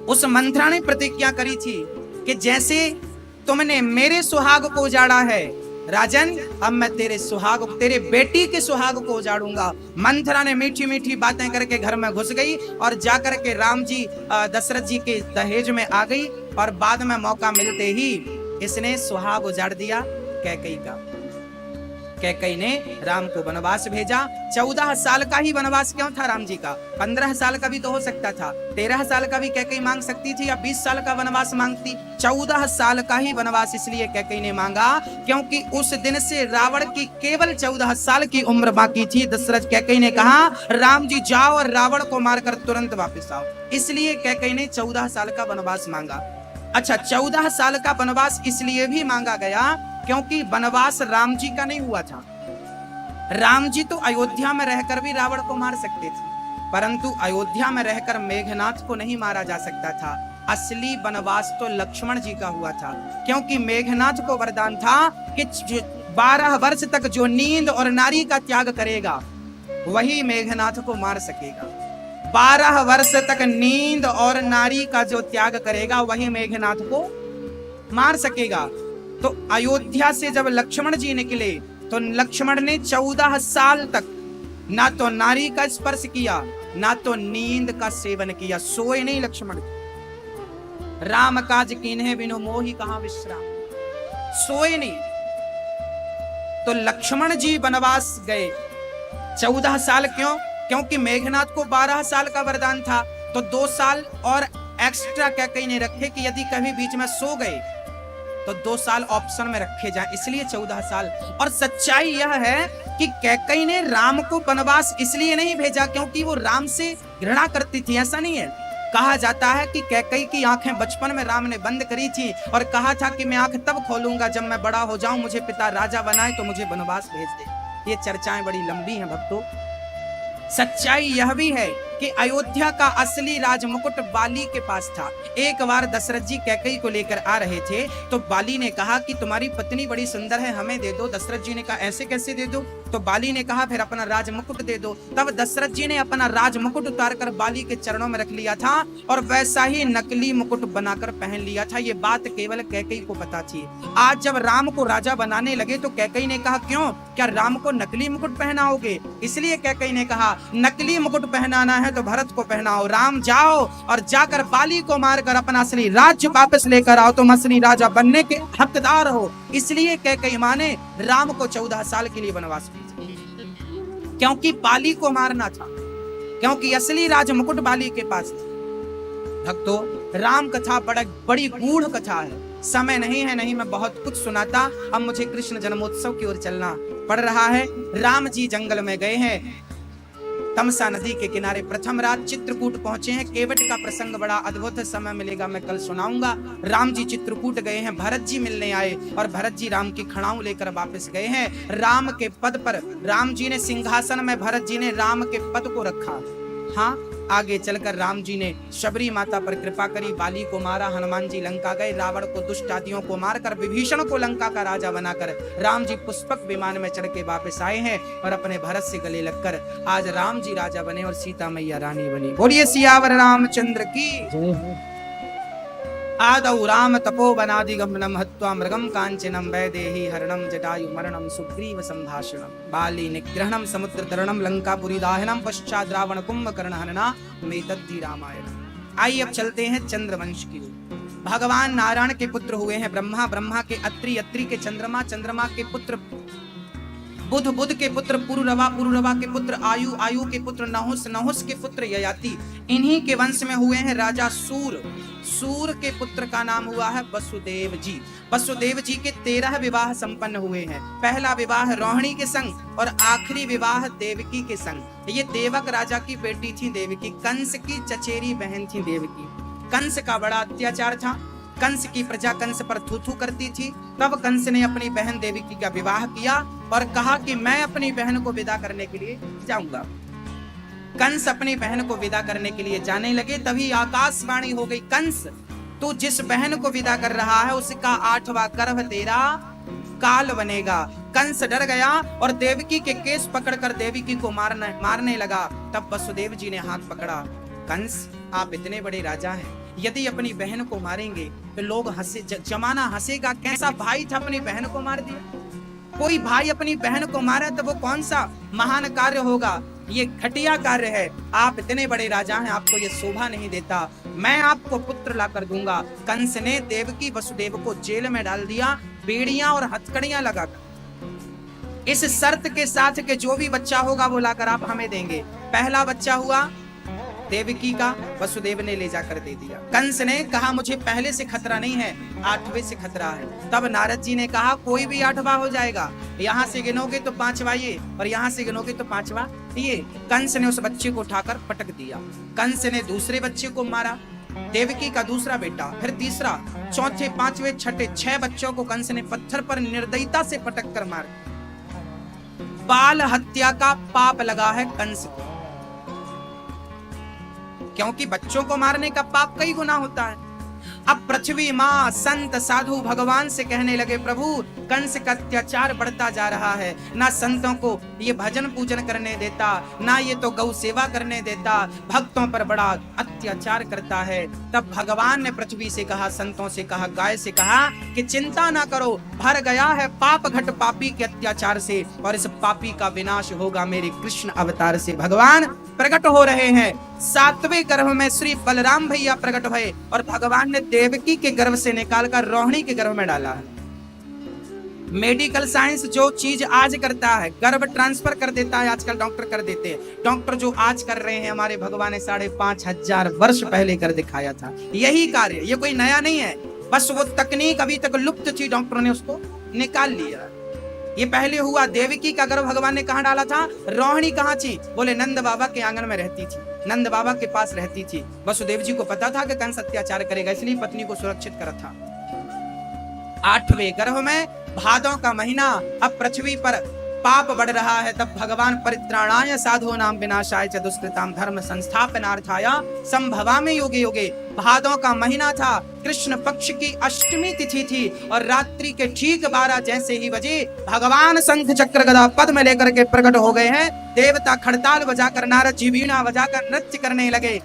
उस मंथरा ने प्रतिज्ञा करी थी कि जैसे तुमने मेरे सुहाग को उजाड़ा है राजन, अब मैं तेरे बेटी के सुहाग को उजाड़ूंगा। मंथरा ने मीठी मीठी बातें करके घर में घुस गई और जाकर के राम जी दशरथ जी के दहेज में आ गई, और बाद में मौका मिलते ही इसने सुहाग उजाड़ दिया कैकेयी का। कैकेयी ने राम को वनवास भेजा। 14 साल का ही वनवास क्यों था राम जी का? 15 साल का भी तो हो सकता था, 13 साल का भी कैकेयी मांग सकती थी, या 20 साल का वनवास मांगती। 14 साल का ही वनवास इसलिए कैकेयी ने मांगा क्योंकि उस दिन से रावण की केवल 14 साल की उम्र बाकी थी। दशरथ कैकेयी ने कहा राम जी जाओ और रावण को मारकर तुरंत वापस आओ, इसलिए कैकेयी ने 14 साल का वनवास मांगा। अच्छा, 14 साल का वनवास इसलिए भी मांगा गया क्योंकि वनवास राम जी का नहीं हुआ था। राम जी तो अयोध्या में रहकर भी रावण को मार सकते थे, परंतु अयोध्या में रहकर मेघनाथ को नहीं मारा जा सकता था। असली वनवास तो लक्ष्मण जी का हुआ था, क्योंकि मेघनाथ को वरदान था कि 12 वर्ष तक जो नींद और नारी का त्याग करेगा वही मेघनाथ को मार सकेगा। 12 वर्ष तक नींद और नारी का जो त्याग करेगा वही मेघनाथ को मार सकेगा। तो अयोध्या से जब लक्ष्मण जी निकले तो लक्ष्मण ने 14 साल तक ना तो नारी का स्पर्श किया ना तो नींद का सेवन किया, सोए नहीं लक्ष्मण। राम काज कीन्हे बिनु मोहि कहां विश्राम, सोए नहीं। तो लक्ष्मण जी वनवास गए 14 साल। क्यों? क्योंकि मेघनाथ को 12 साल का वरदान था, तो 2 साल और एक्स्ट्रा कैकेयी ने रखे कि यदि कभी बीच में सो गए तो 2 साल ऑप्शन में रखे जाए, इसलिए 14 साल। और सच्चाई यह है कि कैकेयी ने राम को वनवास इसलिए नहीं भेजा क्योंकि वो राम से घृणा करती थी, ऐसा नहीं है। कहा जाता है कि कैकेयी की आंखें बचपन में राम ने बंद करी थी और कहा था कि मैं आंख तब खोलूंगा जब मैं बड़ा हो जाऊं, मुझे पिता राजा बनाए तो मुझे वनवास भेज दे। ये चर्चाएं बड़ी लंबी हैं भक्तों। सच्चाई यह भी है कि अयोध्या का असली राज मुकुट बाली के पास था। एक बार दशरथ जी कैकेयी को लेकर आ रहे थे तो बाली ने कहा कि तुम्हारी पत्नी बड़ी सुंदर है, हमें दे दो। दशरथ जी ने कहा ऐसे कैसे दे दो? तो बाली ने कहा फिर अपना राज मुकुट दे दो। तब दशरथ जी ने अपना राज मुकुट उतारकर बाली के चरणों में रख लिया था और वैसा ही नकली मुकुट बनाकर पहन लिया था। ये बात केवल कैकेयी को पता थी। आज जब राम को राजा बनाने लगे तो कैकेयी ने कहा क्यों, क्या राम को नकली मुकुट पहनाओगे? इसलिए कैकेयी ने कहा नकली मुकुट पहनाना है तो भरत को पहनाओ। राम जाओ और जाकर बाली को मारकर अपना असली राज्य वापस लेकर आओ, तुम असली राजा बनने के हकदार हो। इसलिए कैकेयी मां ने राम को 14 साल के लिए वनवास भेजा, क्योंकि बाली को मारना था, क्योंकि असली राज मुकुट बाली के पास था। भक्तों, राम कथा बड़ी गूढ़ कथा है। समय नहीं है, नहीं मैं बहुत कुछ सुनाता। अब मुझे कृष्ण जन्मोत्सव की ओर चलना पड़ रहा है। राम जी जंगल में गए हैं, तमसा नदी के किनारे प्रथम रात चित्रकूट पहुंचे हैं। केवट का प्रसंग बड़ा अद्भुत समय मिलेगा, मैं कल सुनाऊंगा। राम जी चित्रकूट गए हैं, भरत जी मिलने आए और भरत जी राम की खड़ाऊ लेकर वापस गए हैं। राम के पद पर राम जी ने सिंहासन में, भरत जी ने राम के पद को रखा। हाँ, आगे चलकर राम जी ने शबरी माता पर कृपा करी, बाली को मारा। हनुमान जी लंका गए, रावण को, दुष्ट आदियों को मारकर विभीषण को लंका का राजा बनाकर राम जी पुष्पक विमान में चढ़ के वापस आए हैं और अपने भरत से गले लगकर आज राम जी राजा बने और सीता मैया रानी बनी। बोलिए सियावर रामचंद्र की। आदौ राम तपोवनादिगमनं हत्वा मृगं कांचनं वैदेही हरणं जटायु मरणं सुग्रीव संभाषणं बाली निग्रहणं समुद्र तरणं लंकापुरी दाहनं पश्चात् रावण कुंभकर्ण हननं एतद्धि रामायण। आइए अब चलते हैं चंद्रवंश की ओर। भगवान नारायण के पुत्र हुए हैं ब्रह्मा, ब्रह्मा के अत्रि, अत्रि के चंद्रमा, चंद्रमा के पुत्र बुध, बुध के पुत्र पुरुरवा, पुरुरवा के पुत्र आयु, आयु के पुत्र नहुस, नहुस के पुत्र ययाति। इन्हीं के वंश में हुए हैं राजा सूर। सूर के पुत्र का नाम हुआ है वसुदेव जी। वसुदेव जी के 13 विवाह संपन्न हुए हैं। पहला विवाह रोहिणी के संग और आखिरी विवाह देवकी के संग। ये देवक राजा की बेटी थी देवकी, कंस की चचेरी बहन थी देवकी। कंस का बड़ा अत्याचार था, कंस की प्रजा कंस पर थू थू करती थी। तब कंस ने अपनी बहन देवकी का विवाह किया और कहा कि मैं अपनी बहन को विदा करने के लिए जाऊंगा। कंस अपनी बहन को विदा करने के लिए जाने लगे, तभी आकाशवाणी हो गई, कंस तू जिस बहन को विदा कर रहा है उसका 8वां गर्भ तेरा काल बनेगा। कंस डर गया और देवकी के केस पकड़कर देवकी को मारने लगा। तब वसुदेव जी ने हाथ पकड़ा, कंस आप इतने बड़े राजा हैं, यदि अपनी बहन को मारेंगे तो लोग हंसे, जमाना हंसेगा। कैसा भाई था अपनी बहन को मार दिया? कोई भाई अपनी बहन को मारे तो वो कौन सा महान कार्य होगा? ये घटिया कार्य है। आप इतने बड़े राजा हैं, आपको ये शोभा नहीं देता। मैं आपको पुत्र ला कर दूंगा। कंस ने देवकी वसुदेव को जेल में डाल दिया, बेड़ियां और हथकड़ियां लगाकर, इस शर्त के साथ कि जो भी बच्चा होगा वो लाकर आप हमें देंगे। पहला बच्चा हुआ देवकी का, वसुदेव ने ले जाकर दे दिया। कंस ने कहा मुझे पहले से खतरा नहीं है, 8वें से खतरा है। तब नारद जी ने कहा कोई भी 8वां हो जाएगा, यहाँ से गिनोगे तो 5वां ये और यहाँ से गिनोगे तो 5वां ये। कंस ने उस बच्चे को उठाकर पटक दिया। कंस ने दूसरे बच्चे को मारा, देवकी का दूसरा बेटा, फिर तीसरा, चौथे, 5वें, 6ठे, 6 बच्चों को कंस ने पत्थर पर निर्दयता से पटक कर मार। बाल हत्या का पाप लगा है कंस को, क्योंकि बच्चों को मारने का पाप कई गुना होता है। अब पृथ्वी माँ, संत, साधु भगवान से कहने लगे प्रभु कंस का अत्याचार बढ़ता जा रहा है, ना संतों को ये भजन पूजन करने देता, ना ये तो गौ सेवा करने देता, भक्तों पर बड़ा अत्याचार करता है। तब भगवान ने पृथ्वी से कहा, संतों से कहा, गाय से कहा कि चिंता ना करो, भर गया है पाप घट पापी के अत्याचार से और इस पापी का विनाश होगा मेरे कृष्ण अवतार से। भगवान प्रकट हो रहे हैं। 7वें गर्भ में श्री बलराम भैया प्रकट हुए और भगवान ने देवकी के गर्भ से निकालकर रोहिणी के गर्भ में डाला है। मेडिकल साइंस जो चीज आज करता है, गर्भ ट्रांसफर कर देता है, आजकल डॉक्टर कर देते हैं। डॉक्टर जो आज कर रहे हैं हमारे भगवान ने 5,500 वर्ष पहले कर दिखाया था। यही कार्य, ये कोई नया नहीं है, बस वो तकनीक अभी तक लुप्त थी, डॉक्टरों ने उसको निकाल लिया। ये पहले हुआ। देवकी का गर्भ भगवान ने कहाँ डाला था? रोहिणी कहाँ थी? बोले नंद बाबा के आंगन में रहती थी, नंद बाबा के पास रहती थी। वसुदेव जी को पता था कि कंस अत्याचार करेगा, इसलिए पत्नी को सुरक्षित करा था। 8वें गर्भ में भादों का महीना, अब पृथ्वी पर पाप बढ़ रहा है, तब भगवान परित्राणाय साधो नाम विनाशाय च दुष्कृताम धर्म संस्थापनार्थाय संभवामि युगे युगे। भादों का महीना था, कृष्ण पक्ष की अष्टमी तिथि थी और रात्रि के ठीक 12 जैसे ही बजे भगवान शंख चक्र गदा पद में लेकर के प्रकट हो गए हैं। देवता खड़ताल बजाकर, नारद जी वीणा बजाकर नृत्य करने लगे।